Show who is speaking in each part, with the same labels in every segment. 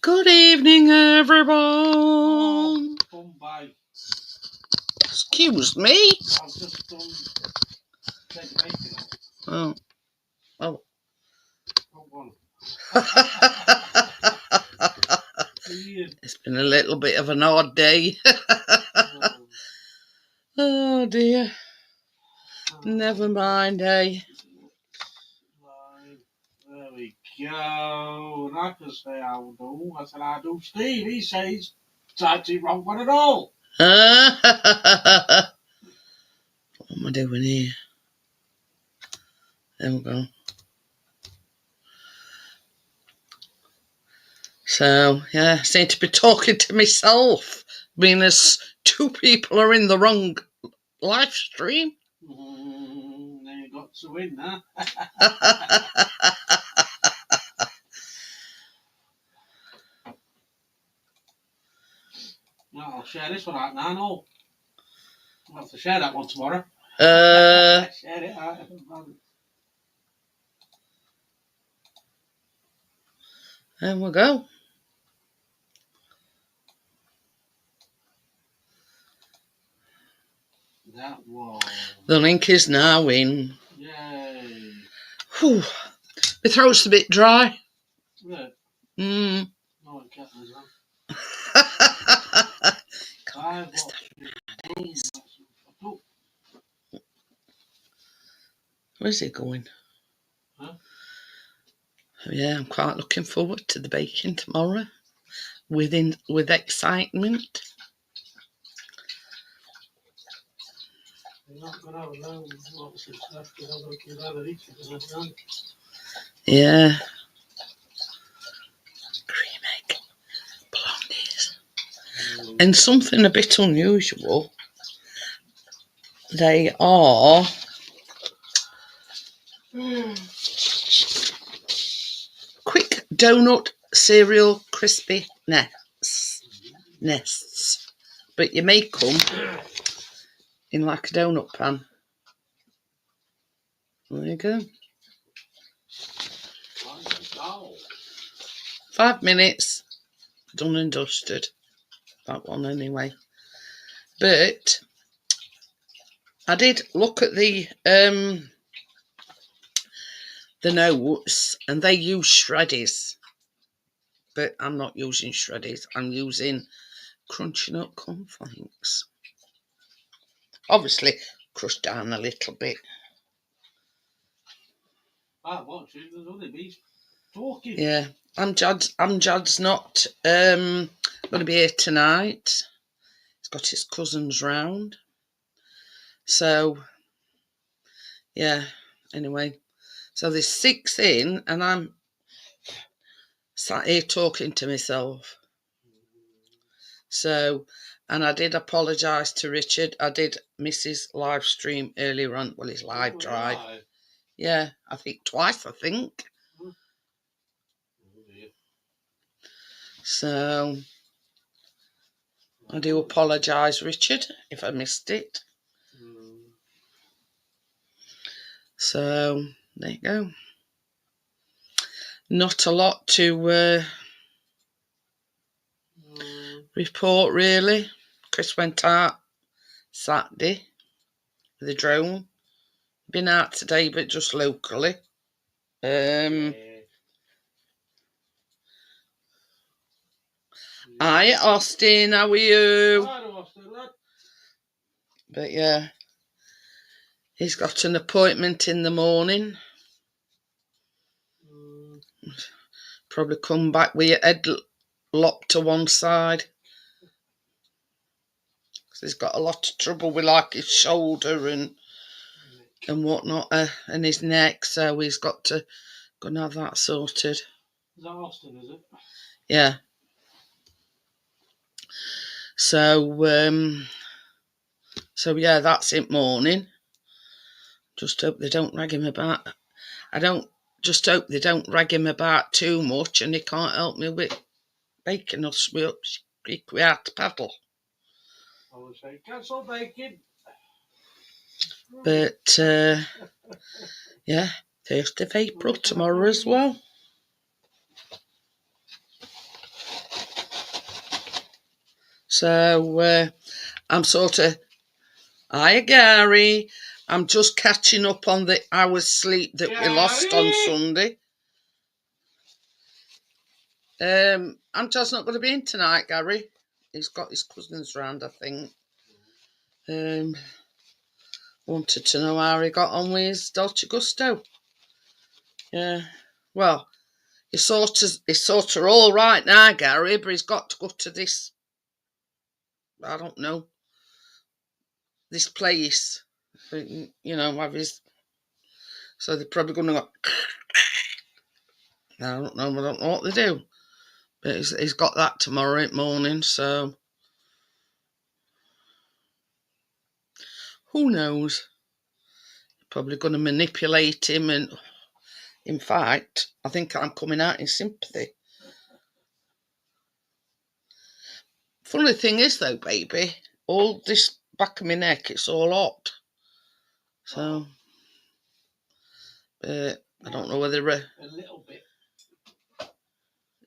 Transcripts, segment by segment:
Speaker 1: Good evening, everyone.
Speaker 2: Come by.
Speaker 1: Excuse me.
Speaker 2: I've just take the bacon out.
Speaker 1: Oh.
Speaker 2: Come on. Weird.
Speaker 1: It's been a little bit of an odd day. Oh dear. Never mind, eh?
Speaker 2: There we go. And I can say I will do. I said I do. Steve, he says it's actually wrong one at all.
Speaker 1: What am I doing here? There we go. So, yeah, I seem to be talking to myself, being as two people are in the wrong live stream.
Speaker 2: Then you got to win, huh? No, I'll share this one out now. No, I'll have to share that one tomorrow. Share it out.
Speaker 1: There we go.
Speaker 2: That was.
Speaker 1: The link is now in.
Speaker 2: Yay.
Speaker 1: Whew. My throat's a bit dry.
Speaker 2: Yeah.
Speaker 1: Mm.
Speaker 2: No, it kept us on.
Speaker 1: Where's it going?
Speaker 2: Huh?
Speaker 1: Yeah, I'm quite looking forward to the baking tomorrow with excitement.
Speaker 2: You're not going to have a load of lots of stuff because I'm going to keep over each of them.
Speaker 1: Yeah. Cream egg blondies. And something a bit unusual. They are quick donut cereal crispy nests. But you make them in like a donut pan. There you go. 5 minutes, done and dusted. That one anyway. But I did look at the notes, and they use shreddies. But I'm not using shreddies. I'm using crunchy nut cornflakes. Obviously, crushed down a little bit. Yeah, Amjad's not going to be here tonight. He's got his cousins round. So, yeah, anyway. So there's 6 in, and I'm sat here talking to myself. So, and I did apologise to Richard. I did miss his live stream earlier on. Well, his live drive. Yeah, I think twice, So, I do apologise, Richard, if I missed it. So, there you go. Not a lot to report, really. Chris went out Saturday with a drone. Been out today, but just locally. Hi, Austin. How are you? But yeah, he's got an appointment in the morning. Probably come back with your head locked to one side. Because he's got a lot of trouble with like his shoulder and whatnot, and his neck. So he's got to go and have that sorted.
Speaker 2: Is that Austin, is it?
Speaker 1: Yeah. So yeah, that's it morning. Just hope they don't rag him about. Just hope they don't rag him about too much, and he can't help me with baking us. We had to paddle.
Speaker 2: I would say cancel baking.
Speaker 1: But yeah, 1st of April tomorrow as well. So I'm sort of, hiya Gary, I'm just catching up on the hours sleep that we lost on Sunday. Anton's not going to be in tonight, Gary. He's got his cousins round, I think. Wanted to know how he got on with his Dolce Gusto. Yeah, well, he's sort of all right now, Gary, but he's got to go to this, I don't know, this place, have his, so they're probably going to go, I don't know what they do, but he's got that tomorrow morning, so who knows, probably going to manipulate him, and in fact, I think I'm coming out in sympathy. Funny thing is though, baby, all this back of my neck, it's all hot. So, I don't know whether...
Speaker 2: a little bit.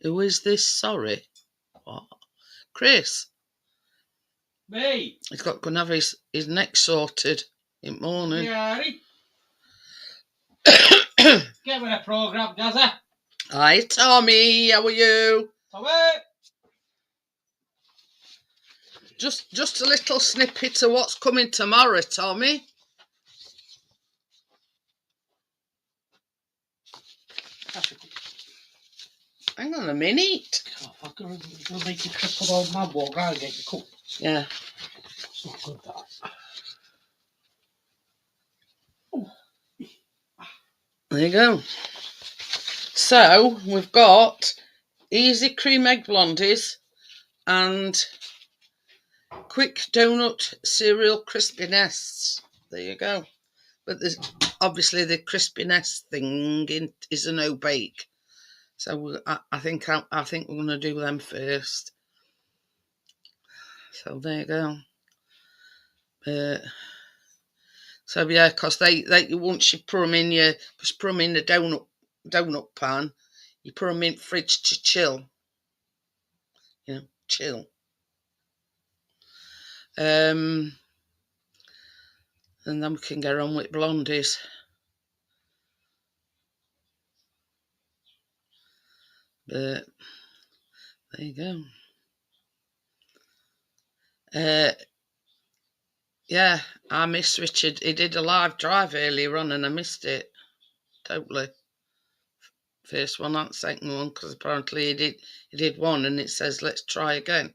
Speaker 1: Who is this? Sorry. What? Chris?
Speaker 2: Me?
Speaker 1: He's got to have his neck sorted in the morning.
Speaker 2: Gary? Get with the programme, Gaza.
Speaker 1: Hi, Tommy. How are you?
Speaker 2: Tommy?
Speaker 1: Just a little snippet of what's coming tomorrow, Tommy. Hang on a minute.
Speaker 2: Oh, I'm going to make you crippled old man walk round and get your cup.
Speaker 1: Yeah.
Speaker 2: It's not good, that.
Speaker 1: There you go. So, we've got easy cream egg blondies and quick donut cereal crispy nests. There you go. But there's obviously the crispy nest thing is a no bake. So I think we're going to do them first. So there you go. So yeah, because they once you put them in the donut pan, you put them in fridge to chill. Chill. And then we can get on with blondies. But there you go. Yeah, I miss Richard. He did a live drive earlier on and I missed it. Totally. First one, not second one, because apparently he did one and it says let's try again.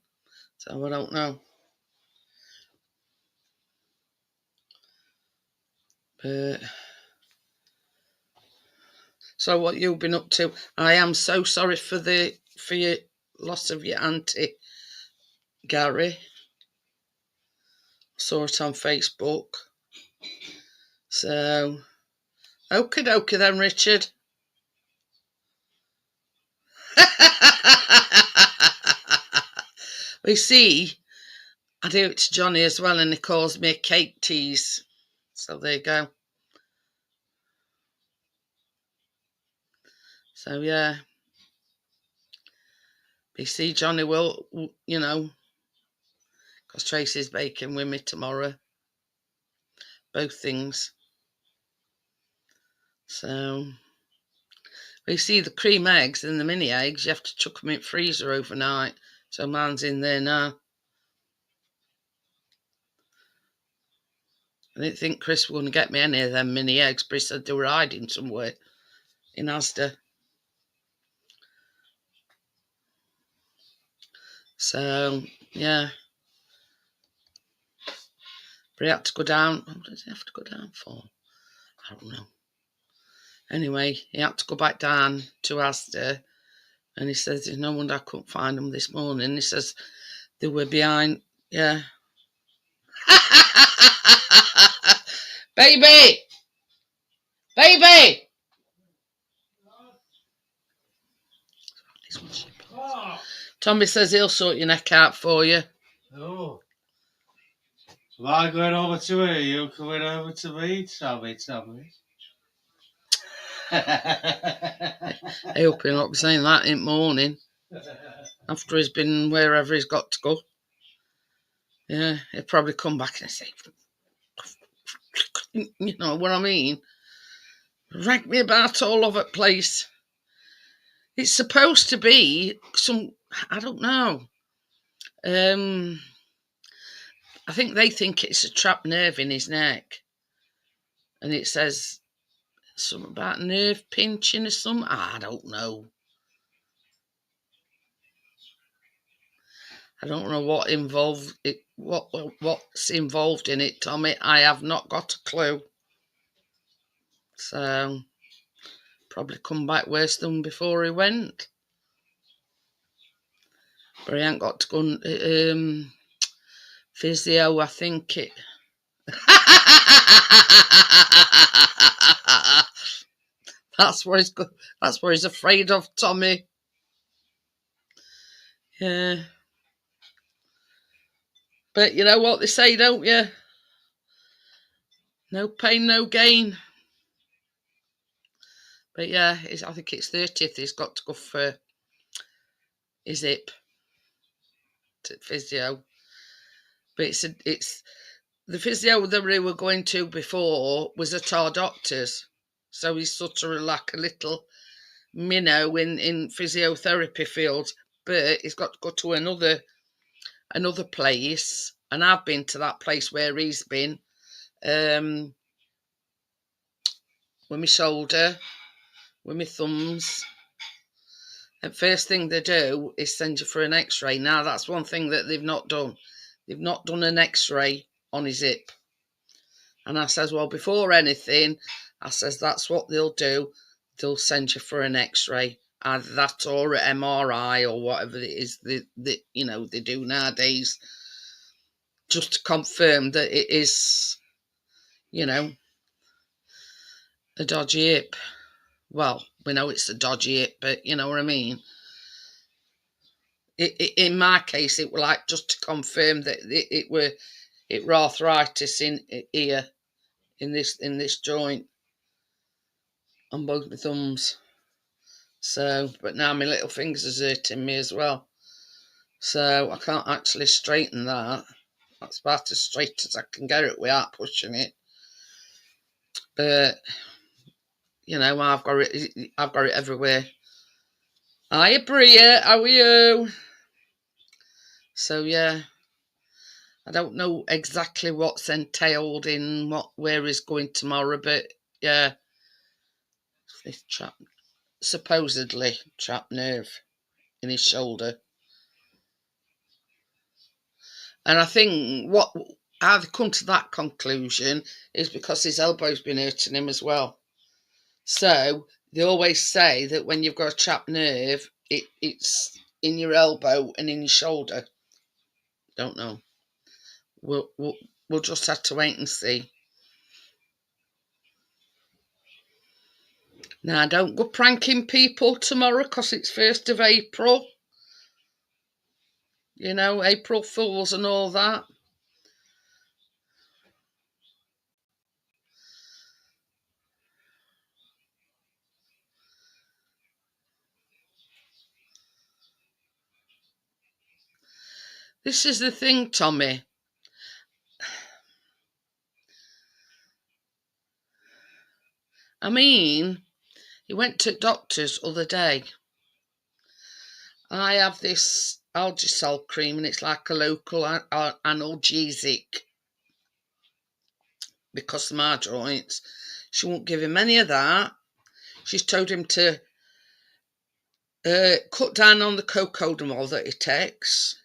Speaker 1: So I don't know. But so what you've been up to? I am so sorry for your loss of your auntie, Gary. Saw it on Facebook. So okie dokie then, Richard. We see, I do it to Johnny as well, and he calls me a cake tease. So there you go. So yeah, you see, Johnny will, because Tracy's baking with me tomorrow. Both things. So you see, the cream eggs and the mini eggs, you have to chuck them in the freezer overnight. So mine's in there now. I didn't think Chris was going to get me any of them mini eggs, but he said they were hiding somewhere in Asda. So, yeah. But he had to go down. What did he have to go down for? I don't know. Anyway, he had to go back down to Asda. And he says, there's no wonder I couldn't find them this morning. He says they were behind, yeah. Baby! Baby! Tommy says he'll sort your neck out for you.
Speaker 2: Oh. So am I going over to her? You coming over to me, Tommy?
Speaker 1: I hope he'll not be saying that in the morning. After he's been wherever he's got to go. Yeah, he'll probably come back and say, you know what I mean? Rag me about all over the place. It's supposed to be some, I don't know. I think they think it's a trapped nerve in his neck. And it says something about nerve pinching or something. I don't know. I don't know what's involved in it, Tommy. I have not got a clue. So probably come back worse than before he went. But he ain't got to go physio, I think it. That's what he's afraid of, Tommy. Yeah. But you know what they say, don't you? No pain, no gain. But yeah, I think it's 30th. He's got to go for his hip to physio. But it's the physio that we were going to before was at our doctor's. So he's sort of like a little minnow in physiotherapy fields. But he's got to go to another place. And I've been to that place where he's been. With my shoulder, with my thumbs. And first thing they do is send you for an x-ray. Now, that's one thing that they've not done. They've not done an x-ray on his hip. And I says, well, before anything, I says, that's what they'll do. They'll send you for an x-ray. Either that or an MRI or whatever it is that they do nowadays. Just to confirm that it is, a dodgy hip. Well, we know it's a dodgy hip, but you know what I mean? In my case, it was like just to confirm that it were arthritis in here, in this joint on both my thumbs. So, but now my little fingers are hurting me as well. So I can't actually straighten that. That's about as straight as I can get it without pushing it. But I've got it everywhere. Hiya, Bria. How are you? So yeah, I don't know exactly what's entailed in where he's going tomorrow, but yeah, this supposedly trapped nerve in his shoulder. And I think how they come to that conclusion is because his elbow's been hurting him as well. So they always say that when you've got a trapped nerve, it's in your elbow and in your shoulder. Don't know. We'll just have to wait and see. Now, don't go pranking people tomorrow because it's 1st of April. April Fools and all that. This is the thing, Tommy. I mean, he went to doctor's other day. I have this Algicel cream and it's like a local analgesic because of my joints. She won't give him any of that. She's told him to cut down on the cocodamol that he takes.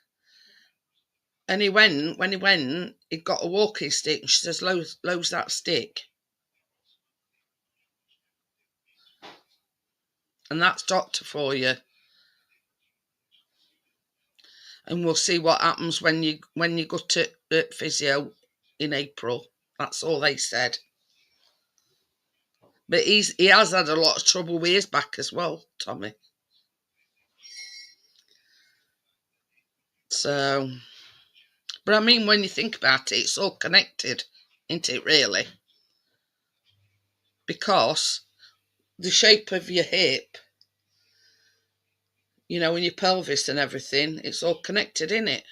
Speaker 1: And when he went, he got a walking stick and she says, lose that stick. And that's doctor for you. And we'll see what happens when you go to physio in April. That's all they said. But he has had a lot of trouble with his back as well, Tommy. So, but I mean, when you think about it, it's all connected, isn't it, really? Because the shape of your hip, and your pelvis and everything, it's all connected, isn't it?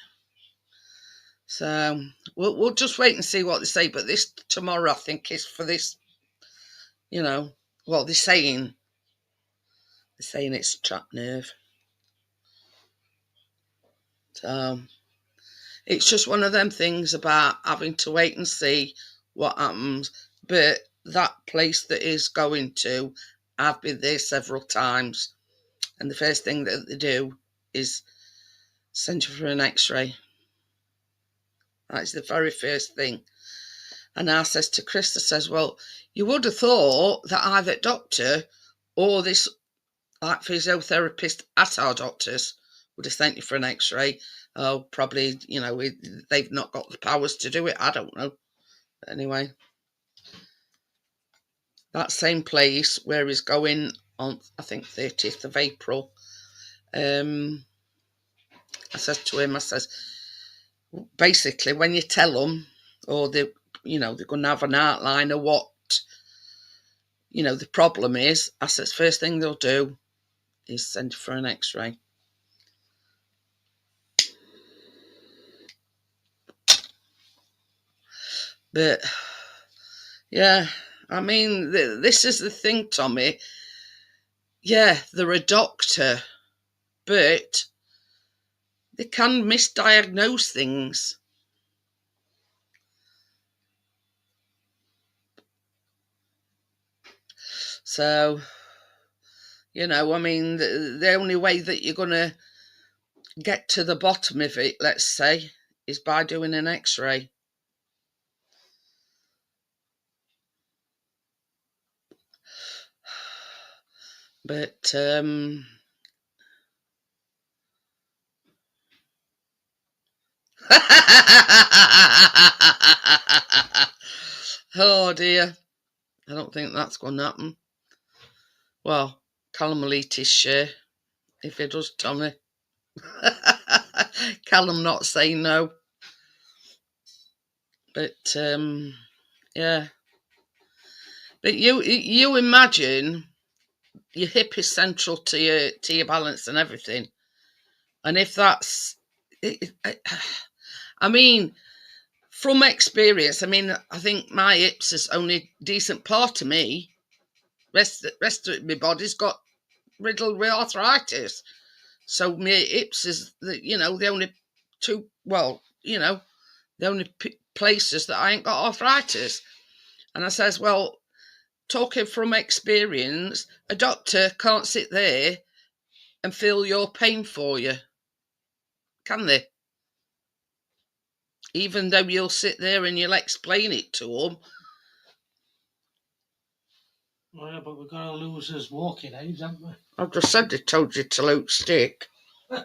Speaker 1: So we'll just wait and see what they say. But this tomorrow, I think, is for this. What they're saying. They're saying it's a trapped nerve. So it's just one of them things about having to wait and see what happens. But that place that he's going to, I've been there several times, and the first thing that they do is send you for an X-ray. That's the very first thing. And I says to Chris, I says, well, you would have thought that either doctor or this like physiotherapist at our doctors would have sent you for an X-ray. Oh, probably, they've not got the powers to do it. I don't know. But anyway, that same place where he's going on, I think, 30th of April. I says to him, I says, basically, when you tell them, or they're going to have an outline of what, the problem is, I says, first thing they'll do is send you for an X-ray. But, yeah, I mean, this is the thing, Tommy. Yeah, they're a doctor, but they can misdiagnose things. So, I mean, the only way that you're going to get to the bottom of it, let's say, is by doing an X-ray. But, oh dear, I don't think that's going to happen. Well, Callum will eat his share if he does, Tommy. Callum not saying no. But, yeah. But you imagine your hip is central to your balance and everything. And if that's... I mean, from experience, I think my hips is only a decent part of me. Rest of my body's got riddled with arthritis. So my hips is, the only two, the only places that I ain't got arthritis. And I says, well, talking from experience, a doctor can't sit there and feel your pain for you, can they? Even though you'll sit there and you'll explain it to them.
Speaker 2: Well, yeah, but we've got to lose his walking age, haven't we?
Speaker 1: I've just said they told you to loot stick. I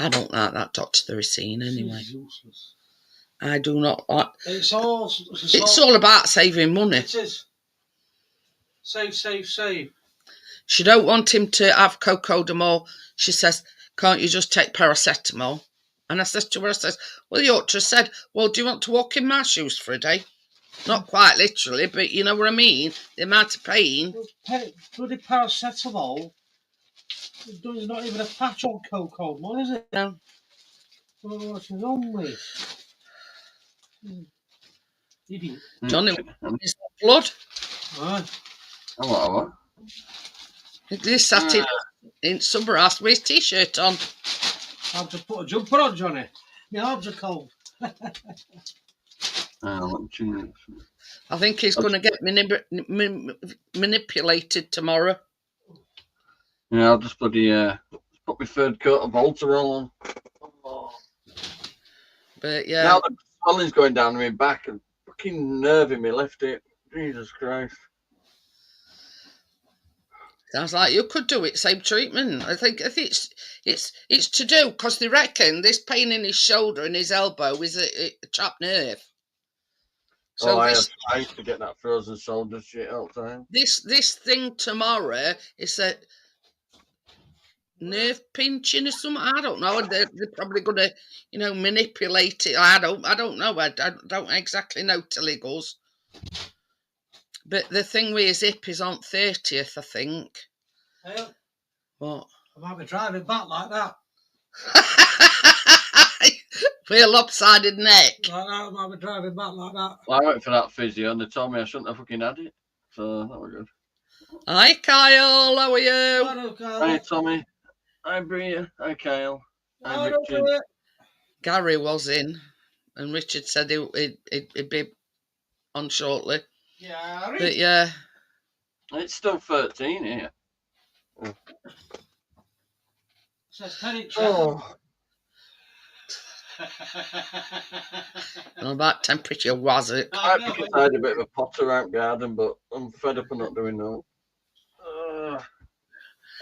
Speaker 1: don't like that doctor they're seeing anyway.
Speaker 2: Useless.
Speaker 1: I do not like...
Speaker 2: It's all
Speaker 1: about saving money.
Speaker 2: It is. Save.
Speaker 1: She don't want him to have cocodamol. She says, can't you just take paracetamol? And I says to her, well, you ought to have said, well, do you want to walk in my shoes for a day? Not quite literally, but you know what I mean? The amount of pain.
Speaker 2: Bloody paracetamol. There's not even a patch on cocodamol, is it?
Speaker 1: No.
Speaker 2: Well, what's wrong with? Idiot.
Speaker 1: Johnny, is that blood?
Speaker 2: Right.
Speaker 3: Oh, what?
Speaker 1: He sat in summer house with his t-shirt on.
Speaker 2: I've just put a jumper on, Johnny. My arms are cold.
Speaker 1: I think he's going to get manipulated tomorrow.
Speaker 3: Yeah, I'll just bloody put my third coat of Voltarol on. Oh.
Speaker 1: But yeah,
Speaker 3: now the swelling's going down my back and fucking nerve in my left hip. Jesus Christ!
Speaker 1: sounds like you could do it. Same treatment. I think it's to do because they reckon this pain in his shoulder and his elbow is a trapped nerve. So
Speaker 3: I used to get that frozen shoulder shit all the time.
Speaker 1: This thing tomorrow is a nerve pinching or something. I don't know. They're probably going to, manipulate it. I don't know. I don't exactly know till he goes. But the thing with his hip is on 30th, I think.
Speaker 2: Hey,
Speaker 1: what?
Speaker 2: I might be driving back like that.
Speaker 1: For your lopsided neck.
Speaker 2: Like that, I might be driving back like that.
Speaker 3: Well, I went for that physio and they told me I shouldn't have fucking had it. So that was good.
Speaker 1: Hi, Kyle. How are you?
Speaker 2: Hello, Kyle.
Speaker 3: Hi, Tommy. Hi, Bria. Hi, Kyle. Hi,
Speaker 2: Don't
Speaker 3: Richard.
Speaker 2: do it.
Speaker 1: Gary was in, and Richard said he'd be on shortly.
Speaker 2: Yeah.
Speaker 1: But yeah,
Speaker 3: It's still 13 here.
Speaker 2: Says 10 inch.
Speaker 3: Oh.
Speaker 1: all about temperature was it?
Speaker 3: I think I had a bit of a potter out garden, but I'm fed up of not doing that.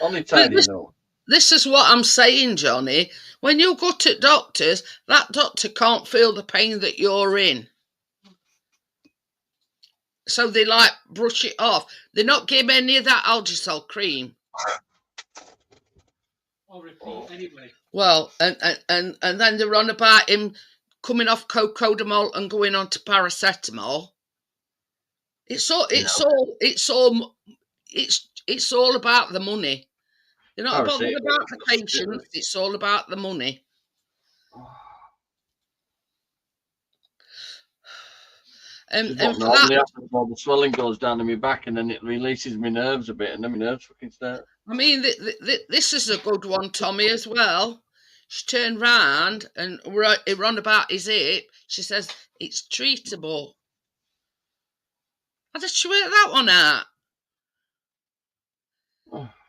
Speaker 3: Only tidy enough.
Speaker 1: This is what I'm saying, Johnny. When you go to doctors, that doctor can't feel the pain that you're in. So they like brush it off. They're not giving any of that Algicel cream.
Speaker 2: I'll repeat anyway.
Speaker 1: Well, and then they're on about him coming off cocodamol and going on to paracetamol. It's all about the money. They're not bothered about the patients. It's all about the money. And for
Speaker 3: normally happens while the swelling goes down in my back, and then it releases my nerves a bit, and then my nerves fucking start.
Speaker 1: I mean, this is a good one, Tommy, as well. She turned round and we're on about his hip. She says it's treatable. How did she work that one out?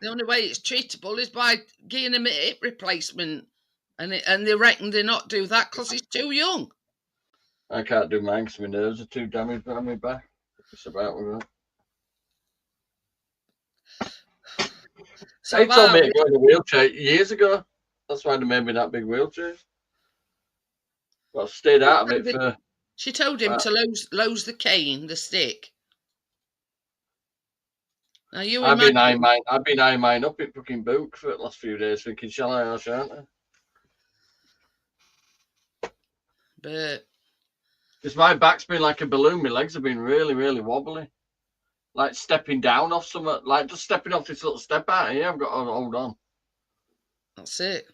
Speaker 1: The only way it's treatable is by giving him a hip replacement, and they reckon they not do that because he's too young.
Speaker 3: I can't do mine because my nerves are too damaged around my back. It's about with that. So they told me to go in a wheelchair years ago. That's why they made me that big wheelchair. But I've stayed out of it for.
Speaker 1: She told him to lose the cane, the stick. Now
Speaker 3: I've been eyeing mine up in fucking book for the last few days, thinking, shall I or shan't I?
Speaker 1: But
Speaker 3: because my back's been like a balloon, my legs have been really, really wobbly. Like stepping down off something, like just stepping off this little step out here. I've got to hold on.
Speaker 1: That's it.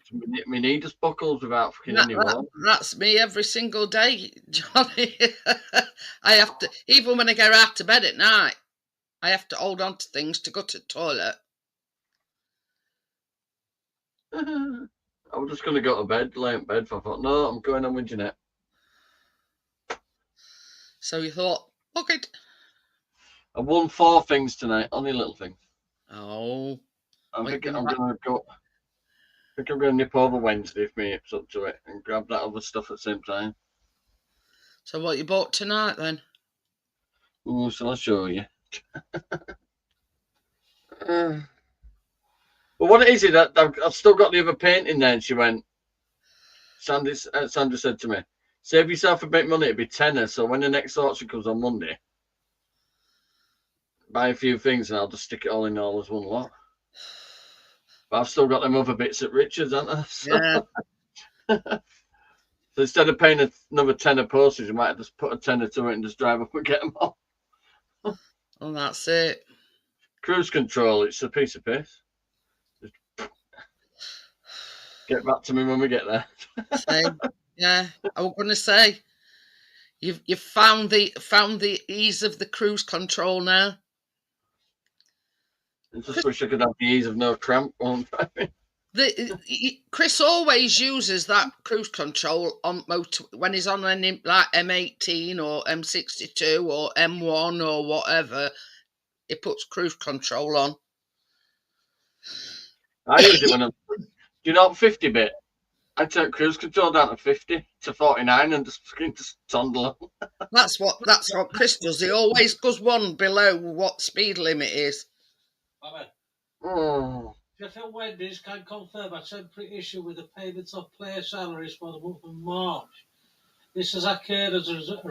Speaker 3: My knee just buckles without fucking anymore.
Speaker 1: That's me every single day, Johnny. I have to, even when I go out to bed at night, I have to hold on to things to go to the toilet.
Speaker 3: I was just going to go to bed, lay in bed. I thought, no, I'm going on with Jeanette.
Speaker 1: So you thought, okay.
Speaker 3: I won 4 things tonight, only little things.
Speaker 1: Oh.
Speaker 3: I'm going to go. I think I'm going to nip over Wednesday if my hip's up to it and grab that other stuff at the same time.
Speaker 1: So what you bought tonight then?
Speaker 3: Oh, shall I show you? Well, what is it that I've still got the other paint in there? And she went, Sandra said to me, save yourself a bit of money, it'd be tenner. So when the next auction comes on Monday, buy a few things and I'll just stick it all in all as one lot. But I've still got them other bits at Richard's, haven't I? So,
Speaker 1: yeah.
Speaker 3: So instead of paying another tenner postage, I might have just put a tenner to it and just drive up and get them all.
Speaker 1: Well, that's it.
Speaker 3: Cruise control, it's a piece of piss. Just get back to me when we get there.
Speaker 1: Yeah, I was going to say, you've found the ease of the cruise control now.
Speaker 3: I just wish I could have the ease of no cramp on driving.
Speaker 1: Chris always uses that cruise control on when he's on any like M18 or M62 or M1 or whatever. He puts cruise control on.
Speaker 3: I use it when I'm. Do you know 50 bit? I turn cruise control down to 50 to 49 and just tondle on.
Speaker 1: That's what Chris does. He always goes one below what speed limit is.
Speaker 3: Oh.
Speaker 2: Sheffield Wednesday can confirm a temporary issue with the payments of player salaries for the month of March. This has occurred as a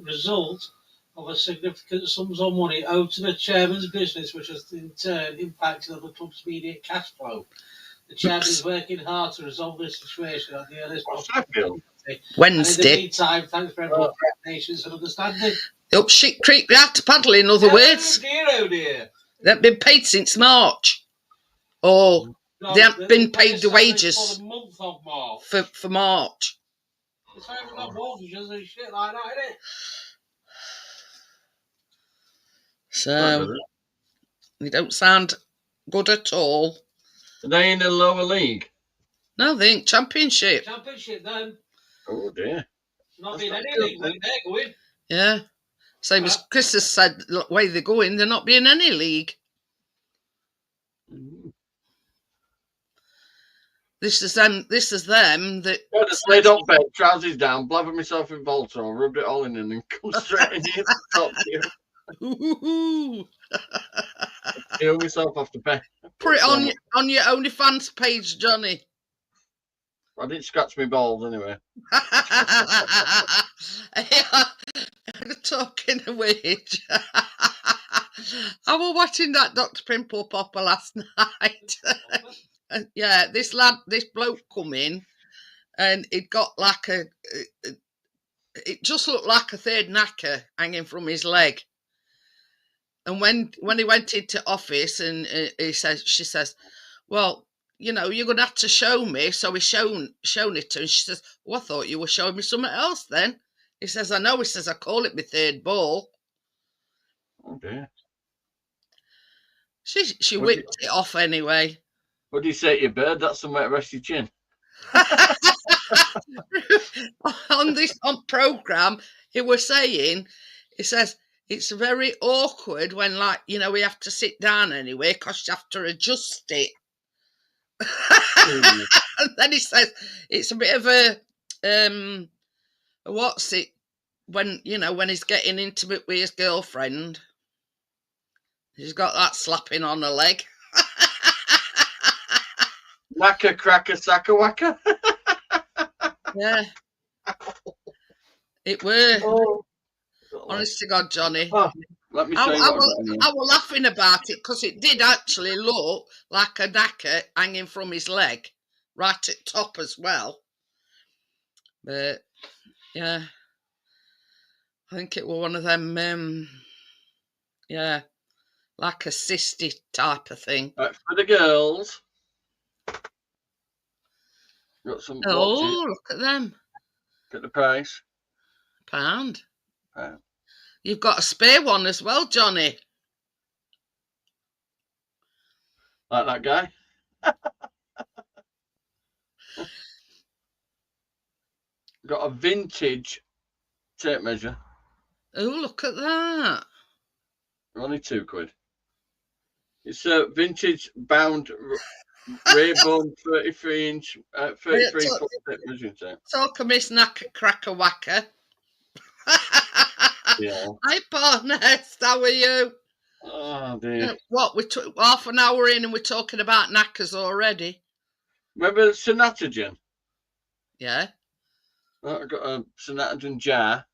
Speaker 2: result of a significant sums of money owed to the chairman's business, which has in turn impacted on the club's immediate cash flow. The chairman is working hard to resolve this situation at the earliest possible
Speaker 1: Wednesday.
Speaker 2: And in the meantime, thanks for everyone's patience and understanding.
Speaker 1: Up shit creek, they had to paddle, in other words.
Speaker 2: Oh dear.
Speaker 1: They haven't been paid since March. Or they haven't been paid the wages
Speaker 2: for the month of March.
Speaker 1: For March.
Speaker 2: It's not even got mortgages and shit like that, innit?
Speaker 1: So they don't sound good at all.
Speaker 3: Are they in the lower league?
Speaker 1: No, they ain't Championship.
Speaker 2: Championship, then.
Speaker 3: Oh dear.
Speaker 2: Not
Speaker 3: That's
Speaker 2: being
Speaker 3: not
Speaker 2: any
Speaker 3: good,
Speaker 2: league when they're going.
Speaker 1: Yeah. Same as Chris has said, the way they're going, they're not being any league.
Speaker 3: Mm.
Speaker 1: This is them that
Speaker 3: I just laid up bed, trousers down, blathered myself in Voltron, rubbed it all in and then come straight in here to talk to you.
Speaker 1: Ooh.
Speaker 3: Heal myself off the bed.
Speaker 1: Put it on your OnlyFans page, Johnny.
Speaker 3: I didn't scratch my balls anyway.
Speaker 1: Talking of which, I was watching that Dr. Pimple Popper last night. And yeah, this bloke come in, and it got like it just looked like a third knacker hanging from his leg. And when he went into office, and she says, well, you know, you're gonna have to show me. So he's shown it to her, and she says, well, I thought you were showing me something else then. He says, I know. He says, I call it my third ball.
Speaker 3: Oh dear.
Speaker 1: She whipped it off anyway.
Speaker 3: What do you say to your bird? That's somewhere to rest your chin.
Speaker 1: on program, he was saying, he says, it's very awkward when, like, you know, we have to sit down anyway because you have to adjust it. And then he says it's a bit of a what's it when, you know, when he's getting intimate with his girlfriend, he's got that slapping on her leg.
Speaker 3: Whacker, cracker, sacker, whacker.
Speaker 1: Yeah, it were.
Speaker 3: Oh.
Speaker 1: Honest to God, Johnny.
Speaker 3: Oh, let me show you what
Speaker 1: I was laughing about it because it did actually look like a knacker hanging from his leg, right at top as well. But yeah, I think it was one of them. Yeah, like a cysty type of thing.
Speaker 3: Right, for the girls, got some.
Speaker 1: Oh,
Speaker 3: watches.
Speaker 1: look at them.
Speaker 3: Get the price.
Speaker 1: Pound.
Speaker 3: Pound.
Speaker 1: You've got a spare one as well, Johnny.
Speaker 3: Like that guy. Got a vintage tape measure.
Speaker 1: Oh, look at that.
Speaker 3: Only £2. It's a vintage bound Raybone 33-inch, 33-foot tape measuring tape.
Speaker 1: Talk of Miss Knacker Cracker Whacker.
Speaker 3: Yeah.
Speaker 1: Hi, Barnest. How are you?
Speaker 3: Oh dear.
Speaker 1: What, we took half an hour in and we're talking about knackers already?
Speaker 3: Remember Sonatagen?
Speaker 1: Yeah.
Speaker 3: I got a Sonatagen jar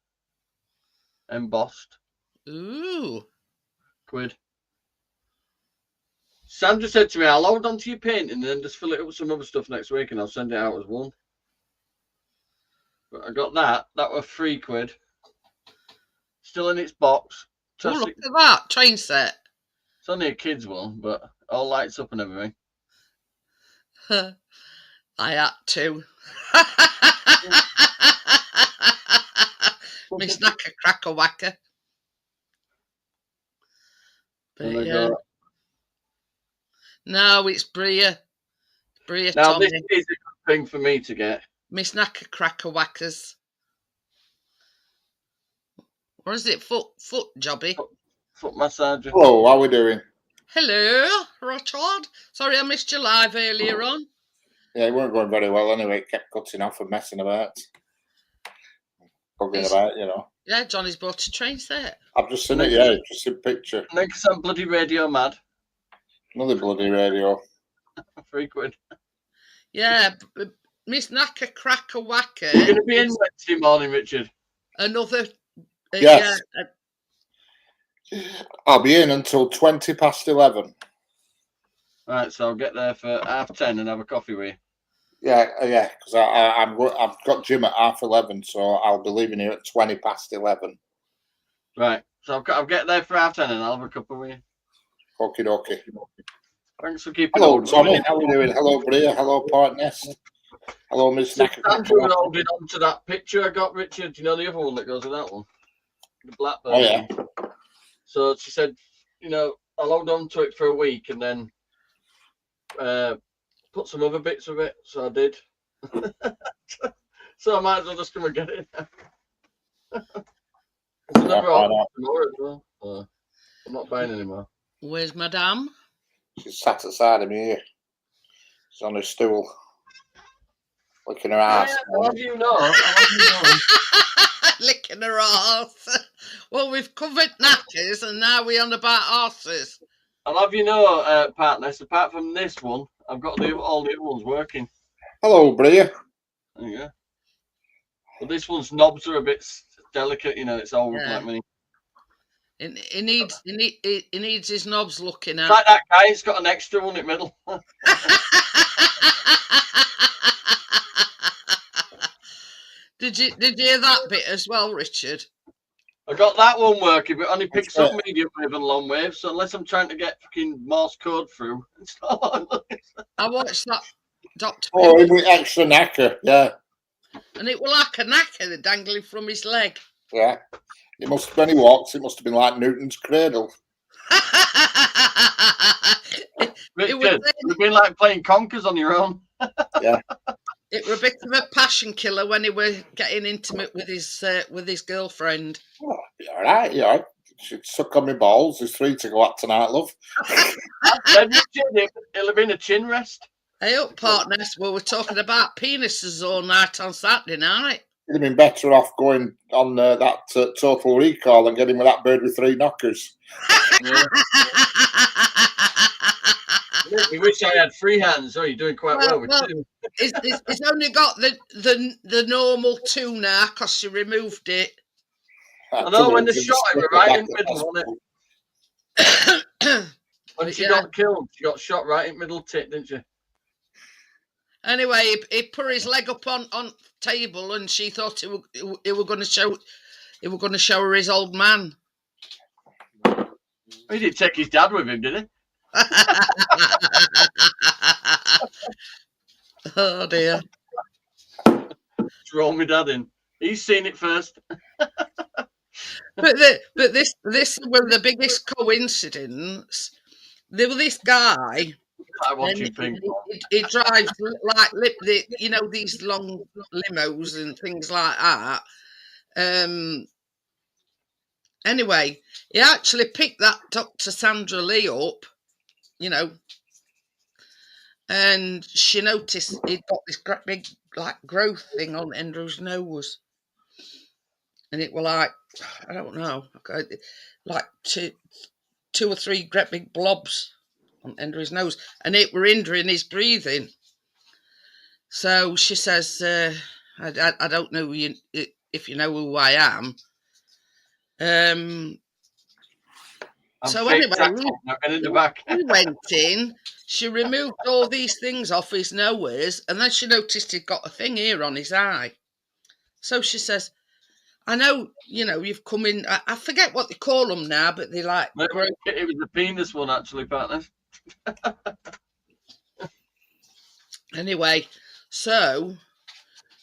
Speaker 3: embossed.
Speaker 1: Ooh.
Speaker 3: £1. Sandra said to me, I'll hold on to your painting and then just fill it up with some other stuff next week and I'll send it out as one. But I got that. That was £3. Still in its box.
Speaker 1: Oh, look at that. Train set.
Speaker 3: It's only a kid's one, but all lights up and everything.
Speaker 1: I had to. Miss Knacker Cracker Whacker. But yeah. No, it's Bria. Bria
Speaker 3: now,
Speaker 1: Tommy.
Speaker 3: this is a good thing for me to get.
Speaker 1: Miss Knacker Cracker Whackers. Or is it foot jobby?
Speaker 3: Foot massager.
Speaker 4: Hello, how are we doing?
Speaker 1: Hello, Richard. Sorry I missed you live earlier on.
Speaker 4: Yeah, it weren't going very well anyway. It kept cutting off and messing about. Bugging about, you know.
Speaker 1: Yeah, Johnny's bought a train set.
Speaker 4: I've just seen it, yeah, just seen a picture.
Speaker 3: Next I'm bloody radio mad.
Speaker 4: Another bloody radio.
Speaker 3: £3.
Speaker 1: Yeah, Miss Knacker Cracker Whacker.
Speaker 3: You're going to be in Wednesday morning, Richard.
Speaker 1: Another.
Speaker 4: Yes.
Speaker 1: Yeah,
Speaker 4: I'll be in until 11:20.
Speaker 3: Right, so I'll get there for 10:30 and have a coffee with you.
Speaker 4: Yeah, because I've got gym at 11:30, so I'll be leaving here at 11:20.
Speaker 3: Right, so I'll get there for 10:30 and I'll have a cup with you.
Speaker 4: Okie dokie.
Speaker 3: Thanks for keeping
Speaker 4: Hello,
Speaker 3: on.
Speaker 4: Tommy. How are we doing? Hello, Bria. Hello, Partners. Hello, Miss
Speaker 3: So
Speaker 4: Knacker.
Speaker 3: Sandra was holding on to that picture I got, Richard. Do you know the other one that goes with that one? The Blackburn
Speaker 4: Oh, yeah.
Speaker 3: one. So she said, I'll hold on to it for a week and then put some other bits of it. So I did. So I might as well just come and get it now. Tomorrow as well. So I'm not buying anymore.
Speaker 1: Where's Madame?
Speaker 4: She's sat aside of me here. She's on her stool. Licking her ass.
Speaker 3: I'll have you know.
Speaker 1: Licking her arse. Well, we've covered knackers and now we're on about arses.
Speaker 3: I'll have you know, partners, apart from this one, I've got all the other ones working.
Speaker 4: Hello, Bria.
Speaker 3: Yeah. But this one's knobs are a bit delicate, it's all like me.
Speaker 1: He needs his knobs looking at.
Speaker 3: Like that guy, he's got an extra one in the middle.
Speaker 1: Did you hear that bit as well, Richard?
Speaker 3: I got that one working, but only picks up medium wave and long wave. So unless I'm trying to get fucking Morse code through, it's not.
Speaker 1: I watched that Dr.
Speaker 4: Oh, with extra knacker, yeah.
Speaker 1: And it was like a knacker dangling from his leg.
Speaker 4: Yeah. It must, when he walks, it must have been like Newton's cradle.
Speaker 3: Richard, you've been like playing conkers on your own.
Speaker 4: Yeah.
Speaker 1: It was a bit of a passion killer when he was getting intimate with his girlfriend.
Speaker 4: Oh, you're all right, you're all right. She'd suck on my balls. There's 3 to go out tonight, love.
Speaker 3: It'll have been a chin rest.
Speaker 1: Hey up, partners. We were talking about penises all night on Saturday night.
Speaker 4: You'd have been better off going on that Total Recall and getting with that bird with 3 knockers.
Speaker 3: Yeah. You wish I had 3 hands. Oh, you're doing quite well with 2.
Speaker 1: It's only got the normal 2 now because she removed it.
Speaker 3: I know when the shot it was right in the middle, wasn't it? When she got killed, she got shot right in the middle tit, didn't she?
Speaker 1: Anyway, he put his leg up on table, and she thought he were going to show her his old man.
Speaker 3: He didn't take his dad with him, did he?
Speaker 1: Oh dear!
Speaker 3: Throw my dad in. He's seen it first.
Speaker 1: But this was the biggest coincidence. There was this guy. He drives like these long limos and things like that. Anyway, he actually picked that Dr. Sandra Lee up, and she noticed he'd got this big growth thing on the end of his nose, and it was like, I don't know, like two or 3 great big blobs on the end of his nose, and it were hindering his breathing. So she says, I don't know if you know who I am. So anyway, he went in, she removed all these things off his nose, and then she noticed he'd got a thing here on his eye. So she says, I know, you've come in, I forget what they call them now, but they like...
Speaker 3: It was the penis one, actually, partner.
Speaker 1: Anyway, so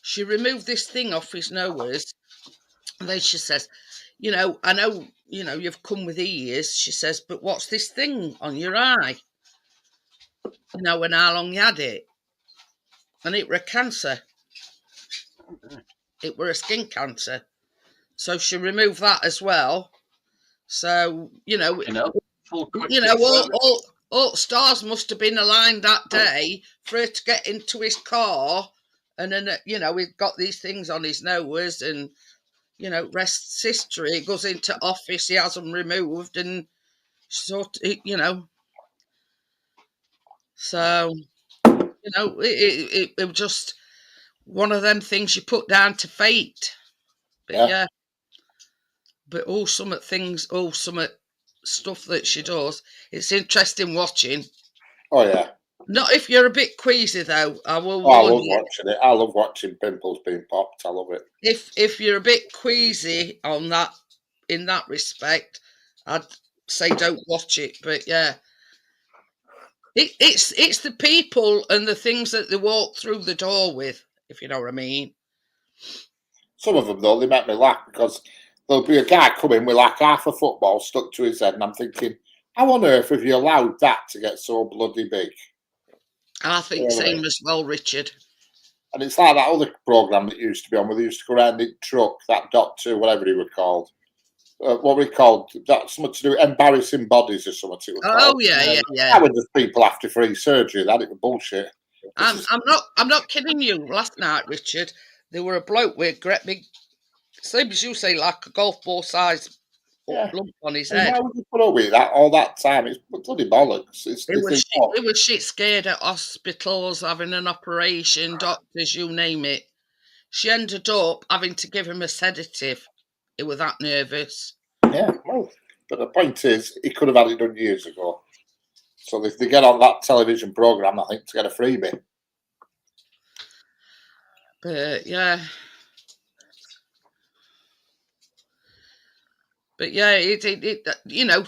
Speaker 1: she removed this thing off his nose, and then she says, I know, you've come with ears, she says, but what's this thing on your eye? And how long you had it? And it were a cancer. It were a skin cancer. So she removed that as well. So, all stars must have been aligned that day for her to get into his car. And then, we've got these things on his nose and, rest's history. He goes into office, he has them removed and sort of, So, it was just one of them things you put down to fate. But yeah. But all some stuff that she does, it's interesting watching.
Speaker 4: Oh yeah.
Speaker 1: Not if you're a bit queasy though. I love
Speaker 4: watching it. I love watching pimples being popped. I love it.
Speaker 1: If you're a bit queasy on that, in that respect, I'd say don't watch it. But yeah. It's the people and the things that they walk through the door with, if you know what I mean.
Speaker 4: Some of them, though, they make me laugh because there'll be a guy coming with like half a football stuck to his head, and I'm thinking, how on earth have you allowed that to get so bloody big?
Speaker 1: I think
Speaker 4: Really?
Speaker 1: same as well, Richard.
Speaker 4: And it's like that other programme that used to be on where they used to go around in truck, that Doctor, whatever he were called. What were he called? That's something to do with embarrassing bodies or something. It was
Speaker 1: Oh
Speaker 4: called.
Speaker 1: yeah.
Speaker 4: That was just people after free surgery. That it was bullshit.
Speaker 1: I'm not kidding you. Last night, Richard, there were a bloke with a great big, same as you say, like a golf ball size lump on his head.
Speaker 4: Why would you put up with that all that time? It's bloody bollocks.
Speaker 1: It was shit scared at hospitals, having an operation, doctors, you name it. She ended up having to give him a sedative. It was that nervous.
Speaker 4: Yeah, well, but the point is, he could have had it done years ago. So if they get on that television programme, I think to get a freebie.
Speaker 1: But yeah. But yeah, you know,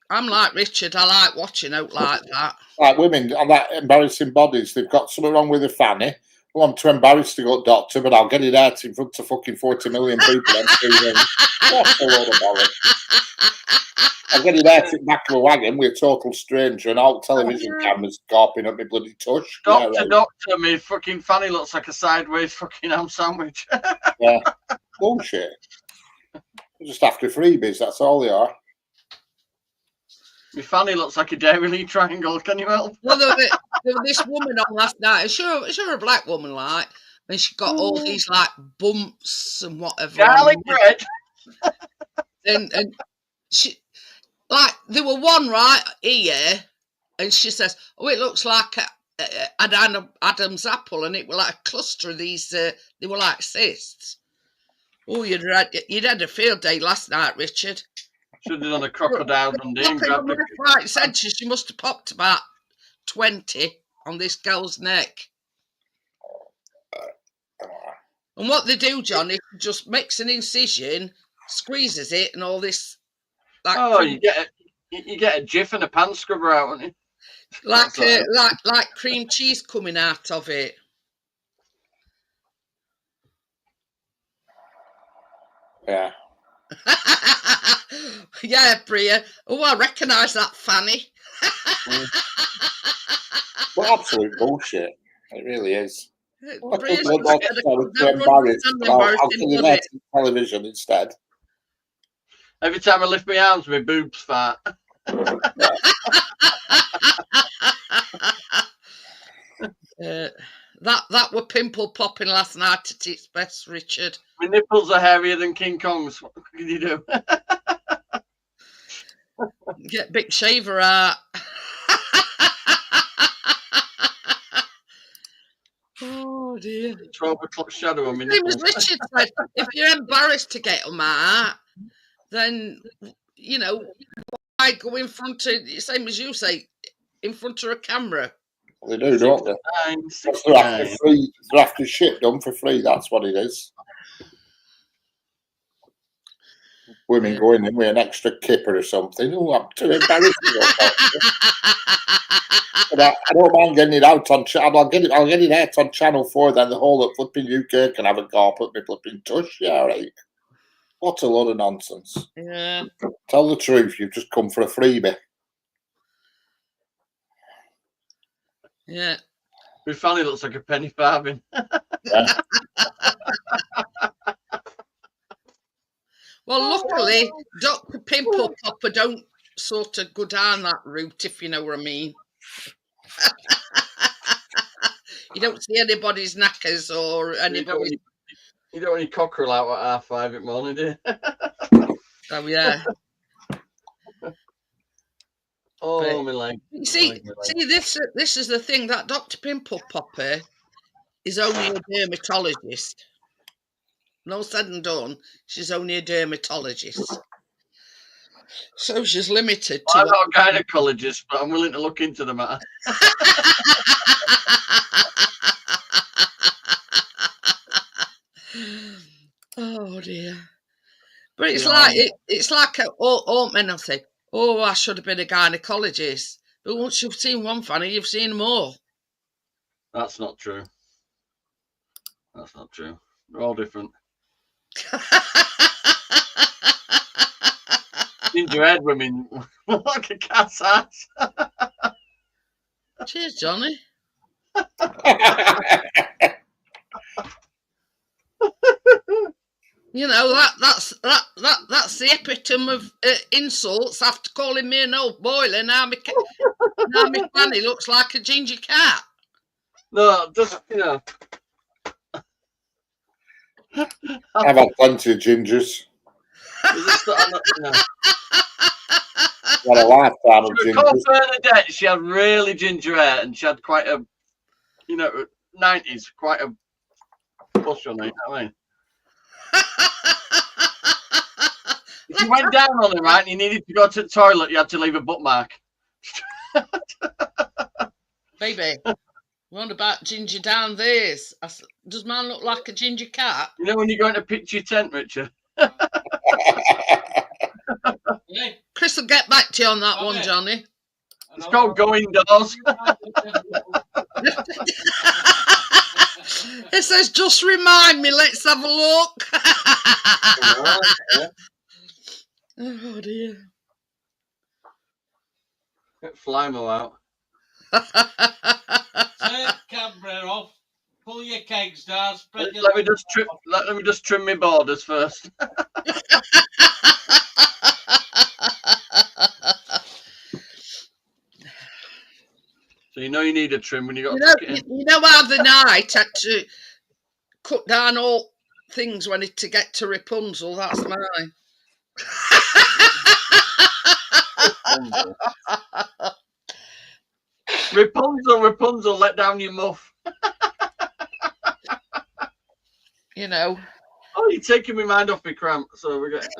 Speaker 1: I'm like Richard. I like watching out like that.
Speaker 4: Like women on that embarrassing bodies, they've got something wrong with their fanny. Well, I'm too embarrassed to go to the doctor, but I'll get it out in front of fucking 40 million people on TV. What a load of bollocks. I'll get it out in the back of a wagon with a total stranger and all television cameras gawping at me bloody tush.
Speaker 3: Doctor, my fucking fanny looks like a sideways fucking ham sandwich.
Speaker 4: Yeah, bullshit. They're just after freebies, that's all they are.
Speaker 3: My fanny looks like a Dairy Lee triangle. Can you help?
Speaker 1: Well, there was this woman on last night. Sure, a black woman, like, and she got all these like bumps and whatever.
Speaker 3: Garlic bread.
Speaker 1: And she, like, there were one right here, and she says, "Oh, it looks like an Adam's apple," and it was like a cluster of these. They were like cysts. Oh, you'd had a field day last night, Richard.
Speaker 3: Should have done a crocodile Dundee and grabbed it.
Speaker 1: Right, said she must have popped about 20 on this girl's neck. And what they do, John, is just makes an incision, squeezes it, and all this. Like
Speaker 3: you get a jiff and a pan scrubber out, don't you?
Speaker 1: Like cream cheese coming out of it.
Speaker 4: Yeah.
Speaker 1: Yeah, Bria. Oh, I recognise that fanny.
Speaker 4: Well, absolute bullshit. It really is.
Speaker 1: Bria's
Speaker 4: television instead.
Speaker 3: Every time I lift my arms, my boobs fart.
Speaker 1: That were pimple popping last night at its best, Richard.
Speaker 3: My nipples are hairier than King Kong's. What can you do?
Speaker 1: Get big shaver out. Oh dear.
Speaker 3: 12 o'clock shadow on my
Speaker 1: Same as
Speaker 3: nipples.
Speaker 1: Richard said, if you're embarrassed to get them out, then, you know, why go in front of, same as you say, in front of a camera?
Speaker 4: They do, don't they? They're after shit done for free, that's what it is. Women going in with an extra kipper or something. Oh, I'm too embarrassed to go. But I don't mind getting it out on I'll get it out on Channel 4, then the whole of flipping UK can have a go at me flipping tush. Yeah, right. What a load of nonsense.
Speaker 1: Yeah.
Speaker 4: Tell the truth, you've just come for a freebie.
Speaker 1: Yeah.
Speaker 3: My fanny looks like a penny farthing.
Speaker 4: Yeah.
Speaker 1: Well, luckily, Dr. Pimple Popper don't sort of go down that route, if you know what I mean. You don't see anybody's knackers or anybody's...
Speaker 3: You don't want your cockerel out at 5:30 in the morning, do you?
Speaker 1: Oh, yeah.
Speaker 3: Oh, my leg.
Speaker 1: See, this is the thing, that Dr. Pimple Popper is only a dermatologist. No said and done, she's only a dermatologist. So she's limited to...
Speaker 3: I'm not a gynecologist, but I'm willing to look into the matter.
Speaker 1: Oh dear. But it's like all men will say, "Oh, I should have been a gynecologist." But once you've seen one Fanny, you've seen them all.
Speaker 3: That's not true. That's not true. They're all different. Ginger-haired women look like a cat's ass.
Speaker 1: Cheers, Johnny. You know that's the epitome of insults after calling me an old boiler. Now my Fanny looks like a ginger cat.
Speaker 3: No, just
Speaker 4: I've had plenty of gingers. What a lifetime of
Speaker 3: She called
Speaker 4: gingers.
Speaker 3: Bernadette. She had really ginger hair, and she had quite a, 90s, quite a bush on it. You know what I mean? If you went down on her, right, and you needed to go to the toilet, you had to leave a bookmark.
Speaker 1: Baby, what about ginger down this? Does man look like a ginger cat?
Speaker 3: You know when you're going to pitch your tent, Richard?
Speaker 1: Chris will get back to you on that one, Johnny.
Speaker 3: It's called Go Indoors.
Speaker 1: It says, just remind me, let's have a look. Oh, dear.
Speaker 3: Get Flymo out.
Speaker 2: Take camera off. Pull your kegs down. Spread your
Speaker 3: Let me just trim my borders first. So you need a trim when you got to tuck it in.
Speaker 1: You know how the night had to cut down all things when it to get to Rapunzel. That's mine.
Speaker 3: Rapunzel, let down your muff.
Speaker 1: You know.
Speaker 3: Oh, you're taking my mind off my cramp. So we're getting.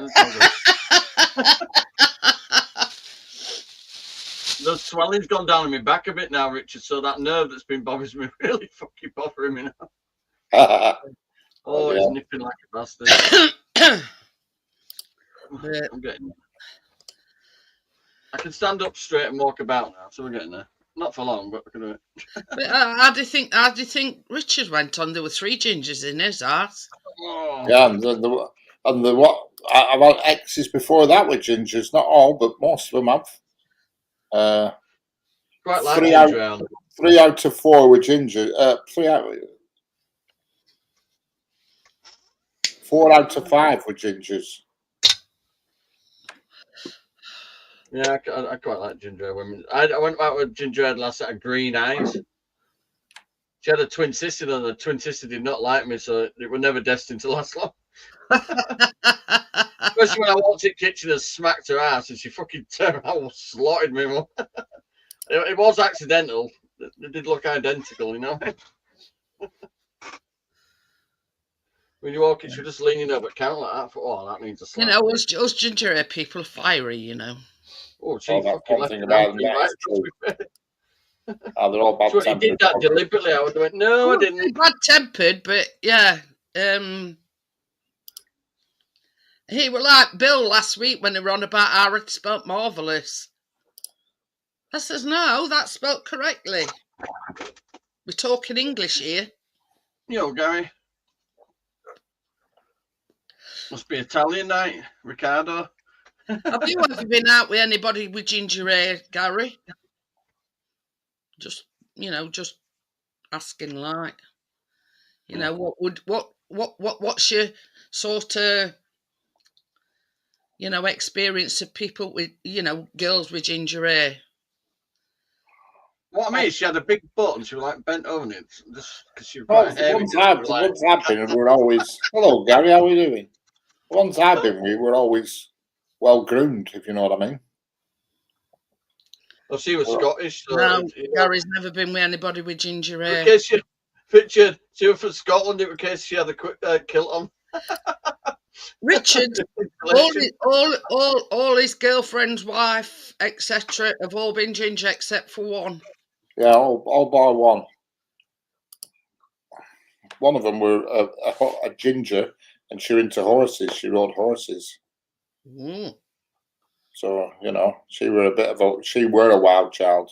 Speaker 3: The swelling's gone down in my back a bit now, Richard. So that nerve that's been bothering me really fucking bothering me now. Oh, it's nipping like a bastard. I'm getting. I can stand up straight and walk about now, so we're getting there. Not for long, but we can do it.
Speaker 1: But how do you think Richard went on? There were 3 gingers in his ass.
Speaker 3: Oh.
Speaker 4: Yeah, and the what I've had exes before that with gingers, not all, but most of them have.
Speaker 3: Quite like
Speaker 4: 3 out of 4 were ginger. 4 out of 5 were gingers.
Speaker 3: Yeah, I quite like ginger women. I went out with ginger-haired lass that had green eyes. She had a twin sister, and the twin sister did not like me, so it was never destined to last long. Especially when I walked in the kitchen and smacked her ass, and she fucking turned around and slaughtered me. It was accidental. They did look identical, you know. When you walk in, she's just leaning over, count like that. Oh, that needs a slap.
Speaker 1: You know, us ginger hair people are fiery, you know.
Speaker 3: Oh, she fucking left
Speaker 4: thing
Speaker 3: it
Speaker 4: about
Speaker 3: out.
Speaker 4: them,
Speaker 3: Right,
Speaker 4: they're all bad
Speaker 3: so he did that deliberately. I would have went, no, I didn't.
Speaker 1: Bad tempered, but yeah. He was like Bill last week when they were on about how it spelt marvellous. I says, no, that's spelt correctly. We're talking English here.
Speaker 3: Yo, Gary. Must be Italian night, Riccardo.
Speaker 1: Have you ever been out with anybody with ginger hair, Gary? Just asking, like, what's your sort of, experience of people with, girls with ginger hair?
Speaker 3: What I mean, she had a big butt and she was like bent over it, just because she was quite heavy.
Speaker 4: Once I've been, and we're always, hello, Gary, how are you doing? The ones I've been with, we're always well groomed, if you know what I mean.
Speaker 3: Well, she was Scottish. So
Speaker 1: no, Gary's never been with anybody with ginger hair.
Speaker 3: In case she pictured, she was from Scotland, in case she had a quick kilt on.
Speaker 1: Richard, all his girlfriend's wife, etc., have all been ginger except for one.
Speaker 4: Yeah, all bar one. One of them were a ginger, and she was into horses. She rode horses.
Speaker 1: Mm.
Speaker 4: So, she were a wild child.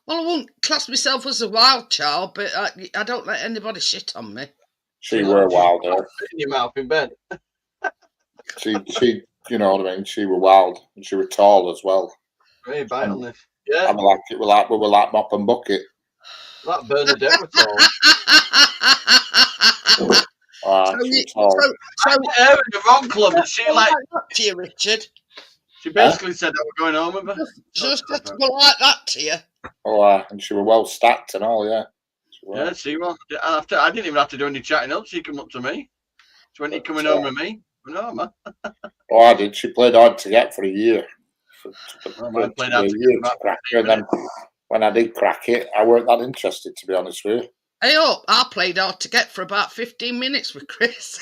Speaker 1: Well, I won't class myself as a wild child, but I don't let anybody shit on me.
Speaker 4: She were wild.
Speaker 3: In your mouth in bed.
Speaker 4: She, you know what I mean? She were wild, and she were tall as well.
Speaker 3: Hey, bite on this. Yeah.
Speaker 4: We were like Mop and Bucket.
Speaker 3: That Bernadette was tall.
Speaker 4: She was tall.
Speaker 3: I met her in the wrong club, and she like
Speaker 1: to you, Richard.
Speaker 3: She basically said I was going home with her.
Speaker 1: Just had to go like that to you.
Speaker 4: And she were well stacked and all, yeah.
Speaker 3: Yeah, she was. After I didn't even have to do any chatting up. She came up to me. She went, "You coming home with me?" No, man.
Speaker 4: I did. She played hard to get for a year.
Speaker 3: I played hard to get
Speaker 4: to crack her, and then when I did crack it, I weren't that interested, to be honest with you.
Speaker 1: Hey up, I played hard to get for about 15 minutes with Chris.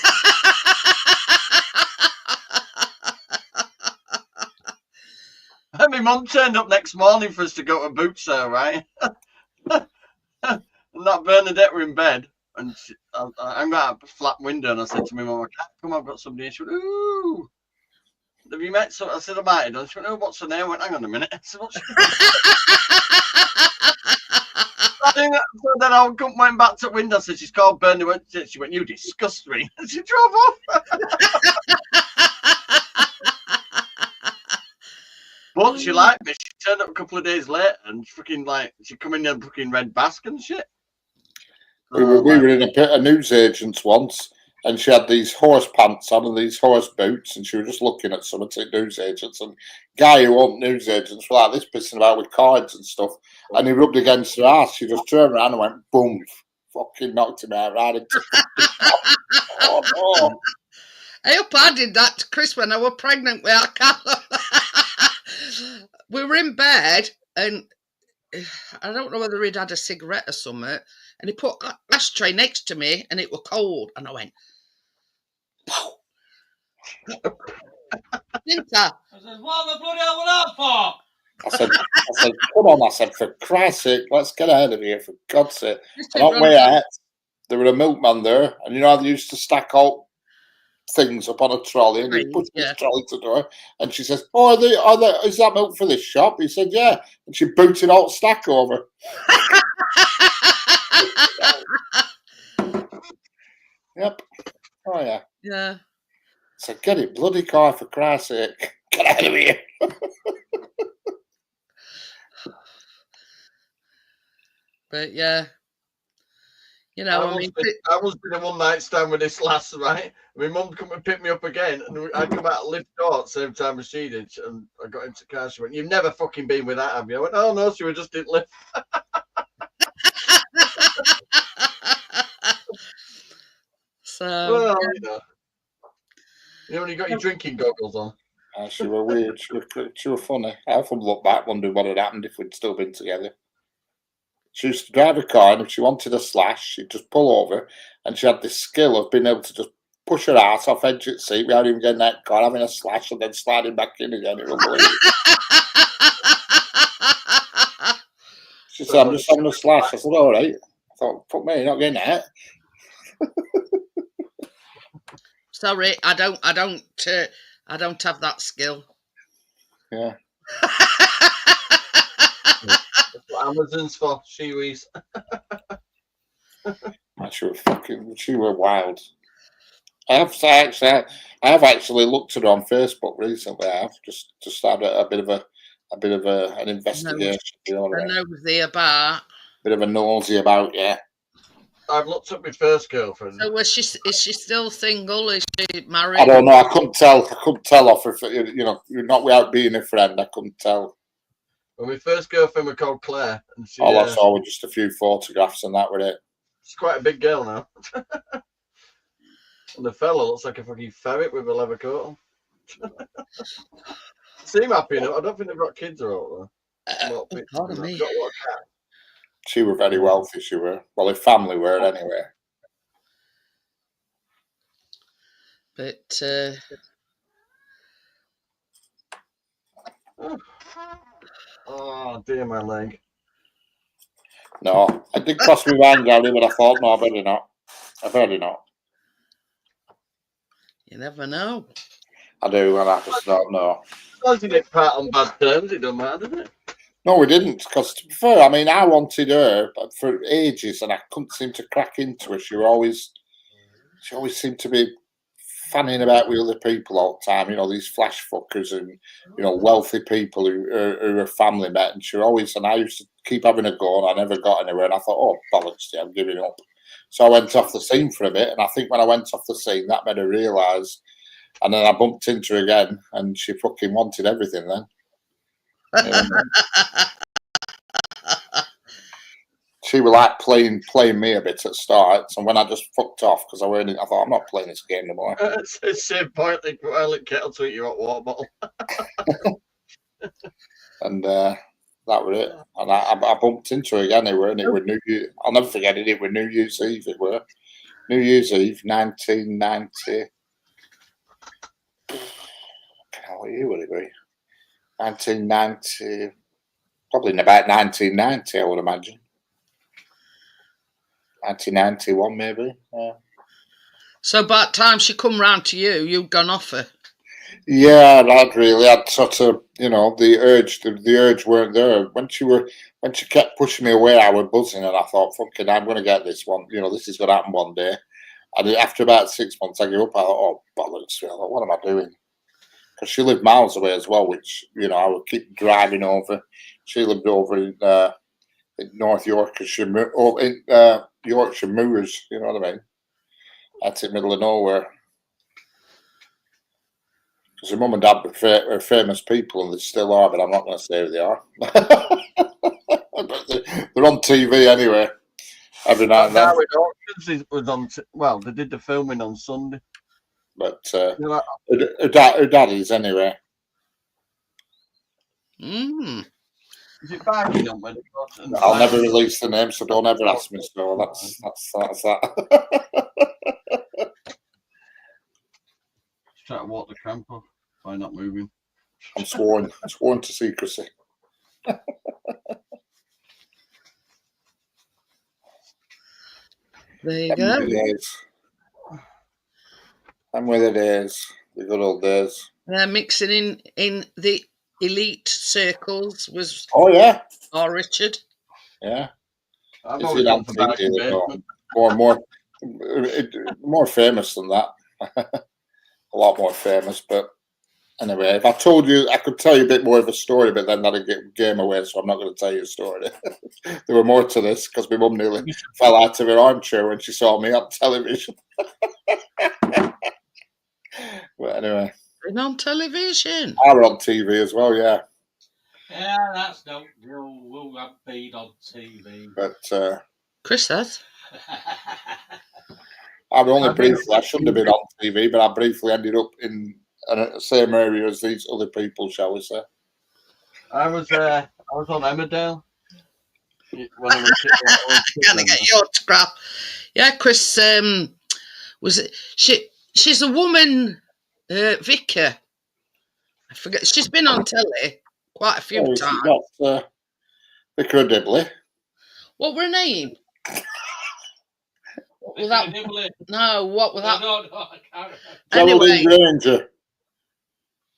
Speaker 3: My mum turned up next morning for us to go to a boot sale, right? And that Bernadette were in bed, and I got out a flat window, and I said to my mum, "I can't come, I've got somebody." And she went, "Ooh, have you met?" So I said, "I might have done." She went, "Oh, what's her name?" I went, "Hang on a minute." I said, "What's her name?" So then I went back to the window. I said, "She's called Bernadette." She went, "You disgust me." And she drove off. But she liked me. She turned up a couple of days later, and she come in a fucking red basque and shit.
Speaker 4: We were in a news agent's once, and she had these horse pants on and these horse boots, and she was just looking at some of the news agents. And guy who owned news agents was like this, pissing about with cards and stuff, and he rubbed against her ass. She just turned around and went boom, fucking knocked him out right into. Oh.
Speaker 1: I hope I did that to Chris when I was pregnant with our cat. We were in bed, and I don't know whether he'd had a cigarette or something, and he put an ashtray next to me, and it was cold, and I went, pow. Didn't I?
Speaker 2: I said, "What the bloody hell was that for?"
Speaker 4: I said, come on, I said, for Christ's sake, let's get out of here, for God's sake. And on way out, there were a milkman there, and you know how they used to stack all things up on a trolley, and he pushed his trolley to the door, and she says, "Oh, is that milk for this shop?" He said, "Yeah," and she booted all stack over. Yep. Oh yeah.
Speaker 1: Yeah.
Speaker 4: I said, "Get it, bloody car, for Christ's sake, get out of here."
Speaker 1: But yeah.
Speaker 3: I was in a one-night stand with this lass, right? My mum come and pick me up again, and I come out of lift door at the same time as she did, and I got into the car. She went, "You've never fucking been with that, have you?" I went, "Oh no, she was just in lift."
Speaker 1: So
Speaker 3: well, when you got your drinking goggles on.
Speaker 4: She were weird. She were funny. I often look back, wondering what had happened if we'd still been together. She used to drive a car, and if she wanted a slash, she'd just pull over, and she had this skill of being able to just push her ass off edge of the seat without even getting that car, having a slash, and then sliding back in again. It was unbelievable. She said, "I'm just having a slash." I said, "All right." I thought, "Fuck me, you're not getting that."
Speaker 1: Sorry, I don't have that skill.
Speaker 4: Yeah.
Speaker 3: That's what Amazon's for, Shiwis.
Speaker 4: She were wild. I have actually looked at her on Facebook recently. I have just had a bit of an investigation.
Speaker 1: A nosy about.
Speaker 4: Bit of a nosy about, yeah.
Speaker 3: I've looked at my first girlfriend.
Speaker 1: So is she still single? Is she married?
Speaker 4: I don't know. I couldn't tell off if not without being a friend. I couldn't tell.
Speaker 3: Well, my first girlfriend was called Claire, and
Speaker 4: all I saw were just a few photographs, and that was it.
Speaker 3: She's quite a big girl now. And the fella looks like a fucking ferret with a leather coat on. Seem happy enough. I don't think they've got kids or all.
Speaker 1: Pardon me.
Speaker 4: She were very wealthy. She were. Well, her family were anyway.
Speaker 1: But
Speaker 3: oh dear, my leg.
Speaker 4: No, I did cross my mind, Gary, but I thought, no, I better not.
Speaker 1: You never know.
Speaker 4: I do, and I just don't know.
Speaker 3: As long as you get part on bad terms, it don't matter, does it?
Speaker 4: No, we didn't, because to be fair, I mean, I wanted her for ages, and I couldn't seem to crack into her. She always seemed to be fanning about with other people all the time. You know, these flash fuckers and wealthy people who her family met, and and I used to keep having a go, and I never got anywhere. And I thought, oh bollocks, yeah, I'm giving up. So I went off the scene for a bit, and I think when I went off the scene, that made her realise. And then I bumped into her again, and she fucking wanted everything then. She was like playing me a bit at start, and when I just fucked off because I thought I'm not playing this game anymore.
Speaker 3: It's the same point. Like, kettle to eat your hot water bottle.
Speaker 4: And that was it. And I bumped into her again. It were New Year. I'll never forget it. It was New Year's Eve. It were New Year's Eve, 1990. What year would it be? 1990. Probably in about 1990, I would imagine. 1991, maybe. Yeah.
Speaker 1: So by the time she come round to you, you'd gone off her.
Speaker 4: Yeah, I'd really had sort of, the urge weren't there. When she kept pushing me away, I was buzzing, and I thought, fucking, I'm going to get this one. This is going to happen one day. And after about 6 months, I gave up. I thought, oh, bollocks, what am I doing? Because she lived miles away as well, which, I would keep driving over. She lived over in North Yorkshire, in Yorkshire Moors, you know what I mean? That's in the middle of nowhere. Because her mum and dad are famous people, and they still are, but I'm not going to say who they are. But they're on TV anyway, every now and then.
Speaker 3: Darwin Auctions was on. Well, they did the filming on Sunday.
Speaker 4: But her dad is anyway.
Speaker 1: Mm.
Speaker 3: Is it Birmingham?
Speaker 4: I'll never release the name, so don't ever ask me. So that's that.
Speaker 3: Try to walk the cramp off by not moving.
Speaker 4: I'm sworn to secrecy.
Speaker 1: There you go.
Speaker 4: I'm with it is the good old days.
Speaker 1: Mixing in the elite circles was.
Speaker 4: Oh yeah.
Speaker 1: Oh, Richard.
Speaker 4: Yeah.
Speaker 3: I've always gone for
Speaker 4: more famous than that. A lot more famous, but anyway, if I told you, I could tell you a bit more of a story, but then that'd get game away, so I'm not going to tell you a story. There were more to this because my mum nearly fell out of her armchair when she saw me on television. But anyway.
Speaker 1: Been on television.
Speaker 4: I were on TV as well, yeah.
Speaker 2: Yeah, that's no real. We'll have been on TV.
Speaker 4: But
Speaker 1: Chris has.
Speaker 4: I shouldn't have been on TV, but I briefly ended up in the same area as these other people, shall we say.
Speaker 3: I was on Emmerdale. When I was
Speaker 1: Gonna get your scrap. Yeah, Chris was it she's a woman vicar. I forget, she's been on telly quite a few times.
Speaker 4: Vicar of Dibley.
Speaker 1: What were her name? What was that? No, what was that?
Speaker 2: No, I can't remember.
Speaker 4: Geraldine Granger.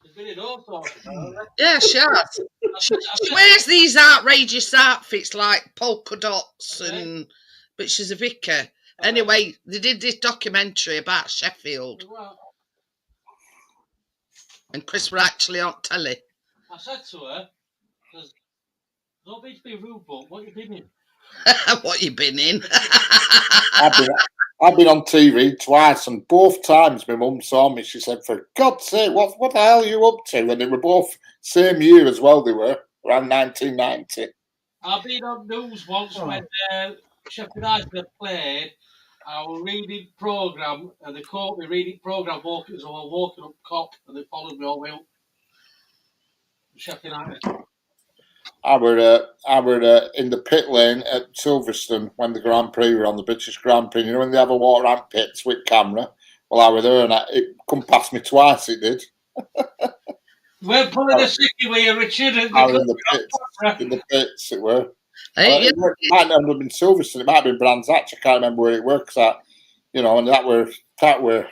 Speaker 2: She's been in all sorts of
Speaker 1: Yeah, she has. She wears these outrageous outfits like polka dots, but she's a vicar. Anyway, they did this documentary about Sheffield. And Chris were actually on telly.
Speaker 2: I said to her, don't mean to be rude, but what you been in?
Speaker 1: What you been in?
Speaker 4: I've been on TV twice, and both times my mum saw me. She said, "For God's sake, what the hell are you up to?" And they were both same year as well. They were around 1990.
Speaker 2: I've been on news once when Sheffield United played our reading programme, and they caught me reading programme walking up Cop, and they followed me all the way up Sheffield United. I
Speaker 4: were in the pit lane at Silverstone when the Grand Prix were on, the British Grand Prix. You know when they have a walk around pits with camera? Well, I were there, and it come past me twice. It did.
Speaker 2: We're pulling a sickie with you, Richard.
Speaker 4: I was in the pits. It were. It might not have been Silverstone. It might have been Brands Hatch. I can't remember where it were, because and that were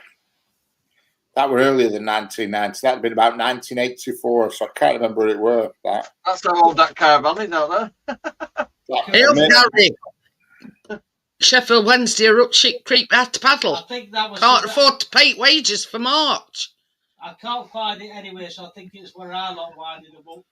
Speaker 4: That were earlier than 1990. That'd been about 1984, so I can't remember what it were.
Speaker 3: That's how old that caravan is out there.
Speaker 1: Gary. Sheffield Wednesday are up shit creek. They have to paddle.
Speaker 2: I think that was.
Speaker 1: Can't afford to pay wages for March.
Speaker 2: I can't find it anyway, so I think it's where I lot winding them up.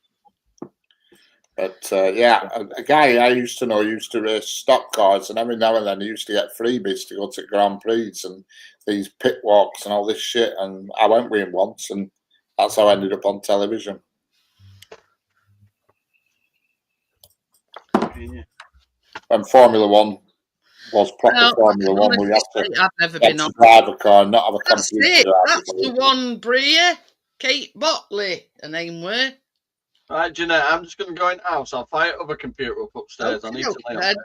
Speaker 4: But yeah, a guy I used to know used to race stock cars, and every now and then he used to get freebies to go to Grand Prix and these pit walks and all this shit. And I went with him once, and that's how I ended up on television.
Speaker 3: Yeah.
Speaker 4: When Formula One was proper Formula One, we had
Speaker 1: I've never
Speaker 4: to drive a car and not have a computer.
Speaker 1: That's the one, Bria. Kate Botley, her name were.
Speaker 3: Right, Jeanette, I'm just going to go in the house. I'll fire up a computer up upstairs. I need to lay on bed.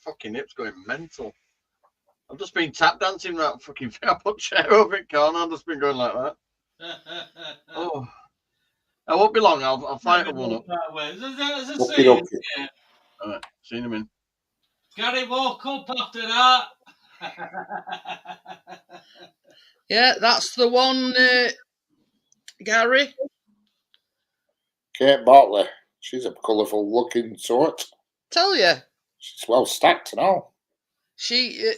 Speaker 3: Fucking hips going mental. I've just been tap dancing that fucking thing. I put chair over it, can't I? I've just been going like that. Oh. I won't be long. I'll fire one up.
Speaker 2: Alright,
Speaker 3: see you in a minute.
Speaker 2: Gary woke up after that.
Speaker 1: Yeah, that's the one, Gary.
Speaker 4: Kate Bartley. She's a colourful looking sort.
Speaker 1: Tell you.
Speaker 4: She's well stacked and all.
Speaker 1: She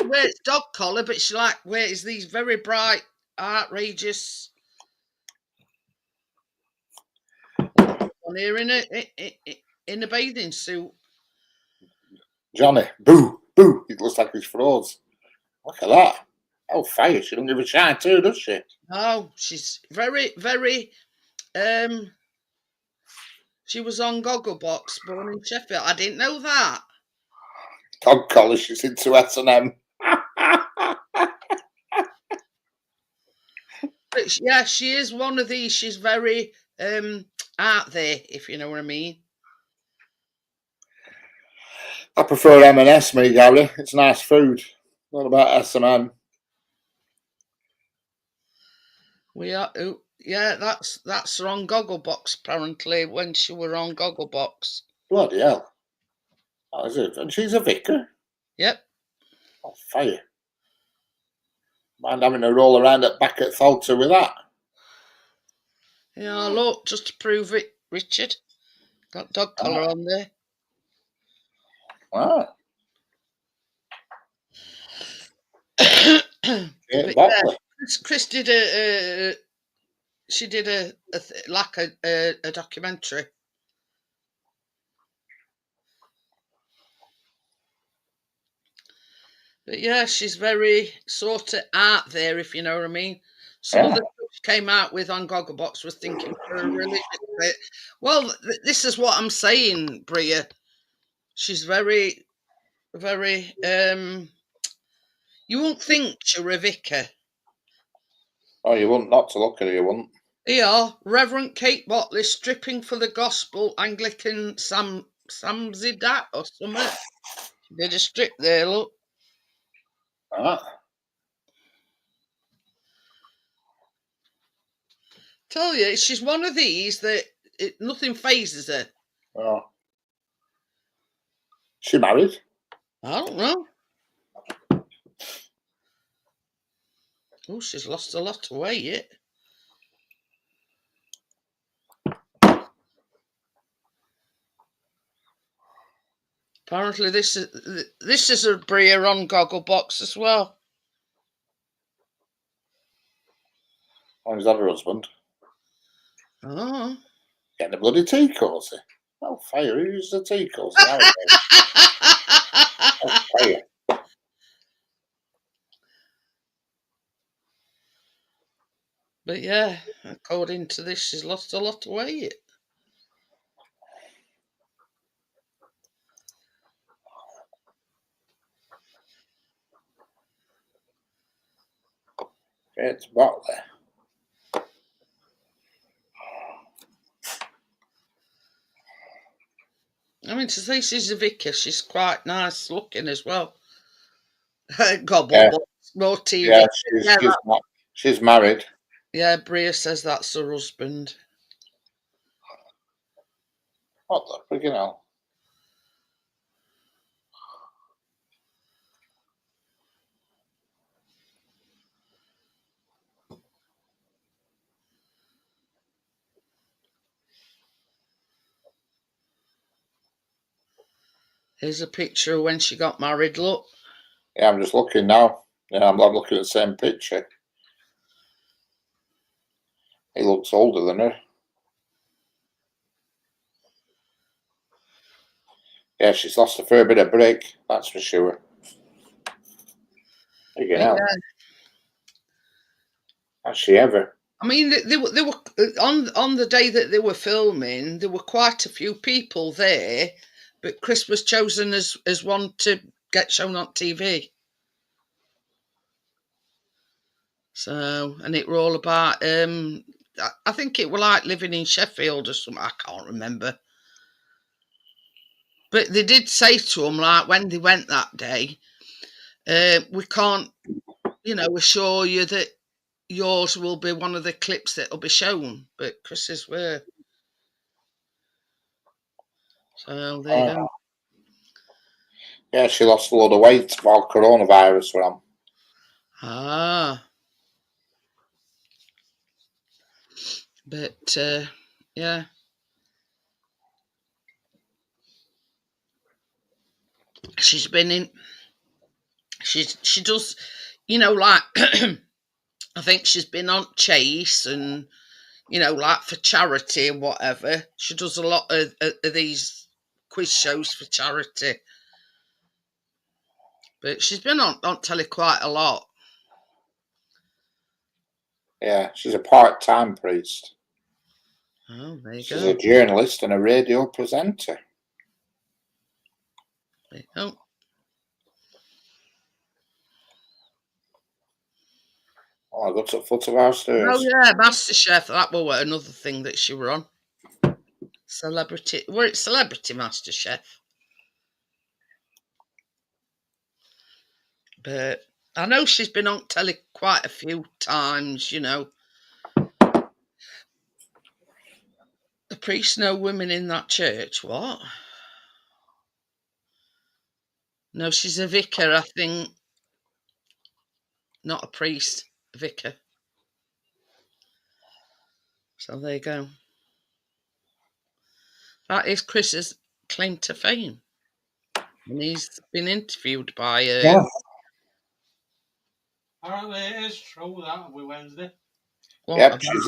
Speaker 1: wears dog collar, but she wears these very bright, outrageous. On here in a bathing suit.
Speaker 4: Johnny, boo, boo. It looks like he's froze. Look at that. Oh, fire. She don't give a shine too, does she?
Speaker 1: No, she's very, very. She was on Gogglebox, born in Sheffield. I didn't know that.
Speaker 4: Dog collar. She's into S&M.
Speaker 1: But yeah, she is one of these. She's very out there, if you know what I mean.
Speaker 4: I prefer M&S, me, Gary. It's nice food. Not about S&M.
Speaker 1: Yeah, that's her on Gogglebox, apparently, when she were on Gogglebox.
Speaker 4: Bloody hell. That is it. And she's a vicar?
Speaker 1: Yep.
Speaker 4: Oh, fire. Mind having to roll around back at Tholter with that.
Speaker 1: Yeah, look, just to prove it, Richard. Got dog collar on there.
Speaker 4: Wow.
Speaker 1: Chris did a documentary. But yeah, she's very sort of out there, if you know what I mean. Some of the stuff she came out with on Gogglebox was thinking for a religious bit. Well, this is what I'm saying, Bria. She's very, very. You won't think you're a vicar.
Speaker 4: Oh, you wouldn't. Not to look at her, you wouldn't.
Speaker 1: Yeah, Reverend Kate Botley stripping for the gospel Anglican Samzidat or something. She did a strip there, look. Tell you, she's one of these that nothing phases her.
Speaker 4: Oh. She married?
Speaker 1: I don't know. Oh, she's lost a lot of weight. Apparently, this is a Bria on Gogglebox as well.
Speaker 4: Oh, is that her husband?
Speaker 1: Oh.
Speaker 4: Getting a bloody tea cozy. Oh, fire. Who uses a tea cozy? Oh, fire.
Speaker 1: But yeah, according to this, she's lost a lot of weight.
Speaker 4: It's Botley.
Speaker 1: I mean, to say she's a vicar, she's quite nice looking as well. Gobblebox, more TV.
Speaker 4: Yeah, she's married.
Speaker 1: Yeah, Bria says that's her husband.
Speaker 4: What the freaking hell?
Speaker 1: Here's a picture of when she got married, look.
Speaker 4: Yeah, I'm just looking now. Yeah, I'm looking at the same picture. He looks older than her. Yeah, she's lost a fair bit of break, that's for sure. You know.
Speaker 1: Yeah.
Speaker 4: Has she ever?
Speaker 1: I mean, they were on the day that they were filming. There were quite a few people there, but Chris was chosen as one to get shown on TV. So, and it were all about. I think it were like living in Sheffield or something. I can't remember. But they did say to him, like when they went that day, we can't, assure you that yours will be one of the clips that will be shown. But Chris's were. So there you go.
Speaker 4: Yeah, she lost a lot of weight while coronavirus were on.
Speaker 1: Ah. But yeah. She's been in. She does, like I think she's been on Chase and like for charity and whatever. She does a lot of these quiz shows for charity. But she's been on telly quite a lot.
Speaker 4: Yeah, she's a part-time priest.
Speaker 1: Oh, there you
Speaker 4: She's
Speaker 1: go.
Speaker 4: a journalist and a radio presenter.
Speaker 1: There you go.
Speaker 4: Oh, I got to the foot of our stairs.
Speaker 1: Oh yeah, MasterChef. That was another thing that she were on. Celebrity. Were it Celebrity MasterChef? But I know she's been on telly quite a few times, The priest, no women in that church. What? No, she's a vicar, I think. Not a priest, a vicar. So there you go. That is Chris's claim to fame. And he's been interviewed by
Speaker 4: Yeah.
Speaker 2: Apparently it is true that we Wednesday.
Speaker 1: What,
Speaker 4: Yep,
Speaker 1: about
Speaker 4: she's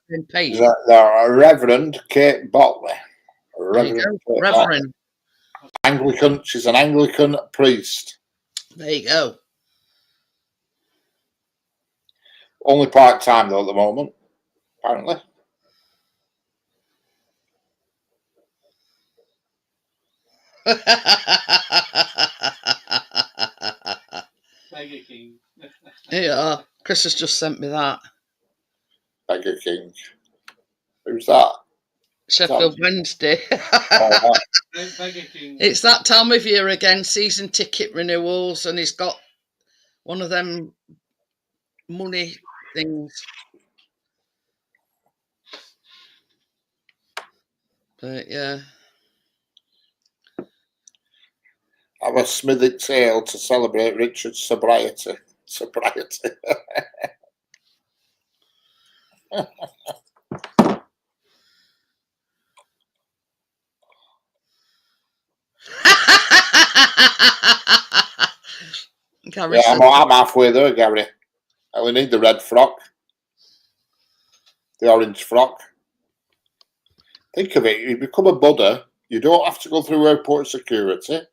Speaker 1: been paid?
Speaker 4: a Reverend Kate Botley.
Speaker 1: There you go, Reverend.
Speaker 4: Anglican. She's an Anglican priest.
Speaker 1: There you go.
Speaker 4: Only part-time though at the moment, apparently.
Speaker 2: Beggar King.
Speaker 1: Yeah, Chris has just sent me that.
Speaker 4: Beggar King. Who's that?
Speaker 1: Sheffield Wednesday.
Speaker 2: Beggar King.
Speaker 1: It's that time of year again, season ticket renewals, and he's got one of them money things. But yeah.
Speaker 4: Have a Smithwick's ale to celebrate Richard's sobriety. Yeah, I'm halfway there, Gary. I only need the red frock, the orange frock. Think of it, you become a Buddha, you don't have to go through airport security and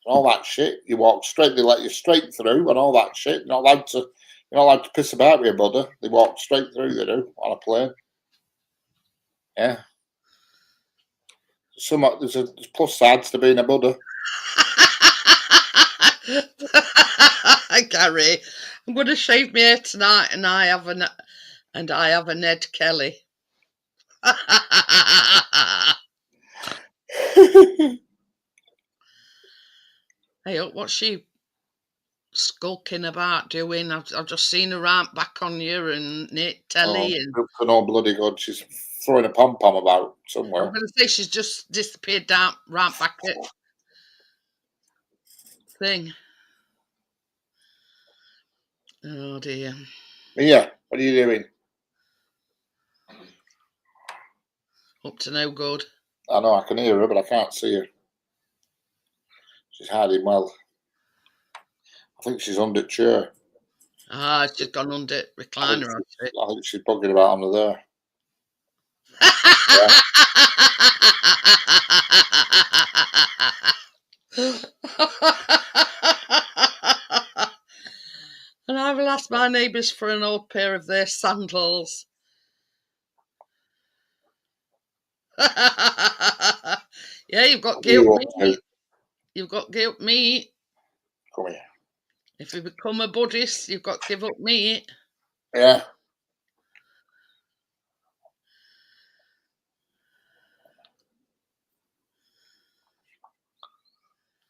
Speaker 4: all that shit. You walk straight, they let you straight through and all that shit. You're not allowed to piss about with a Buddha. They walk straight through, they do, on a plane. Yeah. There's plus sides to being a Buddha.
Speaker 1: Gary, I'm going to shave my hair tonight, and I have a Ned Kelly. Hey, what's she skulking about doing? I've just seen her right back on you and Nate Telly.
Speaker 4: For no bloody good. She's throwing a pom-pom about somewhere.
Speaker 1: I'm going to say she's just disappeared down right back at thing. Oh dear.
Speaker 4: Mia, what are you doing?
Speaker 1: Up to no good.
Speaker 4: I know, I can hear her, but I can't see her. She's hiding well. I think she's under chair.
Speaker 1: Ah, she's gone under recliner, has she?
Speaker 4: I think she's bugging about under there.
Speaker 1: And I will ask my neighbours for an old pair of their sandals. Yeah, you've got guilt meat. You've got guilt meat.
Speaker 4: Come here.
Speaker 1: If you become a Buddhist, you've got to give up meat.
Speaker 4: Yeah.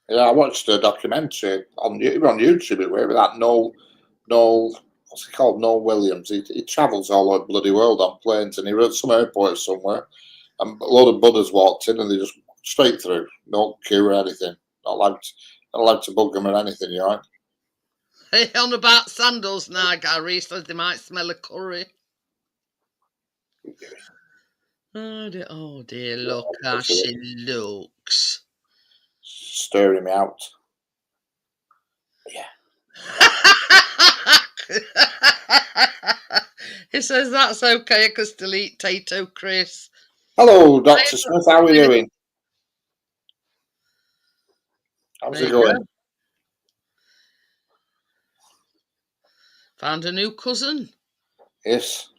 Speaker 4: Yeah, I watched a documentary on YouTube with that Noel, what's he called? Noel Williams. He travels all over the bloody world on planes, and he was at some airport somewhere, and a load of Buddhas walked in, and they just straight through, no queue or anything, not allowed to bug them or anything. You know.
Speaker 1: Hey, on about sandals now, Gary says they might smell of curry. Oh dear, look how she looks.
Speaker 4: Stirring me out. Yeah.
Speaker 1: He says that's okay, I can still eat Tato Chris.
Speaker 4: Hello, Dr. Smith, how are we doing? How's it going?
Speaker 1: Found a new cousin.
Speaker 4: Yes.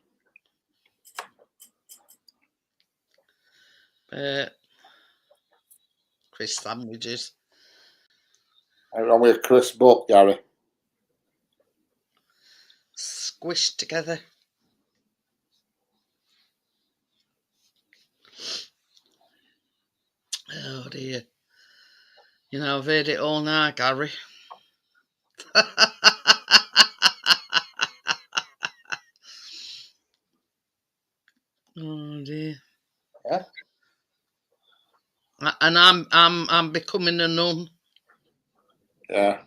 Speaker 1: Chris sandwiches.
Speaker 4: I'm with Chris Buck, Gary.
Speaker 1: Squished together. Oh dear. You know, I've heard it all now, Gary. Oh dear.
Speaker 4: Yeah.
Speaker 1: And I'm becoming a nun.
Speaker 4: Yeah.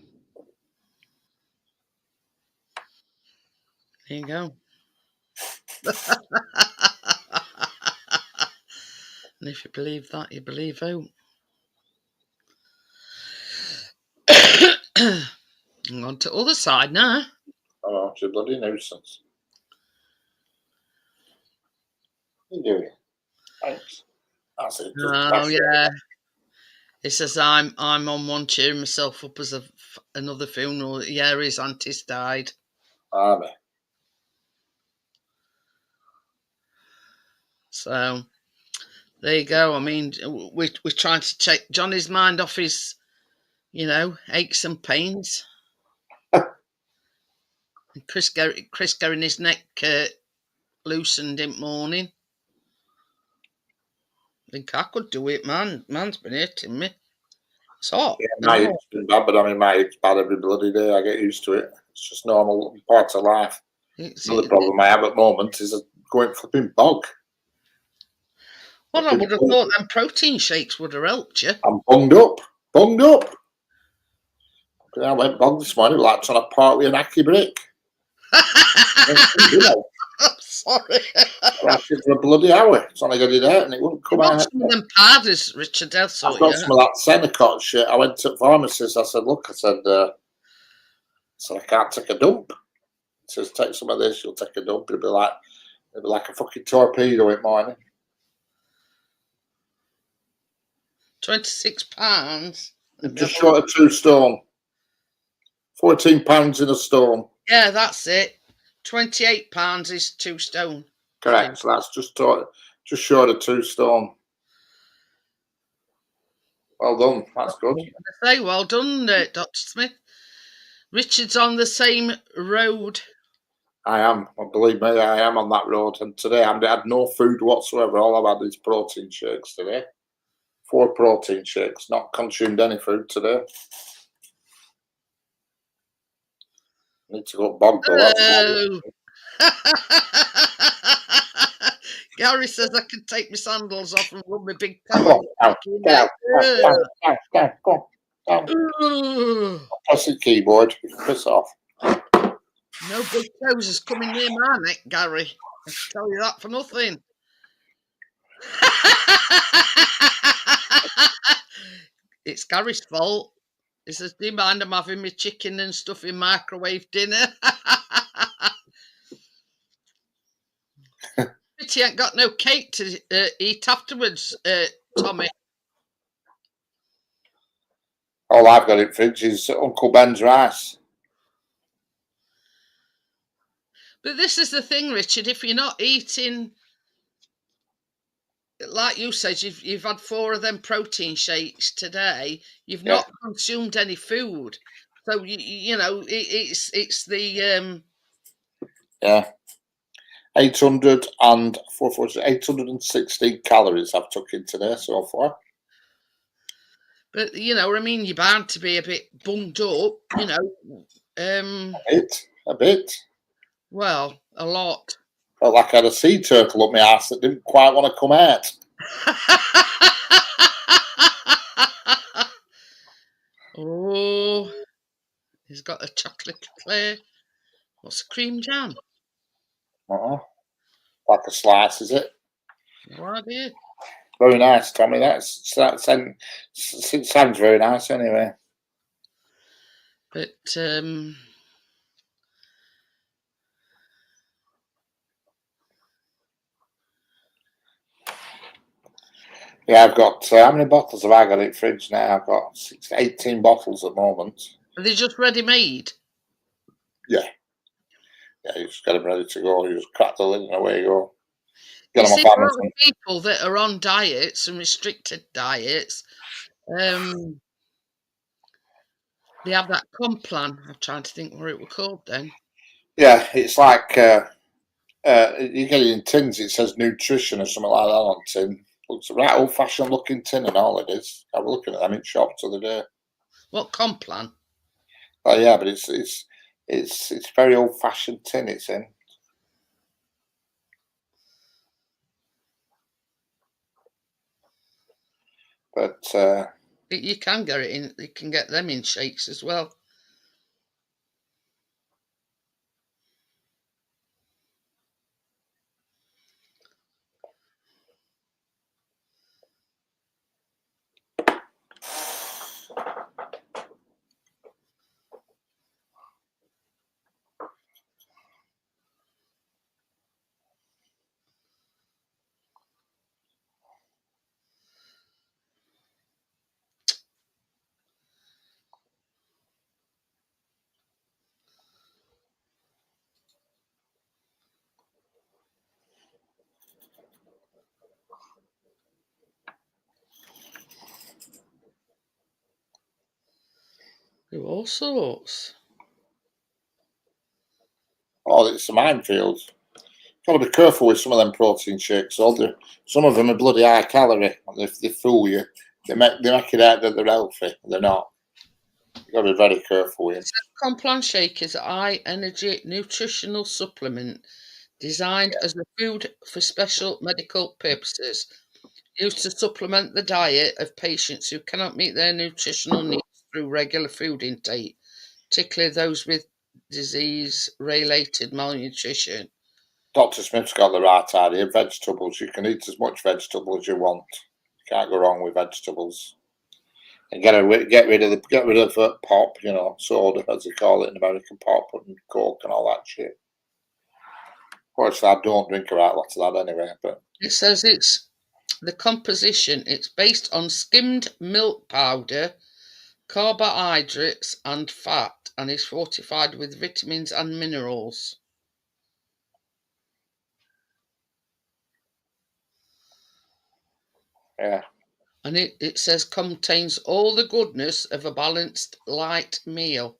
Speaker 1: There you go. And if you believe that, you believe who? I'm on to the other side now.
Speaker 4: Oh, it's a bloody nuisance. What are you doing? Thanks. That's it.
Speaker 1: Oh yeah. He says I'm on one cheering myself up as another funeral. Yeah, his auntie's died.
Speaker 4: Are they?
Speaker 1: So there you go. I mean, we're trying to take Johnny's mind off his, aches and pains. And Chris getting his neck loosened in the morning. I think I could do it, man. Man's been hitting me. It's hot.
Speaker 4: Yeah, my hips been bad, but I mean, my hips bad every bloody day. I get used to it. It's just normal part of life. Another problem I have at the moment is going flipping bog.
Speaker 1: Well, I would have thought them protein shakes would have helped you.
Speaker 4: I'm bunged up. I went bog this morning like trying to part with an acky brick.
Speaker 1: I'm sorry.
Speaker 4: I lasted for a bloody hour trying to get it out, and it wouldn't come out.
Speaker 1: Some of them powders, Richard. I've got
Speaker 4: some of that Senecot shit. I went to the pharmacist. I said, "Look," I said, I can't take a dump. He says, "Take some of this. You'll take a dump. It'll be like a fucking torpedo in morning."
Speaker 1: £26.
Speaker 4: Just short of 2 stone. 14 pounds in a stone.
Speaker 1: Yeah, that's it. £28 is 2 stone.
Speaker 4: Correct. So that's just short of 2 stone. Well done. That's good.
Speaker 1: I say well done, Dr. Smith. Richard's on the same road.
Speaker 4: I am. Believe me, I am on that road. And today I had no food whatsoever. All I've had is protein shakes today. 4 protein shakes. Not consumed any food today. Need to go bog though.
Speaker 1: Gary says I can take my sandals off and rub my big toe.
Speaker 4: Go on. Press the keyboard. Piss off.
Speaker 1: No big toes is coming near my neck, Gary. I can tell you that for nothing. It's Gary's fault. He says, do you mind I'm having my chicken and stuff in microwave dinner? But he ain't got no cake to eat afterwards, Tommy.
Speaker 4: All I've got in fridge is Uncle Ben's rice.
Speaker 1: But this is the thing, Richard. If you're not eating, like you said, you've had 4 of them protein shakes today. You've not consumed any food, so you know it's the
Speaker 4: 816 calories I've took in today so far.
Speaker 1: But you know, I mean, you're bound to be a bit bunged up. You know,
Speaker 4: A bit.
Speaker 1: Well, a lot.
Speaker 4: Felt like I had a sea turtle up my ass that didn't quite want to come out.
Speaker 1: Oh, he's got a chocolate eclair. What's a cream jam?
Speaker 4: Like a slice, is it?
Speaker 1: No idea.
Speaker 4: Very nice, Tommy. That sounds very nice anyway.
Speaker 1: But
Speaker 4: yeah, I've got how many bottles have I got in the fridge now? I've got 18 bottles at the moment.
Speaker 1: Are they just ready made?
Speaker 4: Yeah, you just get them ready to go. You just crack the lid and away you go.
Speaker 1: You see, for a lot of people that are on diets and restricted diets, they have that Complan. I'm trying to think what it was called then.
Speaker 4: Yeah, it's like you get it in tins. It says nutrition or something like that on tin. Looks a right old-fashioned looking tin and all it is. I was looking at them in shops the other day.
Speaker 1: What Complan?
Speaker 4: Oh yeah, but it's very old-fashioned tin it's in. But
Speaker 1: you can get it in. You can get them in shakes as well. Do all sorts.
Speaker 4: Oh, it's a minefield. Got to be careful with some of them protein shakes. Some of them are bloody high calorie. They fool you. They make it out that they're healthy. They're not. You've got to be very careful with.
Speaker 1: Complan shake is a high energy nutritional supplement designed as a food for special medical purposes, used to supplement the diet of patients who cannot meet their nutritional needs through regular food intake, particularly those with disease-related malnutrition.
Speaker 4: Dr. Smith's got the right idea. Vegetables. You can eat as much vegetable as you want. You can't go wrong with vegetables. And get rid of pop, soda as they call it in American, pop and Coke and all that shit. Of course, I don't drink a right lot of that anyway. But
Speaker 1: it says it's the composition. It's based on skimmed milk powder, carbohydrates and fat, and is fortified with vitamins and minerals.
Speaker 4: Yeah.
Speaker 1: And it says contains all the goodness of a balanced light meal.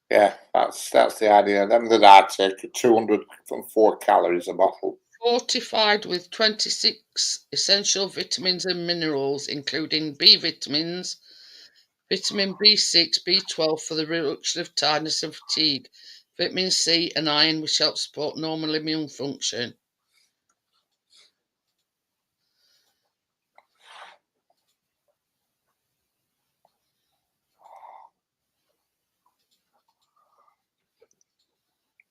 Speaker 4: Yeah, that's the idea. Them that I take 204 calories a bottle.
Speaker 1: Fortified with 26 essential vitamins and minerals, including B vitamins, vitamin B6, B12 for the reduction of tiredness and fatigue, vitamin C and iron, which help support normal immune function.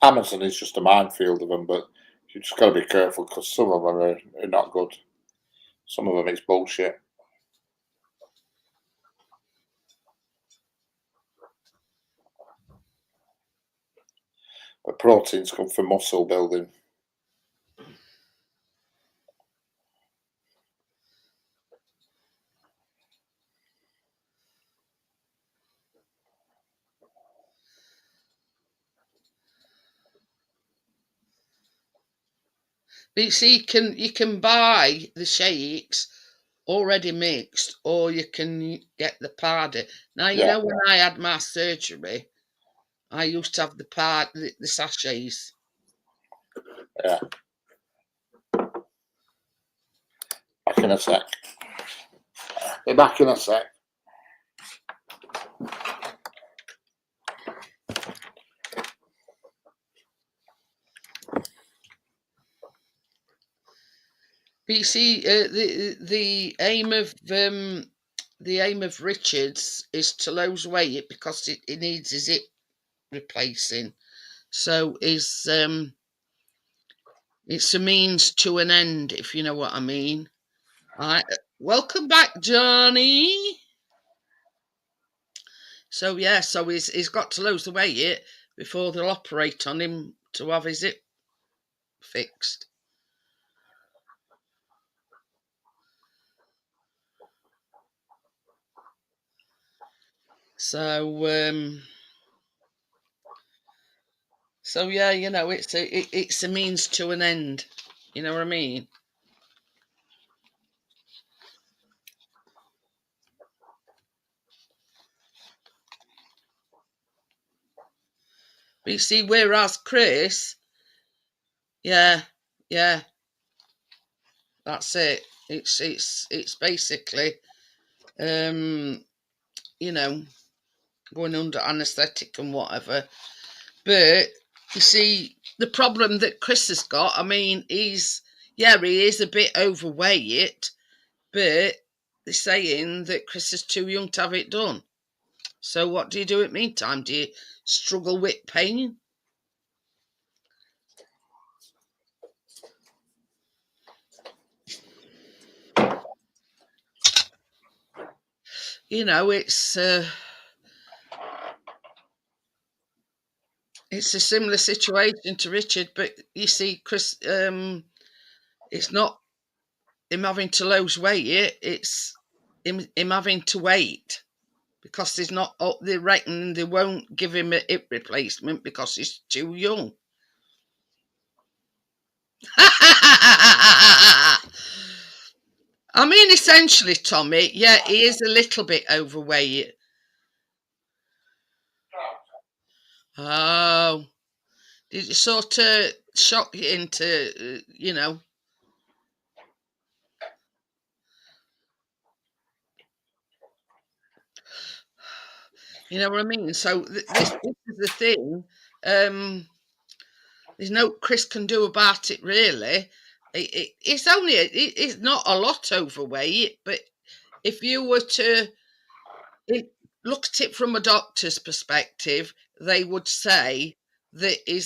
Speaker 4: Amazon is just a minefield of them, but you just got to be careful because some of them are not good. Some of them it's bullshit. The proteins come from muscle building.
Speaker 1: But you see, you can buy the shakes already mixed, or you can get the powder. Now, you know, when I had my surgery, I used to have the sachets.
Speaker 4: Yeah. Back in a sec. Be back in a sec.
Speaker 1: But you see, the aim of Richards is to lose weight because it needs his hip replacing. So it's a means to an end, if you know what I mean. Welcome back, Johnny. So yeah, so he's got to lose the weight before they'll operate on him to have his hip fixed. So yeah, you know, it's a means to an end. You know what I mean? But you see, whereas Chris, yeah, that's it. It's basically, you know, going under anaesthetic and whatever. But you see, the problem that Chris has got, I mean, he is a bit overweight, but they're saying that Chris is too young to have it done. So what do you do at meantime? Do you struggle with pain? You know, it's a similar situation to Richard, but you see, Chris, it's not him having to lose weight, it's him having to wait because there's not. They reckon they won't give him a hip replacement because he's too young. I mean, essentially, Tommy, yeah, he is a little bit overweight. Oh, did it sort of shock you into, you know? You know what I mean? So this is the thing. There's no Chris can do about it, really. It's only it's not a lot overweight, but if you were to look at it from a doctor's perspective, they would say that he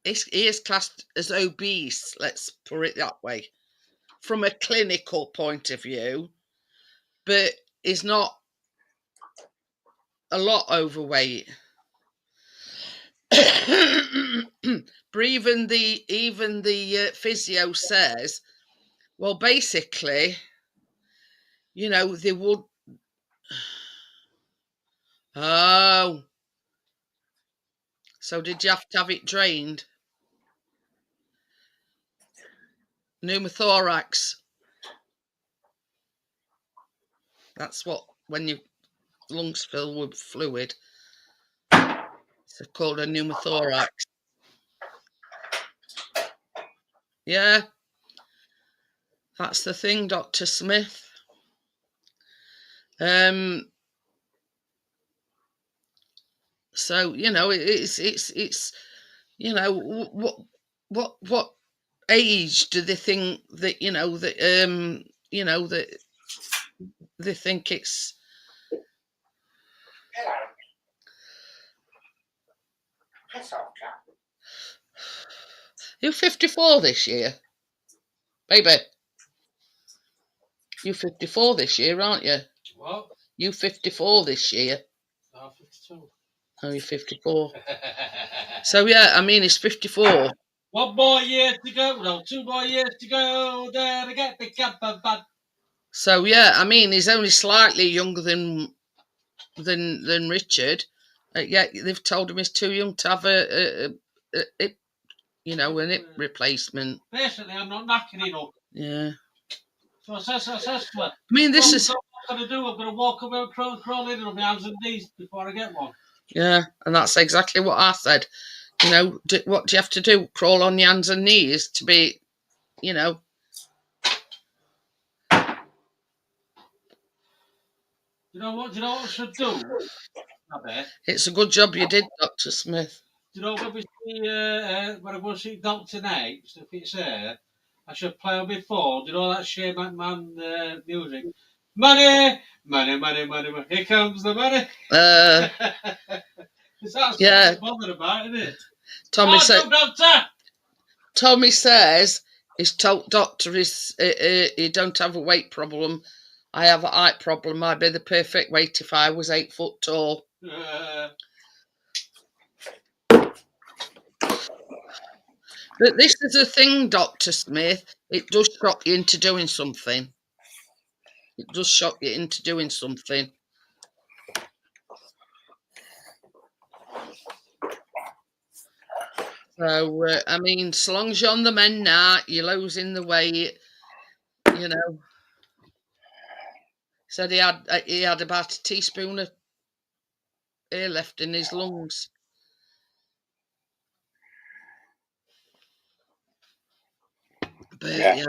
Speaker 1: is classed as obese. Let's put it that way, from a clinical point of view, but is not a lot overweight. But even the physio says, well, basically, you know, they would. Oh, so did you have to have it drained? Pneumothorax. That's what, when your lungs fill with fluid, it's called a pneumothorax. Yeah, that's the thing, Dr. Smith. So you know, it's you know, what age do they think that you know that they think it's. You're 54 this year, baby. You're 54 this year, aren't you?
Speaker 2: What?
Speaker 1: You 54 this year.
Speaker 2: No, 52.
Speaker 1: Oh, you're 54. So, yeah, I mean, he's 54.
Speaker 2: 1 more year to go. No, 2 more years to go. There to get the camper van.
Speaker 1: So, yeah, I mean, he's only slightly younger than Richard. Yeah, they've told him he's too young to have a hip, an hip replacement.
Speaker 2: Basically, I'm not knacking it up.
Speaker 1: Yeah.
Speaker 2: So I says to her,
Speaker 1: I mean, this is...
Speaker 2: What I'm going to do, I'm going to walk away and crawl in on my hands and knees before I get one.
Speaker 1: Yeah, and that's exactly what I said. What do you have to do? Crawl on your hands and knees to be,
Speaker 2: You know what I should do?
Speaker 1: It's a good job you did, Dr. Smith.
Speaker 2: When we see, when I go see Dr. Nates, if it's there, I should play on my phone. That Shane McMahon music? Money, money, money, money, money. Here comes the money. That's
Speaker 1: yeah.
Speaker 2: bothered about, isn't it?
Speaker 1: Tommy says his doctor is he don't have a weight problem. I have a height problem. I'd be the perfect weight if I was 8 foot tall. But this is the thing, Dr. Smith. It does shock you into doing something. It does shock you into doing something. So, I mean, so long as you're on the mend now, you're losing the weight, Said he had about a teaspoon of air left in his lungs. But, yeah,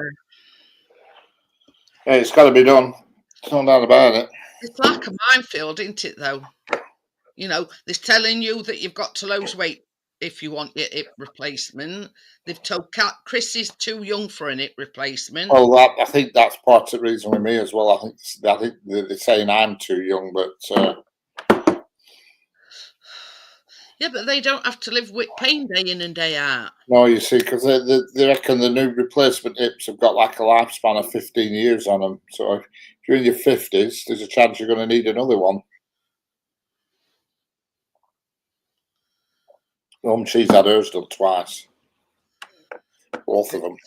Speaker 4: it's got to be done. There's no doubt about it.
Speaker 1: It's like a minefield, isn't it, though? They're telling you that you've got to lose weight if you want your hip replacement. They've told Chris is too young for an hip replacement.
Speaker 4: Well, I think that's part of the reason with me as well. I think they're saying I'm too young, but...
Speaker 1: Yeah, but they don't have to live with pain day in and day out.
Speaker 4: No, you see, because they reckon the new replacement hips have got like a lifespan of 15 years on them. So if you're in your 50s, there's a chance you're going to need another one. She's had hers done twice. Both of them.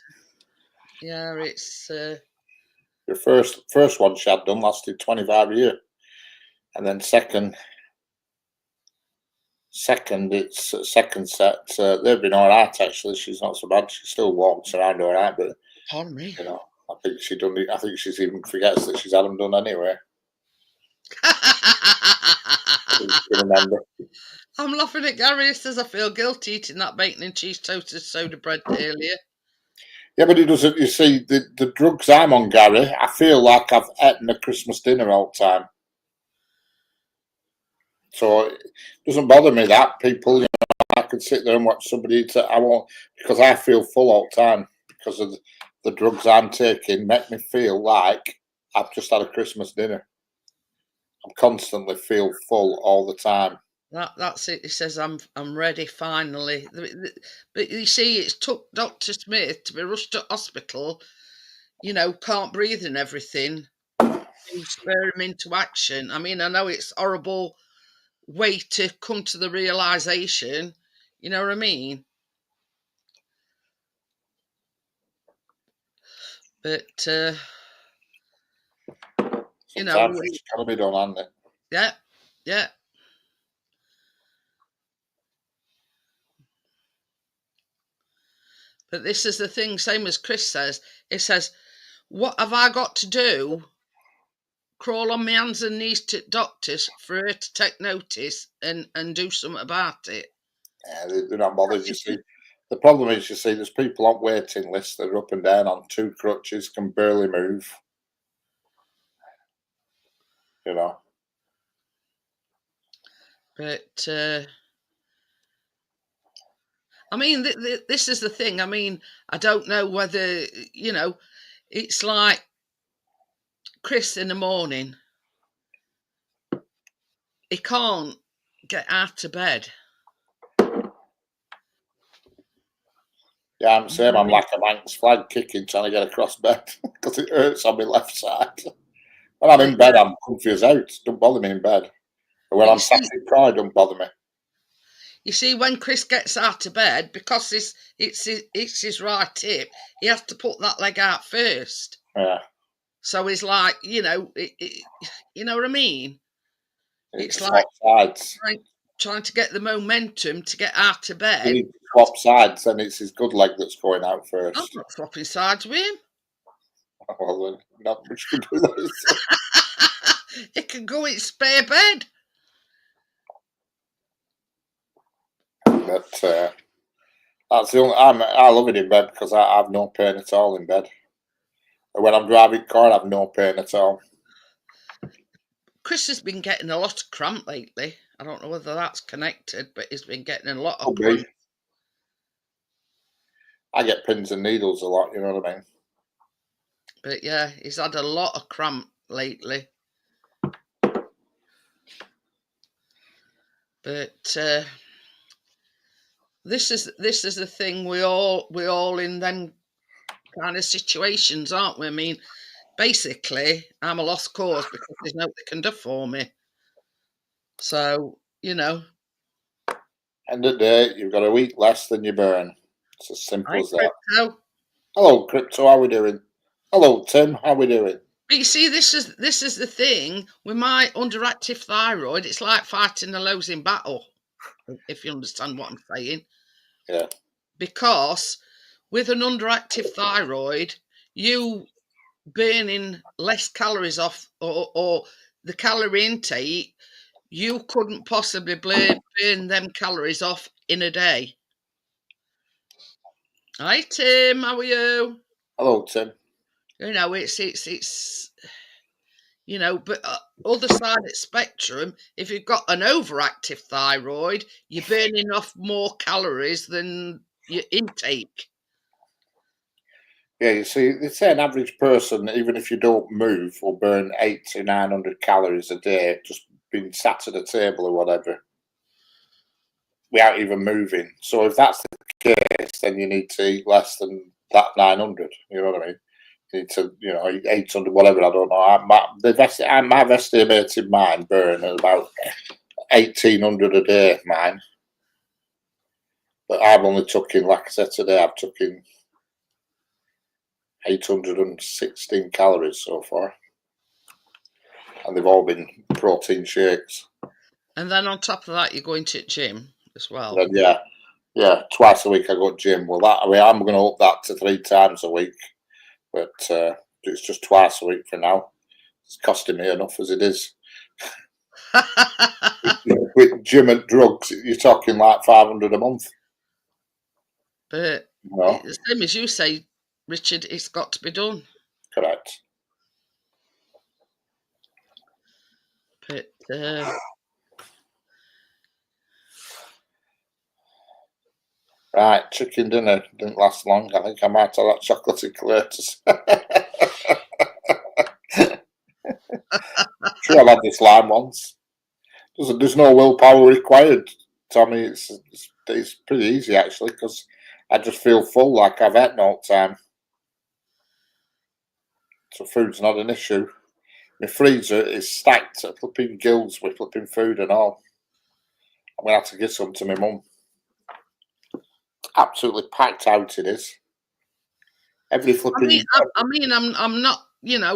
Speaker 1: Yeah, it's...
Speaker 4: The first one she had done lasted 25 years. And then second it's second set. They've been all right, actually. She's not so bad. She still walks around all right, but...
Speaker 1: Pardon me.
Speaker 4: I think I think she's even forgets that she's had them done anyway. Remember.
Speaker 1: I'm laughing at Gary. He says I feel guilty eating that bacon and cheese toasted soda bread earlier.
Speaker 4: Yeah, but he doesn't. You see, the drugs I'm on, Gary, I feel like I've eaten a Christmas dinner all the time. So it doesn't bother me that people, I could sit there and watch somebody eat it. I won't, because I feel full all the time because of the drugs I'm taking make me feel like I've just had a Christmas dinner. I constantly feel full all the time.
Speaker 1: That's it. He says I'm ready finally. But you see, it took Dr. Smith to be rushed to hospital. Can't breathe and everything. To spur him into action. I mean, I know it's horrible way to come to the realization. You know what I mean? But
Speaker 4: Sometimes it's got to be done, hasn't it?
Speaker 1: Yeah. But this is the thing, same as Chris says. It says, what have I got to do? Crawl on my hands and knees to doctors for her to take notice and do something about it.
Speaker 4: Yeah, they're not bothered, you see. The problem is, you see, there's people on waiting lists that are up and down on 2 crutches, can barely move.
Speaker 1: But, I mean, this is the thing. I mean, I don't know whether, it's like Chris in the morning. He can't get out of bed.
Speaker 4: Yeah, I'm the same. I'm like a Manx flag kicking, trying to get across bed because it hurts on my left side. When I'm in bed, I'm comfy as out. Don't bother me in bed. But when I'm sat in car, it don't bother me.
Speaker 1: You see, when Chris gets out of bed, because it's his right hip, he has to put that leg out first.
Speaker 4: Yeah.
Speaker 1: So he's like, you know what I mean? It's like
Speaker 4: sides.
Speaker 1: trying to get the momentum to get out of bed.
Speaker 4: You need to swap sides, and it's his good leg that's going out first.
Speaker 1: I'm not swapping sides with him.
Speaker 4: Well, then, not much to do this.
Speaker 1: It can go in his spare bed.
Speaker 4: But that's the only. I love it in bed because I have no pain at all in bed. And when I'm driving car, I have no pain at all.
Speaker 1: Chris has been getting a lot of cramp lately. I don't know whether that's connected, but he's been getting a lot of cramp.
Speaker 4: I get pins and needles a lot, you know what I mean?
Speaker 1: But yeah, he's had a lot of cramp lately. But this is the thing, we all in them kind of situations, aren't we? I mean, basically, I'm a lost cause because there's nobody can do for me. So,
Speaker 4: End of the day, you've got a week less than you burn. It's as simple as that.
Speaker 1: Crypto.
Speaker 4: Hello, Crypto. How we doing? Hello, Tim. How we doing?
Speaker 1: But you see, this is the thing with my underactive thyroid. It's like fighting a losing battle, if you understand what I'm saying.
Speaker 4: Yeah.
Speaker 1: Because with an underactive thyroid, you burning less calories off, or the calorie intake, you couldn't possibly burn them calories off in a day. Hi, Tim. How are you?
Speaker 4: Hello, Tim.
Speaker 1: It's but other side of the spectrum, if you've got an overactive thyroid, you're burning off more calories than your intake.
Speaker 4: Yeah, you see, they say an average person, even if you don't move, will burn 800 to 900 calories a day just being sat at a table or whatever, without even moving. So if that's the case, then you need to eat less than that 900. You know what I mean? You need to, eat 800, whatever. I don't know. I've estimated mine burn at about 1,800 a day. Mine, but I've only took in, like I said today, I've took in 816 calories so far, and they've all been protein shakes.
Speaker 1: And then on top of that, you're going to the gym as well.
Speaker 4: And yeah, twice a week I go to gym. Well, I'm going to up that to 3 times a week, but it's just twice a week for now. It's costing me enough as it is. With gym and drugs, you're talking like 500 a month.
Speaker 1: But the same as you say, Richard, it's got to be done.
Speaker 4: Correct.
Speaker 1: But
Speaker 4: right, chicken dinner didn't last long. I think I might have that chocolate eclairs. Sure, I've had this line once. There's no willpower required, Tommy. It's pretty easy actually, because I just feel full, like I've eaten all the time. So food's not an issue. My freezer is stacked at flipping gills with flipping food and all. I'm gonna have to give some to my mum. Absolutely packed out it is. Every flipping.
Speaker 1: I'm not,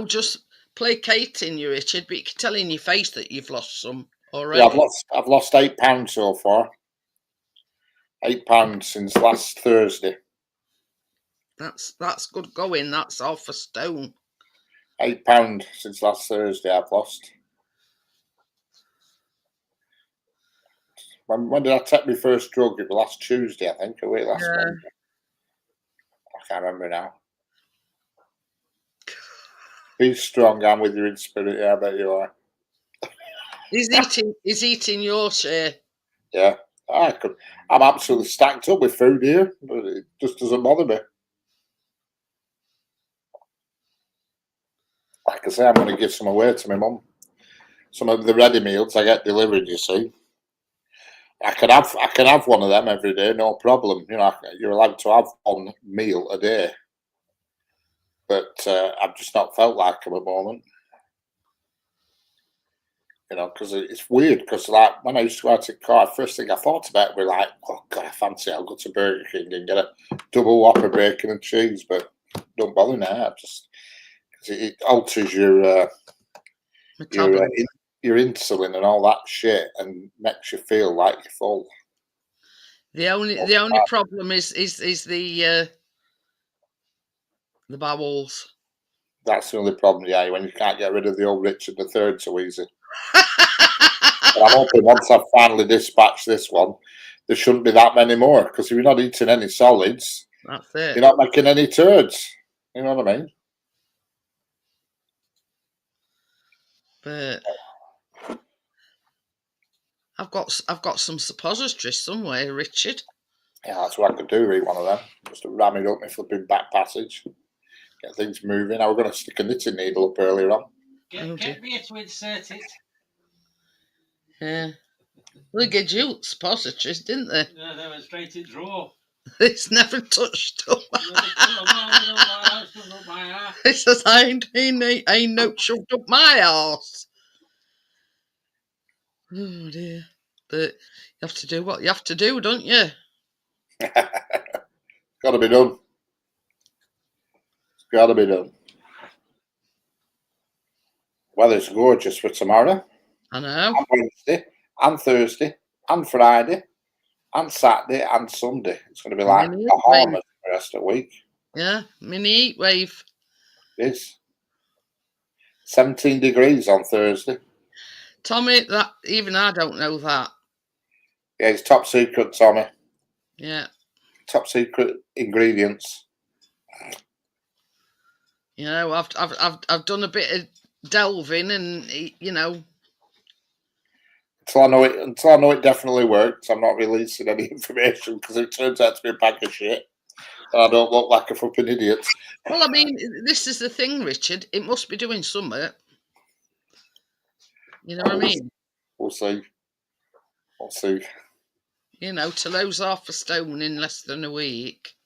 Speaker 1: just placating you, Richard, but you can tell in your face that you've lost some already.
Speaker 4: Yeah, I've lost 8 pounds so far. 8 pounds since last Thursday.
Speaker 1: That's good going. That's half a stone.
Speaker 4: 8 pounds since last Thursday I've lost. When did I take my first drug? It was last Tuesday, I think, or last Monday. I can't remember now. Be strong, I'm with you in spirit. Yeah, I bet you are.
Speaker 1: He's eating your share.
Speaker 4: Yeah, I'm absolutely stacked up with food here, but it just doesn't bother me. Like I say, I'm going to give some away to my mum. Some of the ready meals I get delivered, you see. I can have one of them every day, no problem. You're allowed to have one meal a day, but I've just not felt like them at the moment. You know, because it's weird. Because like when I used to go out to car, first thing I thought about was like, oh God, I fancy I'll go to Burger King and get a double Whopper bacon and cheese, but don't bother now. It alters your
Speaker 1: Metabolism.
Speaker 4: your insulin and all that shit, and makes you feel like you're full.
Speaker 1: The only problem is the bowels.
Speaker 4: That's the only problem, yeah, when you can't get rid of the old Richard III so easy. But I'm hoping once I've finally dispatched this one, there shouldn't be that many more, because if you're not eating any solids,
Speaker 1: That's it.
Speaker 4: you're not making any turds. You know what I mean?
Speaker 1: But I've got some suppositories somewhere, Richard.
Speaker 4: Yeah, that's what I could do, eat one of them. Just to ram it up my flipping back passage. Get things moving. I was going to stick a knitting needle up earlier on.
Speaker 2: Get me to insert it.
Speaker 1: Yeah. They gave you suppositories, didn't they?
Speaker 2: Yeah, they went straight in drawer.
Speaker 1: It's never touched up. It says, I ain't no shoved up my arse. Oh dear. But you have to do what you have to do, don't you?
Speaker 4: Got to be done. It's got to be done. Weather's gorgeous for tomorrow.
Speaker 1: I know.
Speaker 4: And Wednesday, and Thursday, and Friday, and Saturday, and Sunday. It's going to be like a Bahamas for the rest of the week.
Speaker 1: Yeah, mini heat wave.
Speaker 4: It is. 17 degrees on Thursday.
Speaker 1: Tommy, that even I don't know that.
Speaker 4: Yeah, it's top secret, Tommy.
Speaker 1: Yeah.
Speaker 4: Top secret ingredients.
Speaker 1: You know, I've done a bit of delving, and you know.
Speaker 4: Until I know it definitely works, I'm not releasing any information because it turns out to be a bag of shit. And I don't look like a fucking idiot.
Speaker 1: Well, I mean, this is the thing, Richard. It must be doing something. You know what I mean?
Speaker 4: We'll see. We'll see.
Speaker 1: You know, to lose half a stone in less than a week.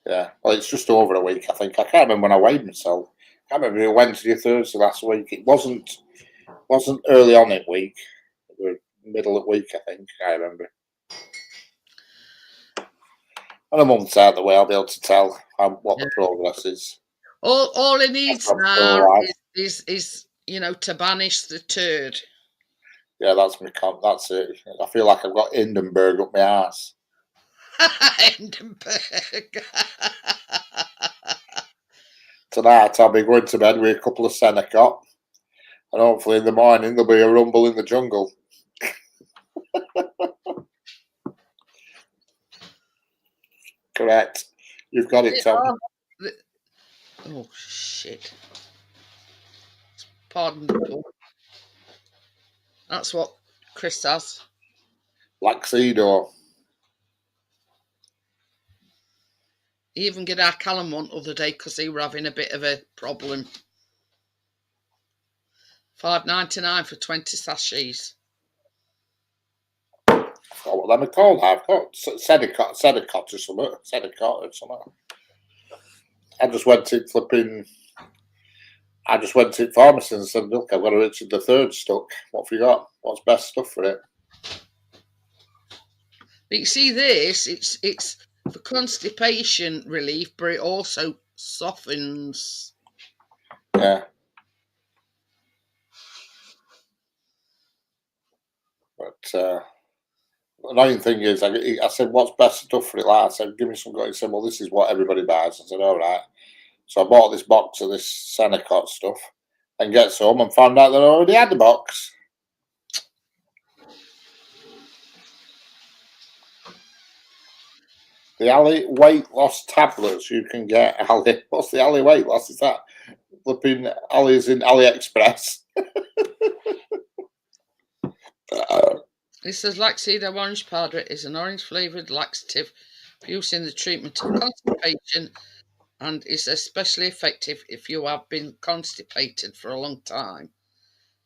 Speaker 4: Yeah. Well, it's just over a week, I think. I can't remember when I weighed myself. I can't remember if it was Wednesday or Thursday last week. It wasn't early on in week. It was middle of week, I think. I remember. And a month's out of the way, I'll be able to tell what the progress is.
Speaker 1: All it needs now is you know, to banish the turd.
Speaker 4: Yeah, that's it. I feel like I've got Hindenburg up my ass.
Speaker 1: Hindenburg.
Speaker 4: Tonight I'll be going to bed with a couple of Senecot, and hopefully in the morning there'll be a rumble in the jungle. Correct. You've got it, Tom.
Speaker 1: Oh shit. Pardon the pun. That's what Chris has.
Speaker 4: Laxido.
Speaker 1: He even get our Callum one other day because they were having a bit of a problem. $5.99 for 20 sachets.
Speaker 4: I forgot what them are called. I've got Senecot or something. Senecot or something. I just went to pharmacy and said, look, I've got a Richard III stuck. What have you got? What's best stuff for it?
Speaker 1: But you see this, it's for constipation relief, but it also softens.
Speaker 4: Yeah. But the annoying thing is, I said, what's best stuff for it? Like I said, give me some. He said, well, this is what everybody buys. I said, all right. So I bought this box of this Senecot stuff and get some and found out that I already had the box. The Ali weight loss tablets you can get. Ali, what's the Ali weight loss? Is that flipping Ali's in AliExpress?
Speaker 1: It says Laxido orange powder is an orange flavoured laxative for use in the treatment of constipation and is especially effective if you have been constipated for a long time.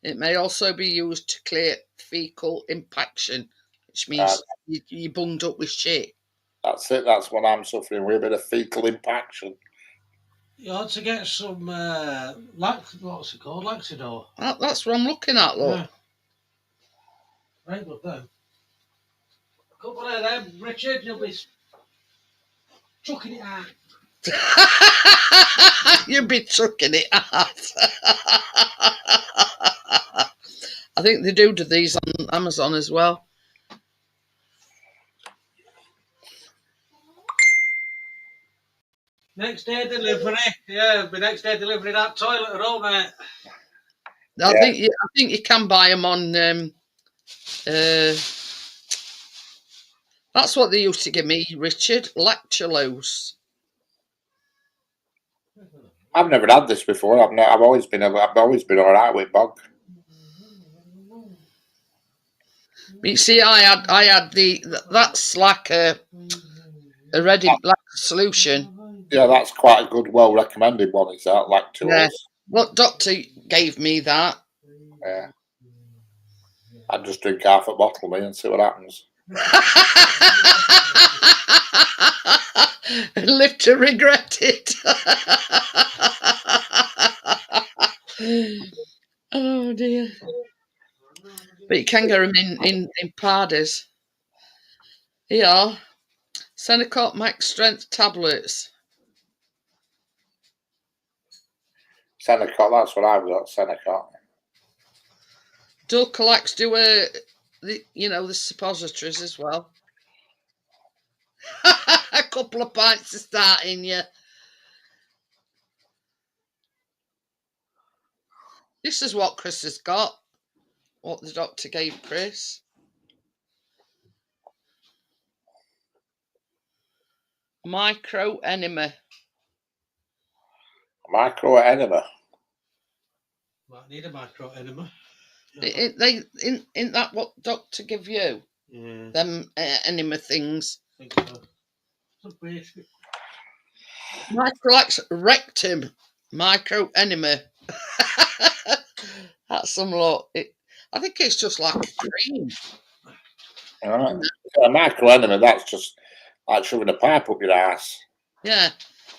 Speaker 1: It may also be used to clear fecal impaction, which means you bunged up with shit.
Speaker 4: That's it. That's what I'm suffering with, a bit of fecal impaction.
Speaker 2: You ought to get some, what's it called? Laxidor.
Speaker 1: That's what I'm looking at, look.
Speaker 2: Very good then. A couple of them, Richard, you'll be chucking it out.
Speaker 1: You'll be chucking it out. I think they do these on Amazon as well.
Speaker 2: Next day delivery. Yeah, it'll be next day delivery that toilet at home, mate.
Speaker 1: I think you can buy them on. That's what they used to give me, Richard. Lactulose.
Speaker 4: I've never had this before. I've always been all right with bog.
Speaker 1: You see, I had that's like a ready like a solution.
Speaker 4: Yeah, that's quite a good, well recommended one. Is that lactose?
Speaker 1: Yeah. What doctor gave me that?
Speaker 4: Yeah. I'd just drink half a bottle, me, and see what happens.
Speaker 1: Live to regret it. Oh dear. But you can get them in powders. Yeah. Senecot Max Strength tablets.
Speaker 4: Senecot, that's what I've got, Senecot.
Speaker 1: Dulcolax do the suppositories as well. A couple of pints to start in you. This is what Chris has got. What the doctor gave Chris. Microenema.
Speaker 4: Microenema.
Speaker 2: Might need a microenema.
Speaker 1: Isn't that what doctor give you?
Speaker 2: Yeah.
Speaker 1: Them enema things.
Speaker 2: I think so. Some basic.
Speaker 1: Microlax rectum. Microenema. That's some lot. I think it's just like a cream.
Speaker 4: All right. A microenema, that's just like shoving a pipe up your ass.
Speaker 1: Yeah.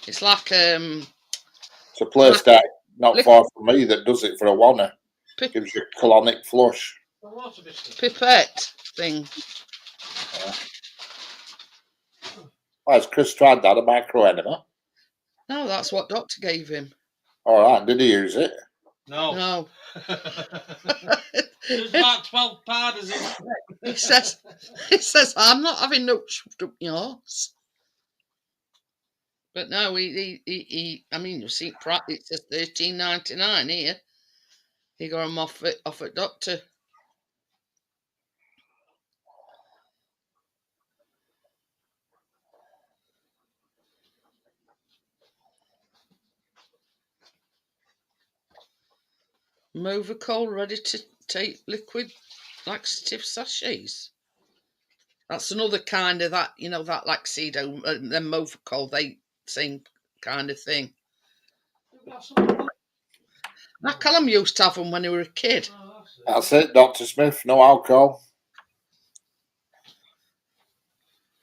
Speaker 1: It's like
Speaker 4: It's a place that not far from me that does it for a wanna. Gives you a colonic flush.
Speaker 1: Pipette thing.
Speaker 4: Yeah. Oh, has Chris tried that, a microenema?
Speaker 1: No, that's what doctor gave him.
Speaker 4: All right, did he use it?
Speaker 2: No. There's about 12 powders in
Speaker 1: it. It says, I'm not having no shoved up yours. But no, he I mean, you see, it says $13.99 here. He got him off at doctor. Movicol ready to take liquid laxative sachets. That's another kind of that, that Laxido, then Movicol, they same kind of thing. Now, Callum used to have them when he was a kid.
Speaker 4: That's it, Dr. Smith, no alcohol.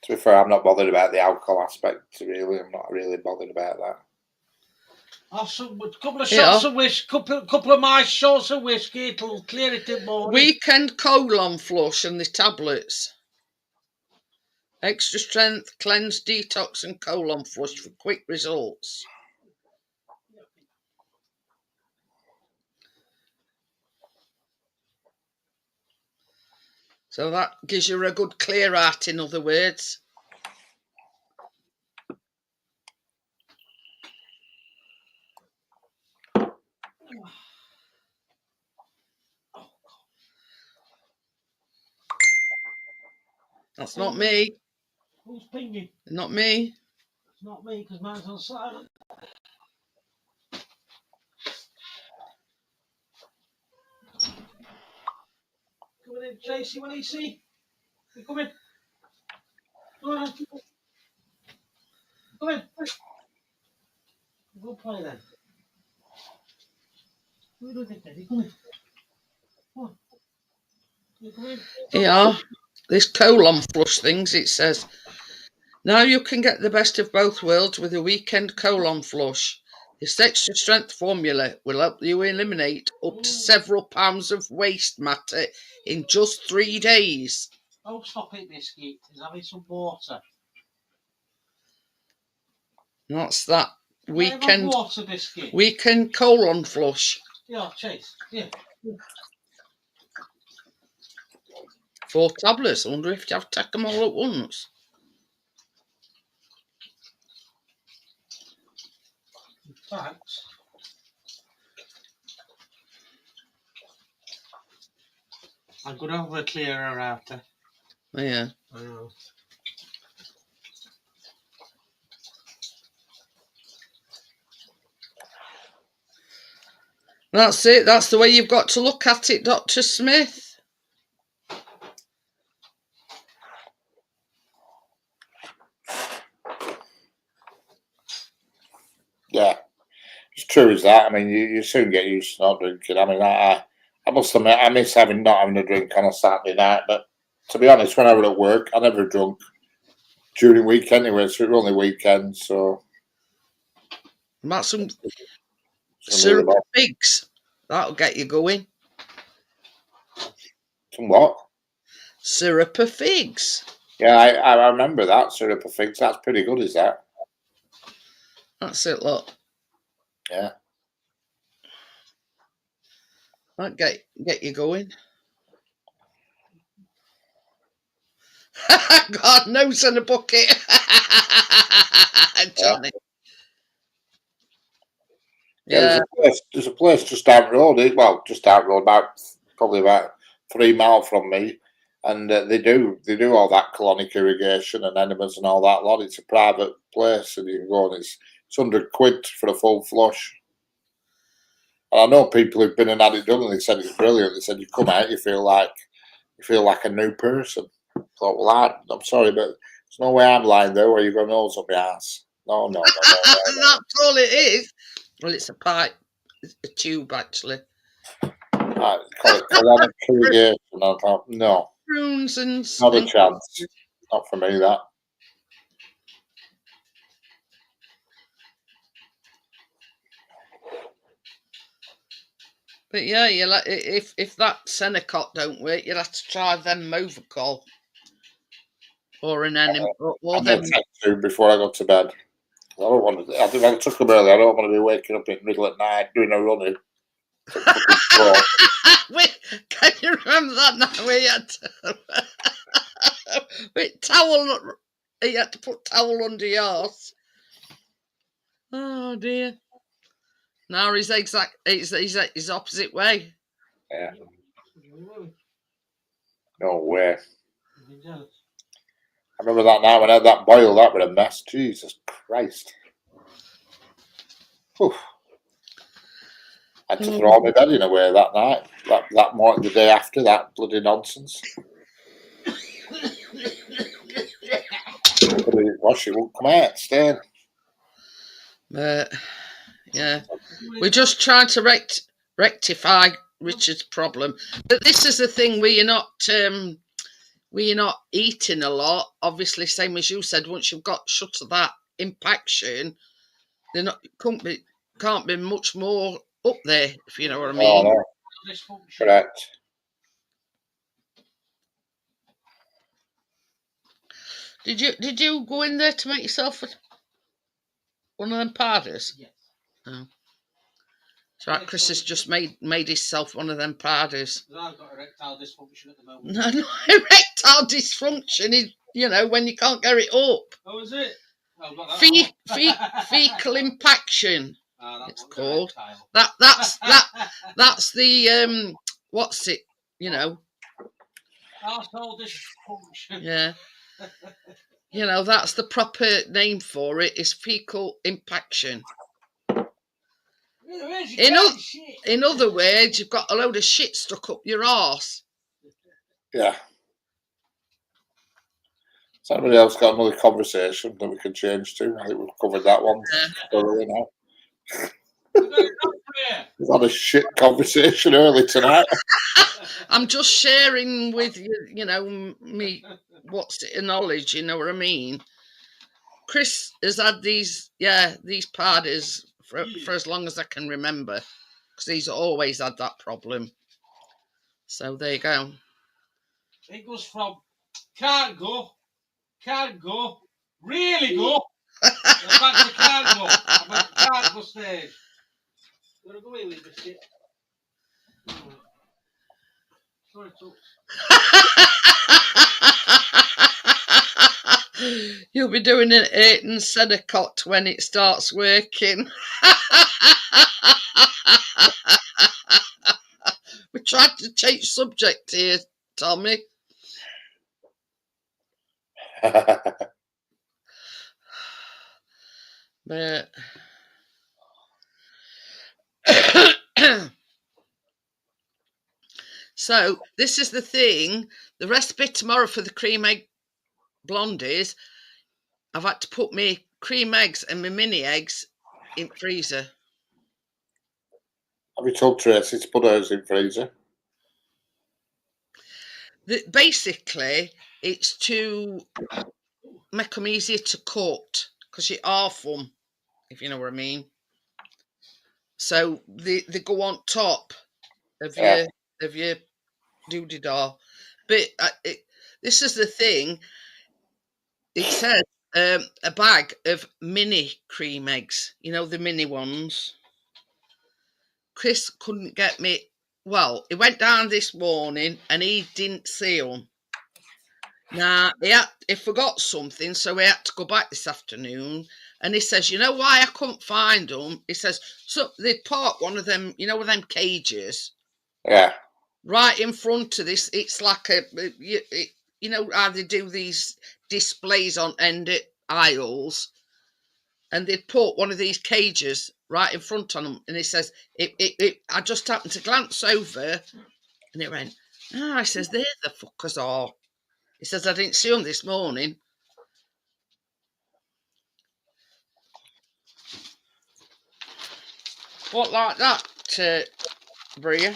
Speaker 4: To be fair, I'm not bothered about the alcohol aspect, really. I'm not really bothered about that.
Speaker 2: A couple of shots of whiskey, couple of my shots of whiskey, it'll clear it in the morning.
Speaker 1: Weekend colon flush and the tablets. Extra strength, cleanse, detox and colon flush for quick results. So that gives you a good clear out, in other words. That's not me.
Speaker 2: Who's pinging?
Speaker 1: Not me.
Speaker 2: It's not me, because mine's on silent. Coming in, Tracy, what do you see? You come in. Come on. Come in. Go play then. What are you doing, Teddy? Come in. Come on. You come in.
Speaker 1: Yeah, this colon flush things, it says, now you can get the best of both worlds with a weekend colon flush. This extra strength formula will help you eliminate up to several pounds of waste matter in just 3 days.
Speaker 2: Oh, stop it, Biscuit. He's having some water.
Speaker 1: That's that weekend
Speaker 2: Water, Biscuit.
Speaker 1: weekend colon flush.
Speaker 2: Yeah, Chase. Yeah.
Speaker 1: 4 tablets. I wonder if you have to take them all at once.
Speaker 2: Thanks. I'm going to have a clearer after.
Speaker 1: Yeah.
Speaker 2: I know.
Speaker 1: That's it. That's the way you've got to look at it, Dr. Smith.
Speaker 4: Yeah, it's true as that. I mean, you soon get used to not drinking. I mean, I must admit, I miss not having a drink on a Saturday night. But to be honest, when I was at work, I never drunk during the week anyway. So it was only weekends. So
Speaker 1: About some
Speaker 4: some
Speaker 1: syrup of figs. That'll get you going.
Speaker 4: what?
Speaker 1: Syrup of figs.
Speaker 4: Yeah, I remember that syrup of figs. That's pretty good, is that?
Speaker 1: That's it, look.
Speaker 4: Yeah.
Speaker 1: That'll get you going. God knows in a bucket. Johnny.
Speaker 4: Yeah, there's a place just down the road. Well, just down the road, probably about 3 miles from me, and they do all that colonic irrigation and enemas and all that lot. It's a private place, and you can go and it's £100 for a full flush. And I know people who've been and had it done, and they said it's brilliant. They said you come out, you feel like a new person. I thought, well, I'm sorry, but there's no way I'm lying there where you've got a nose up your ass. No.
Speaker 1: That's all it is. Well, it's a pipe. It's a tube, actually.
Speaker 4: Call it colonic irrigation. I thought, no.
Speaker 1: Prunes and
Speaker 4: Not a chance. Not for me, that.
Speaker 1: But yeah, you like if that Senecot don't work, you'll have to try them Movacol or an enema. Or them.
Speaker 4: Before I go to bed. I don't want to. I think I took them early. I don't want to be waking up in the middle of the night doing a running.
Speaker 1: Can you remember that night where you had to with towel? You had to put towel under your arse. Oh dear. Now he's he's opposite way.
Speaker 4: Yeah. No way. I remember that night when I had that boil. That was a mess. Jesus Christ. Whew. I had to throw all my bedding away that night. That morning, the day after, that bloody nonsense. Wash it, won't come out, stain.
Speaker 1: But yeah, we're just trying to rectify Richard's problem. But this is the thing: we're not eating a lot. Obviously, same as you said. Once you've got shut of that impaction, they're not can't be much more up there, if you know what I mean.
Speaker 4: Oh, no. Correct.
Speaker 1: Did you go in there to make yourself one of them powders?
Speaker 2: Yes.
Speaker 1: Oh. So Chris has just made himself one of them powders.
Speaker 2: I've got erectile dysfunction at the moment.
Speaker 1: No, erectile dysfunction is, when you can't get it up.
Speaker 2: Oh, is it? I've got that
Speaker 1: Fecal impaction. It's called.
Speaker 2: Erectile.
Speaker 1: That's the what's it?
Speaker 2: Arsehole dysfunction.
Speaker 1: Yeah. That's the proper name for it. Is fecal impaction. In other words, you've got a load of shit stuck up your arse.
Speaker 4: Yeah. Somebody else got another conversation that we can change to. I think we've covered that one thoroughly now. We've had a shit conversation early tonight.
Speaker 1: I'm just sharing with you, me what's it knowledge, you know what I mean? Chris has had these powders for as long as I can remember, because he's always had that problem. So there you go.
Speaker 2: It goes from can't go, really go, and back to can't go. I'm at the can't go stage. You want to go in with biscuit? Sorry, Toots.
Speaker 1: You'll be doing an 8 and Senecott when it starts working. We tried to change subject here, Tommy. But so this is the thing. The recipe tomorrow for the cream egg blondies, I've had to put my cream eggs and my mini eggs in freezer.
Speaker 4: Have you told Tracy to put hers in freezer?
Speaker 1: Basically, it's to make them easier to cut because you half them, if you know what I mean. So they go on top of your doody-da. But this is the thing. It says a bag of mini cream eggs. You know, the mini ones. Chris couldn't get me. Well, he went down this morning and he didn't see them. Now, he forgot something, so he had to go back this afternoon. And he says, you know why I couldn't find them? He says, so they parked one of them, you know, with them cages.
Speaker 4: Yeah.
Speaker 1: Right in front of this. It's like you know how they do these displays on end aisles. And they'd put one of these cages right in front of them. And he says, I just happened to glance over and it went, I says, there the fuckers are. He says, I didn't see them this morning. What like that, Bria?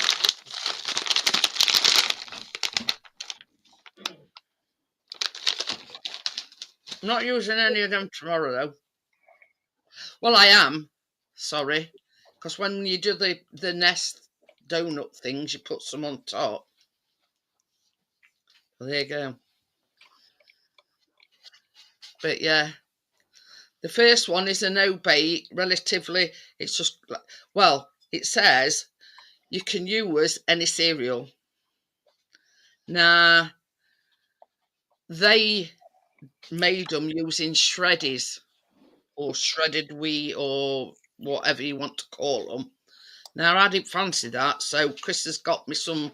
Speaker 1: I'm not using any of them tomorrow, though. Well, I am. Sorry. Because when you do the nest donut things, you put some on top. Well, there you go. But yeah. The first one is a no-bake, relatively. It's just, well, it says you can use any cereal. Now, they made them using shreddies or shredded wheat or whatever you want to call them. Now, I didn't fancy that, so Chris has got me some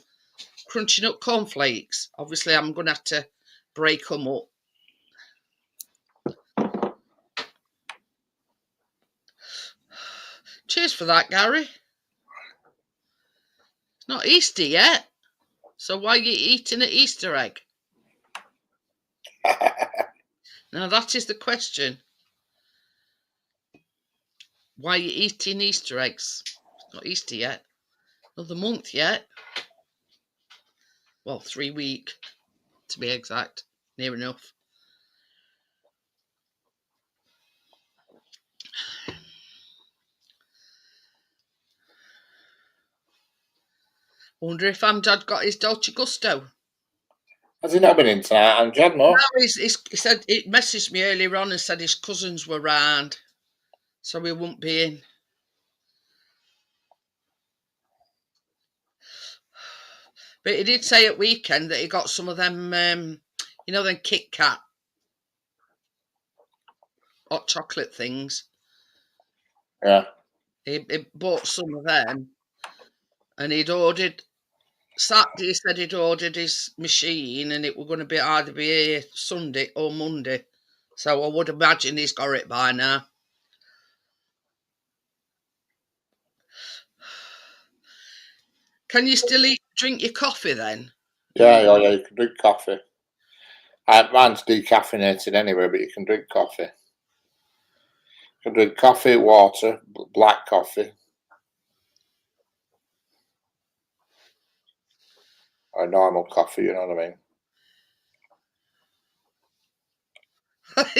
Speaker 1: crunchy nut cornflakes. Obviously, I'm going to have to break them up. Cheers for that, Gary. It's not Easter yet, so why are you eating an Easter egg? Now, that is the question. Why are you eating Easter eggs? It's not Easter yet. Another month yet. Well, 3 weeks, to be exact. Near enough. Wonder if Amjad got his Dolce Gusto.
Speaker 4: Has he not been in tonight, Amjad? No.
Speaker 1: No, he said, he messaged me earlier on and said his cousins were round, so he won't be in. But he did say at weekend that he got some of them, you know, them Kit Kat hot chocolate things.
Speaker 4: Yeah.
Speaker 1: He bought some of them, and he'd ordered. Saturday, he said he'd ordered his machine, and it was going to be either be here Sunday or Monday. So I would imagine he's got it by now. Can you still drink your coffee then?
Speaker 4: Yeah, you can drink coffee. Mine's decaffeinated anyway, but you can drink coffee. You can drink coffee, water, black coffee. Or normal coffee, you know what I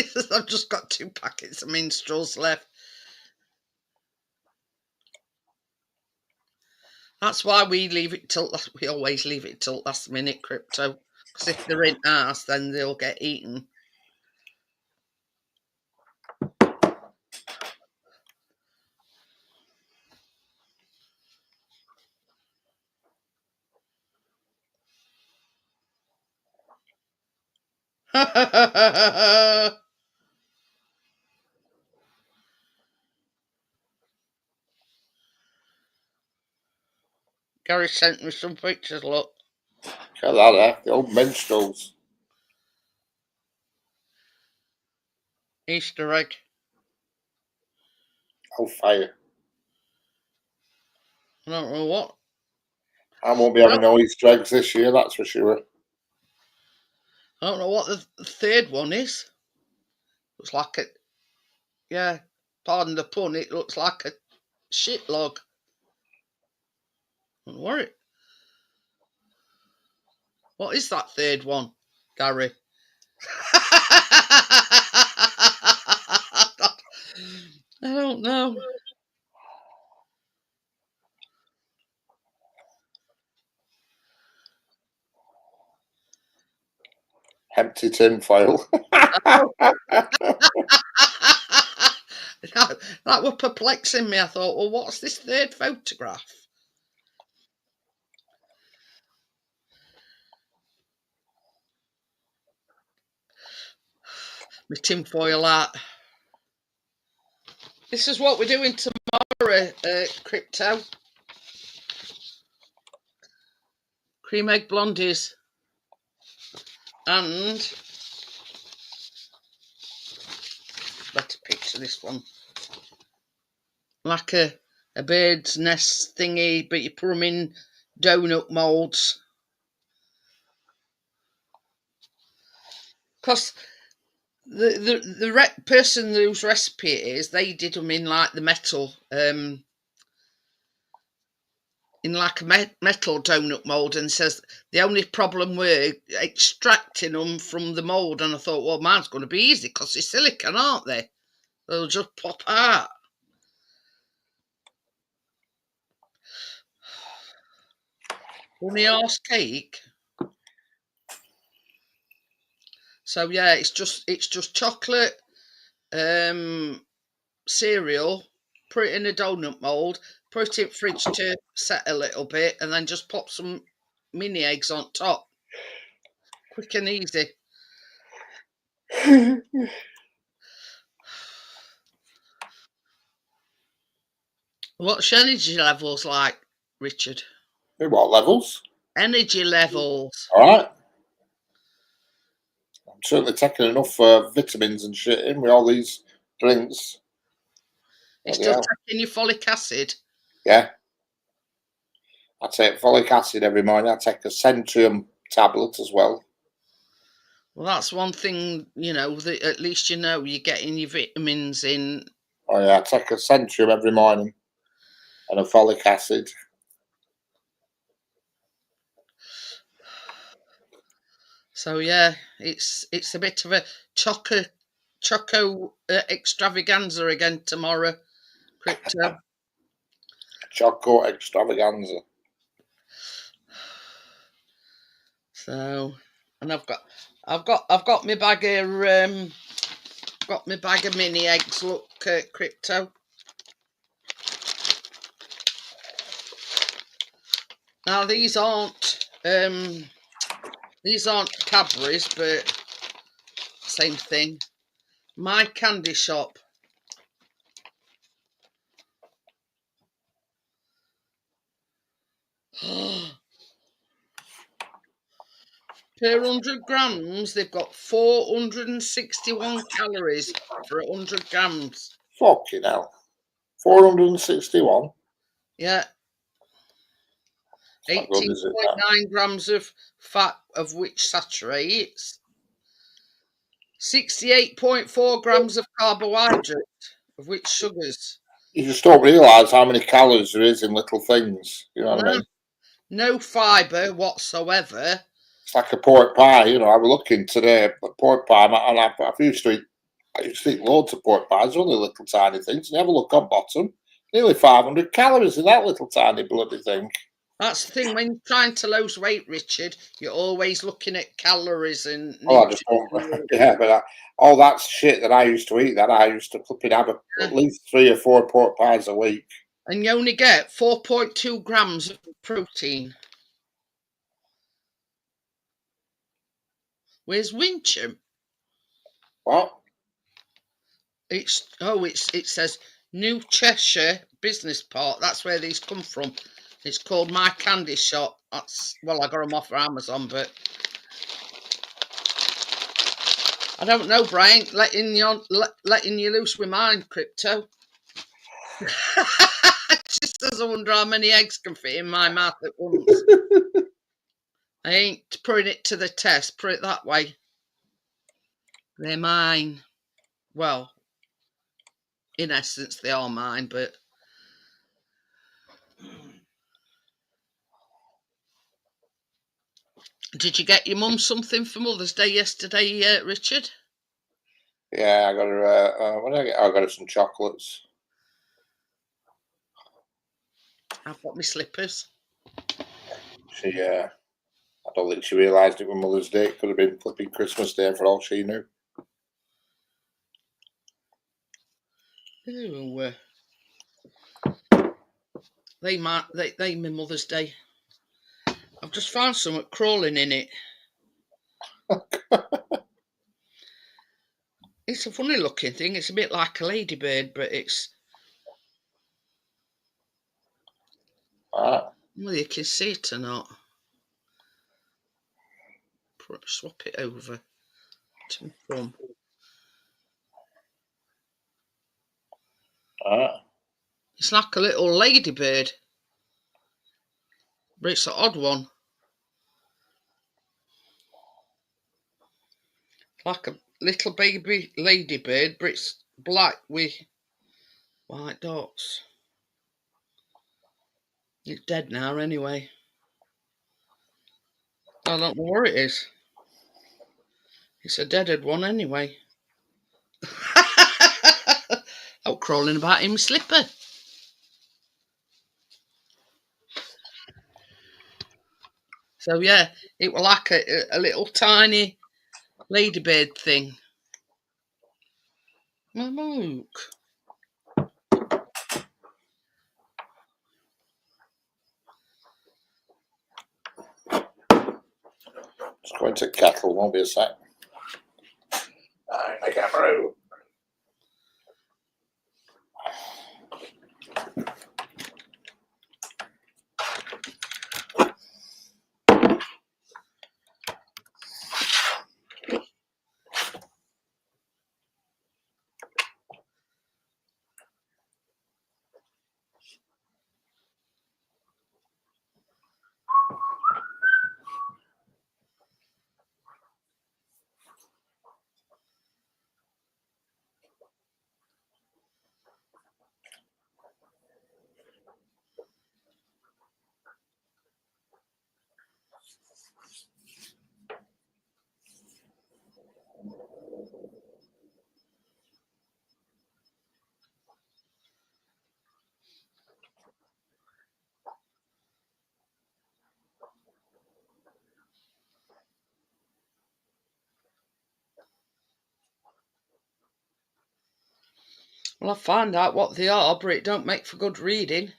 Speaker 4: mean?
Speaker 1: I've just got 2 packets of minstrels left. That's why we leave it till we always leave it till last minute, Crypto. Because if they're in ours, then they'll get eaten. Gary sent me some pictures, look.
Speaker 4: Get that there, the old minstrels.
Speaker 1: Easter egg.
Speaker 4: Oh, fire.
Speaker 1: I don't know what.
Speaker 4: I won't be having no Easter eggs this year, that's for sure.
Speaker 1: I don't know what the third one is. Looks like a, yeah, pardon the pun, it looks like a shit log. What is that third one, Gary? I don't know.
Speaker 4: Empty tin foil.
Speaker 1: That were perplexing me. I thought, well, what's this third photograph? My tinfoil art. This is what we're doing tomorrow, Crypto. Cream egg blondies. And better picture this one. Like a bird's nest thingy, but you put them in donut moulds. Because the person whose recipe it is, they did them in like the metal, in like a metal donut mould, and says the only problem were extracting them from the mould. And I thought, well, mine's going to be easy because they're silicone, aren't they? They'll just pop out. Bunny horse cake. So yeah, it's just chocolate, cereal, put it in a donut mould, put it in fridge to set a little bit, and then just pop some mini eggs on top. Quick and easy. What's your energy levels like, Richard?
Speaker 4: What levels?
Speaker 1: Energy levels.
Speaker 4: All right. I'm certainly taking enough vitamins and shit in with all these drinks.
Speaker 1: You're still taking your folic acid?
Speaker 4: Yeah. I take folic acid every morning. I take a Centrium tablet as well.
Speaker 1: Well, that's one thing, that at least you're getting your vitamins in.
Speaker 4: Oh, yeah, I take a Centrium every morning and a folic acid.
Speaker 1: So, yeah, it's a bit of a choco extravaganza again tomorrow, Crypto.
Speaker 4: Choco extravaganza.
Speaker 1: So, and I've got my bag of mini eggs. Look, Crypto. Now these aren't Cadbury's, but same thing. My Candy Shop. Per 100 grams, they've got 461 calories for 100 grams.
Speaker 4: Fucking hell. 461?
Speaker 1: Yeah. 18.9 grams of fat, of which saturated. 68.4 grams of carbohydrate, of which sugars.
Speaker 4: You just don't realise how many calories there is in little things. You know what I mean?
Speaker 1: No fibre whatsoever.
Speaker 4: It's like a pork pie. I was looking today, but pork pie, and I used to eat loads of pork pies, only little tiny things. And you have a look on bottom, nearly 500 calories in that little tiny bloody thing.
Speaker 1: That's the thing, when you're trying to lose weight, Richard, you're always looking at calories and
Speaker 4: Oh, I just don't. Yeah, but all that shit that I used to eat, that I used to flipping have at least 3 or 4 pork pies a week.
Speaker 1: And you only get 4.2 grams of protein. Where's Wincham?
Speaker 4: What?
Speaker 1: It says New Cheshire Business Park. That's where these come from. It's called My Candy Shop. I got them off Amazon, but I don't know, Brian. Letting you loose with mine, crypto. Just as I wonder how many eggs can fit in my mouth at once. I ain't putting it to the test. Put it that way. They're mine. Well, in essence, they are mine, but. Did you get your mum something for Mother's Day yesterday, Richard?
Speaker 4: Yeah, I got her. What did I get? I got her some chocolates.
Speaker 1: I've got my slippers.
Speaker 4: She, I don't think she realised it was Mother's Day. It could have been flipping Christmas Day for all she knew.
Speaker 1: Ooh, they my Mother's Day. I've just found something crawling in it. It's a funny looking thing. It's a bit like a ladybird, but it's.
Speaker 4: Ah.
Speaker 1: Whether you can see it or not. Swap it over to from.
Speaker 4: Ah.
Speaker 1: It's like a little ladybird, but it's an odd one. Like a little baby ladybird, but it's black with white dots. It's dead now anyway. I don't know where it is. It's a deaded one anyway. Oh, crawling about in my slipper. So yeah, it was like a little tiny ladybird thing. Well, look.
Speaker 4: Just going to kettle, won't be a sec. I can't brew.
Speaker 1: Well, I'll find out what they are, but it don't make for good reading.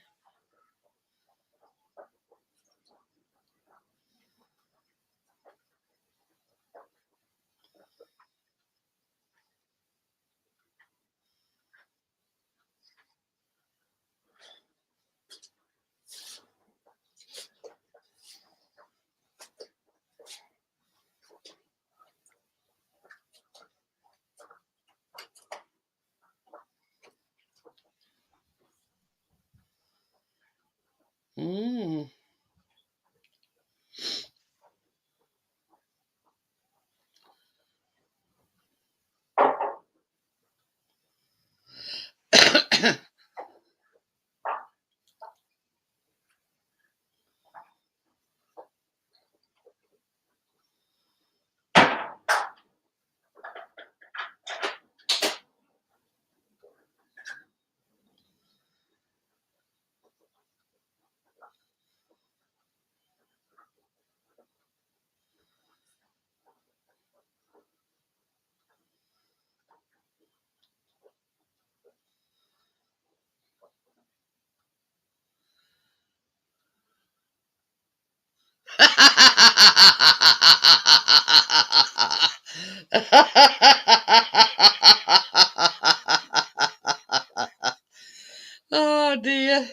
Speaker 1: Oh dear.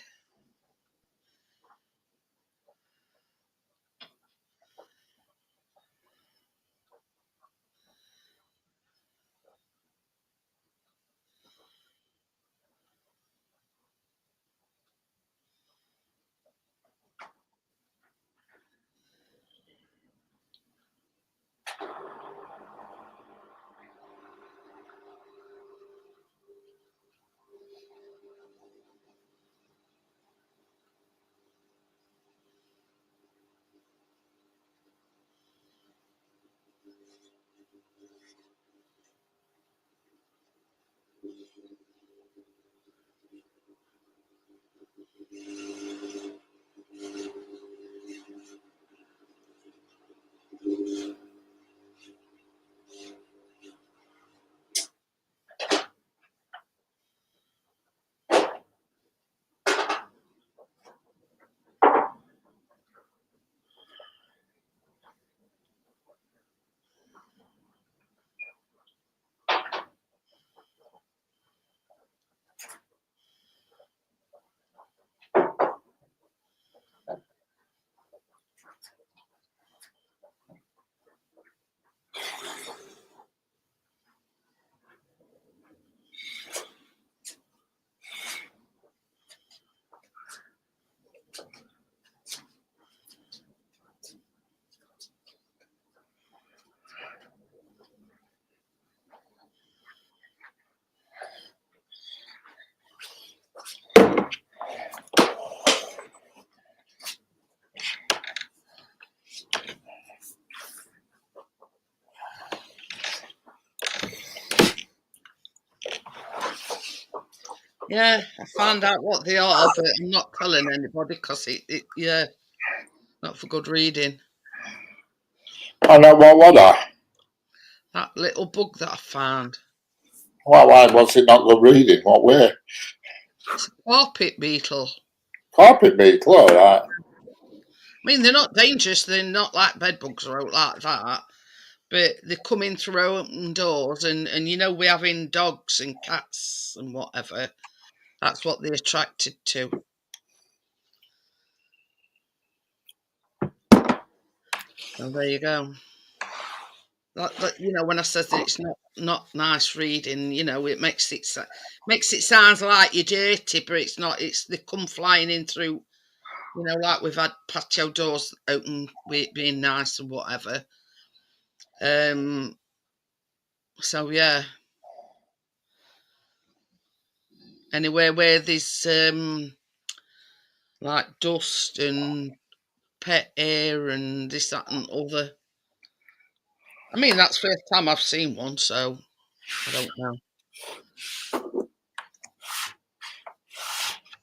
Speaker 1: Yeah, I found out what they are, but I'm not telling anybody because yeah, not for good reading.
Speaker 4: I know what I.
Speaker 1: That little bug that I found.
Speaker 4: Well, why was it not good reading? What way?
Speaker 1: It's a carpet beetle.
Speaker 4: Carpet beetle, all right.
Speaker 1: I mean, they're not dangerous. They're not like bed bugs or out like that. But they come in through open doors, and you know, we having dogs and cats and whatever. That's what they're attracted to. So there you go. That you know, when I said that it's not nice reading, you know, it makes it sound like you're dirty, but it's not. It's they come flying in through. You know, like we've had patio doors open, with it being nice and whatever. So yeah. Anywhere where there's like dust and pet hair and this, that, and other. I mean, that's the first time I've seen one, so I don't know.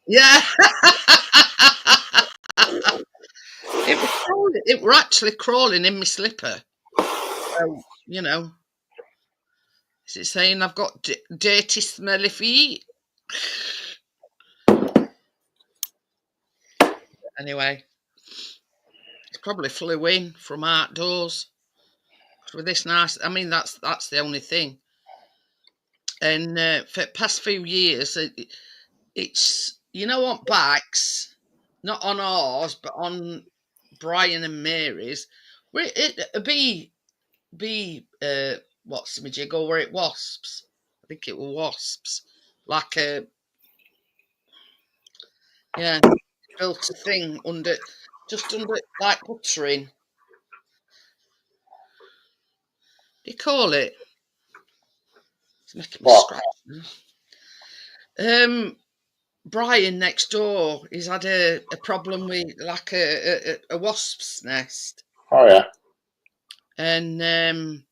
Speaker 1: Yeah, it were actually crawling in my slipper. So you know, is it saying I've got dirty, smelly feet? Anyway, it's probably flew in from outdoors. With this nice, I mean, that's the only thing. And for the past few years, it's you know on bikes, not on ours, but on Brian and Mary's, where it be what's the jiggle where it wasps. I think it was wasps, like a yeah, built a thing under, just under like guttering. Do you call it? It's making me
Speaker 4: What?
Speaker 1: scratch. Brian next door, he's had a problem with like a wasp's nest,
Speaker 4: Oh, yeah.
Speaker 1: and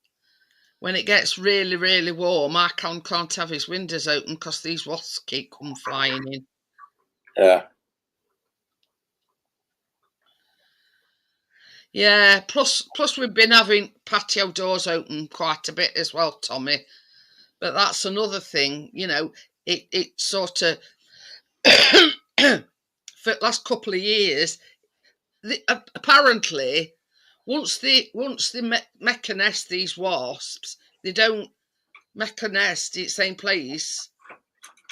Speaker 1: when it gets really really warm, I can't have his windows open because these wasps keep come flying in.
Speaker 4: Yeah.
Speaker 1: Yeah, plus we've been having patio doors open quite a bit as well, Tommy. But that's another thing, you know. It sort of for the last couple of years, apparently once they make a nest, these wasps, they don't make a nest in the same place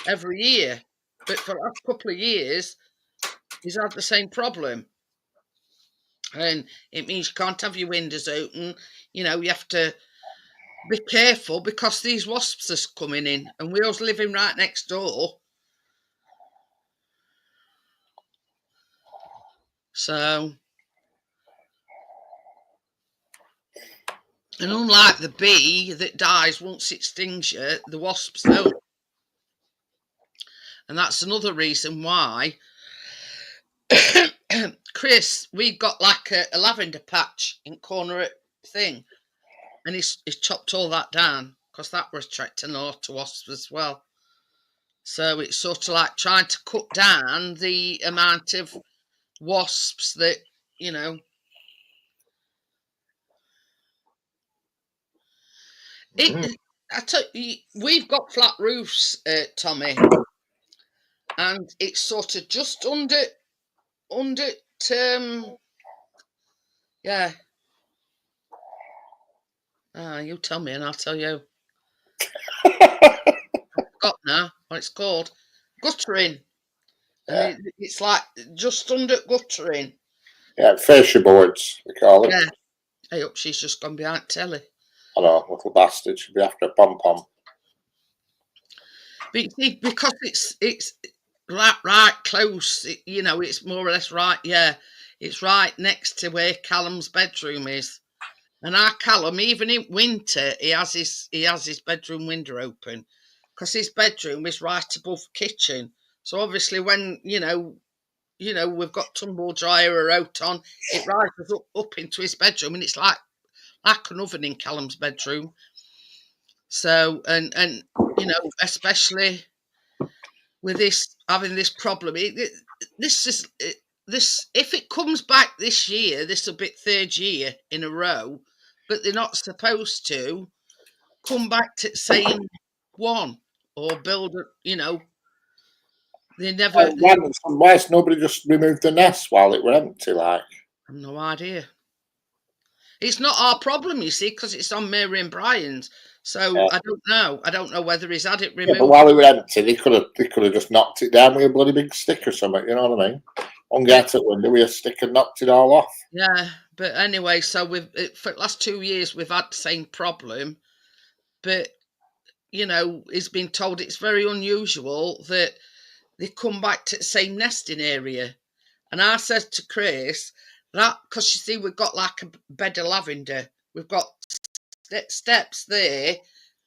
Speaker 1: every year. But for the last couple of years, he's had the same problem. And it means you can't have your windows open. You know, you have to be careful because these wasps are coming in, and we're living right next door. So, and unlike the bee that dies once it stings you, the wasps don't. And that's another reason why, Chris, we've got like a lavender patch in corner thing, and he's chopped all that down because that was attracting a lot of wasps as well. So it's sort of like trying to cut down the amount of wasps that, you know. I tell you, we've got flat roofs, Tommy, and it's sort of just under yeah. You tell me and I'll tell you. I've got now what it's called, guttering, and it's like just under guttering.
Speaker 4: Yeah, fascia boards, they call it.
Speaker 1: Yeah. Hey, up, she's just gone behind telly.
Speaker 4: I know, little bastard. Should be after a pom-pom.
Speaker 1: But you see, because it's right close, you know, it's more or less right, yeah. It's right next to where Callum's bedroom is. And our Callum, even in winter, he has his bedroom window open because his bedroom is right above the kitchen. So obviously when, you know, we've got tumble dryer out on, it rises up into his bedroom, and it's like an oven in Callum's bedroom. So, and you know, especially with this, having this problem, this if it comes back this year, this will be third year in a row, but they're not supposed to come back to the same one or build a, you know, they never.
Speaker 4: Why has nobody just removed the nest while it were empty, like?
Speaker 1: I have no idea. It's not our problem, you see, because it's on Mary and Brian's. So
Speaker 4: Yeah.
Speaker 1: I don't know. I don't know whether he's had it removed.
Speaker 4: Yeah, but while it were empty, they could have just knocked it down with a bloody big stick or something. You know what I mean? Get it window with a stick and knocked it all off.
Speaker 1: Yeah, but anyway, so for the last 2 years we've had the same problem, but you know, he's been told it's very unusual that they come back to the same nesting area. And I said to Chris that because you see, we've got like a bed of lavender, we've got steps there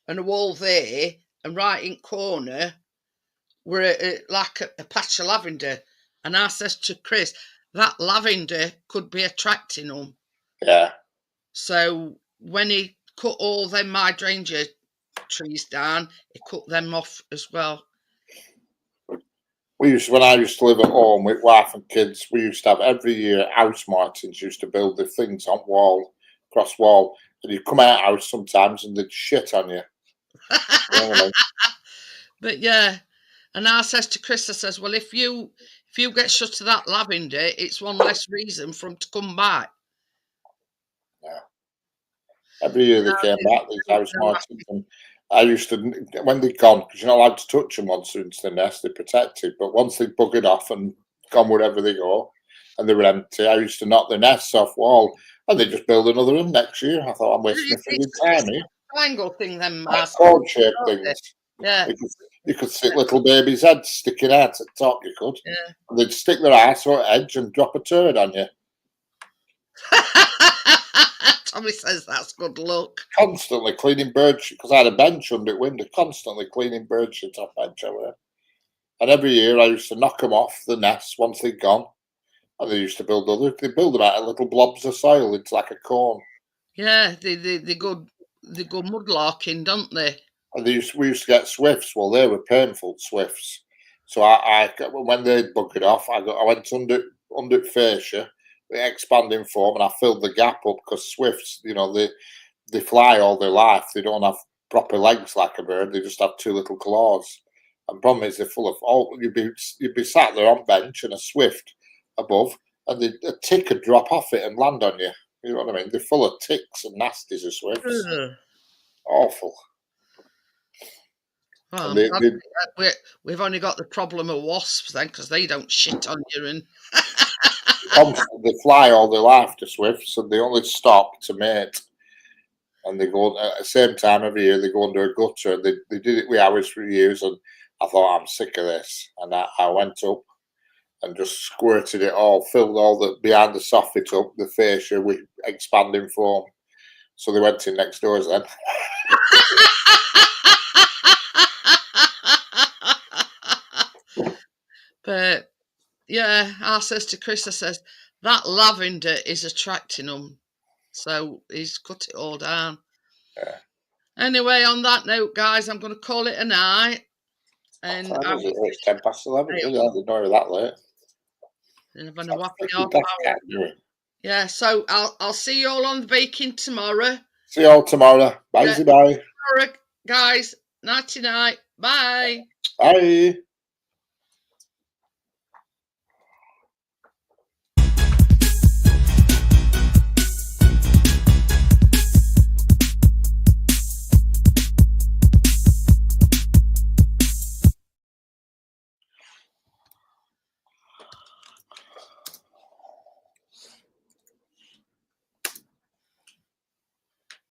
Speaker 1: and a wall there, and right in corner we're like a patch of lavender. And I says to Chris that lavender could be attracting them.
Speaker 4: Yeah.
Speaker 1: So when he cut all them hydrangea trees down, he cut them off as well.
Speaker 4: When I used to live at home with wife and kids, we used to have every year house martins used to build the things on cross wall, and you'd come out house sometimes and they'd shit on you.
Speaker 1: But yeah, and I says to Chris, I says, well, if you get shut of that lavender, it's one less reason for them to come back.
Speaker 4: Yeah. Every year they came back, these house martins, and I used to, when they'd gone, because you're not allowed to touch them once they're into the nest, they're protected, but once they'd buggered off and gone wherever they go, and they were empty, I used to knock the nests off wall, and they just build another one next year. I thought, I'm wasting my time here.
Speaker 1: Triangle thing, them
Speaker 4: cone-shaped things.
Speaker 1: Yeah.
Speaker 4: You could stick little babies' heads sticking out at the top, you could.
Speaker 1: Yeah.
Speaker 4: And they'd stick their ass or edge and drop a turd on you.
Speaker 1: Tommy says that's good luck.
Speaker 4: Constantly cleaning bird shit, because I had a bench under the window, constantly cleaning bird shit off bench over there. And every year I used to knock them off the nests once they'd gone. And they used to build others. They build them out of little blobs of soil into like a cone.
Speaker 1: Yeah, they go mudlarking, don't they?
Speaker 4: And we used to get swifts. Well, they were painful swifts. So I when they buggered off, I went under fascia, expanding foam, and I filled the gap up because swifts, you know, they fly all their life. They don't have proper legs like a bird. They just have two little claws. And the problem is they're full of all. You'd be sat there on bench and a swift above, and a tick would drop off it and land on you. You know what I mean? They're full of ticks and nasties of swifts.
Speaker 1: Ugh.
Speaker 4: Awful.
Speaker 1: Well,
Speaker 4: And
Speaker 1: we've only got the problem of wasps then, because they don't shit on you. And
Speaker 4: they fly all their life to swifts, and they only stop to mate. And they go at the same time every year. They go under a gutter. And they did it with ours for years, and I thought, I'm sick of this. And I went up and just squirted it all, filled all the behind the soffit up, the fascia with expanding foam. So they went in next doors then.
Speaker 1: But yeah, I says to Chris, I says, that lavender is attracting them. So he's cut it all down.
Speaker 4: Yeah.
Speaker 1: Anyway, on that note, guys, I'm going to call it a night. And
Speaker 4: It's 10 past 11. I didn't know that late.
Speaker 1: Yeah, so I'll see you all on the baking tomorrow.
Speaker 4: See you all tomorrow. Bye.
Speaker 1: Yeah.
Speaker 4: Bye.
Speaker 1: Guys, nighty night. Bye.
Speaker 4: Bye.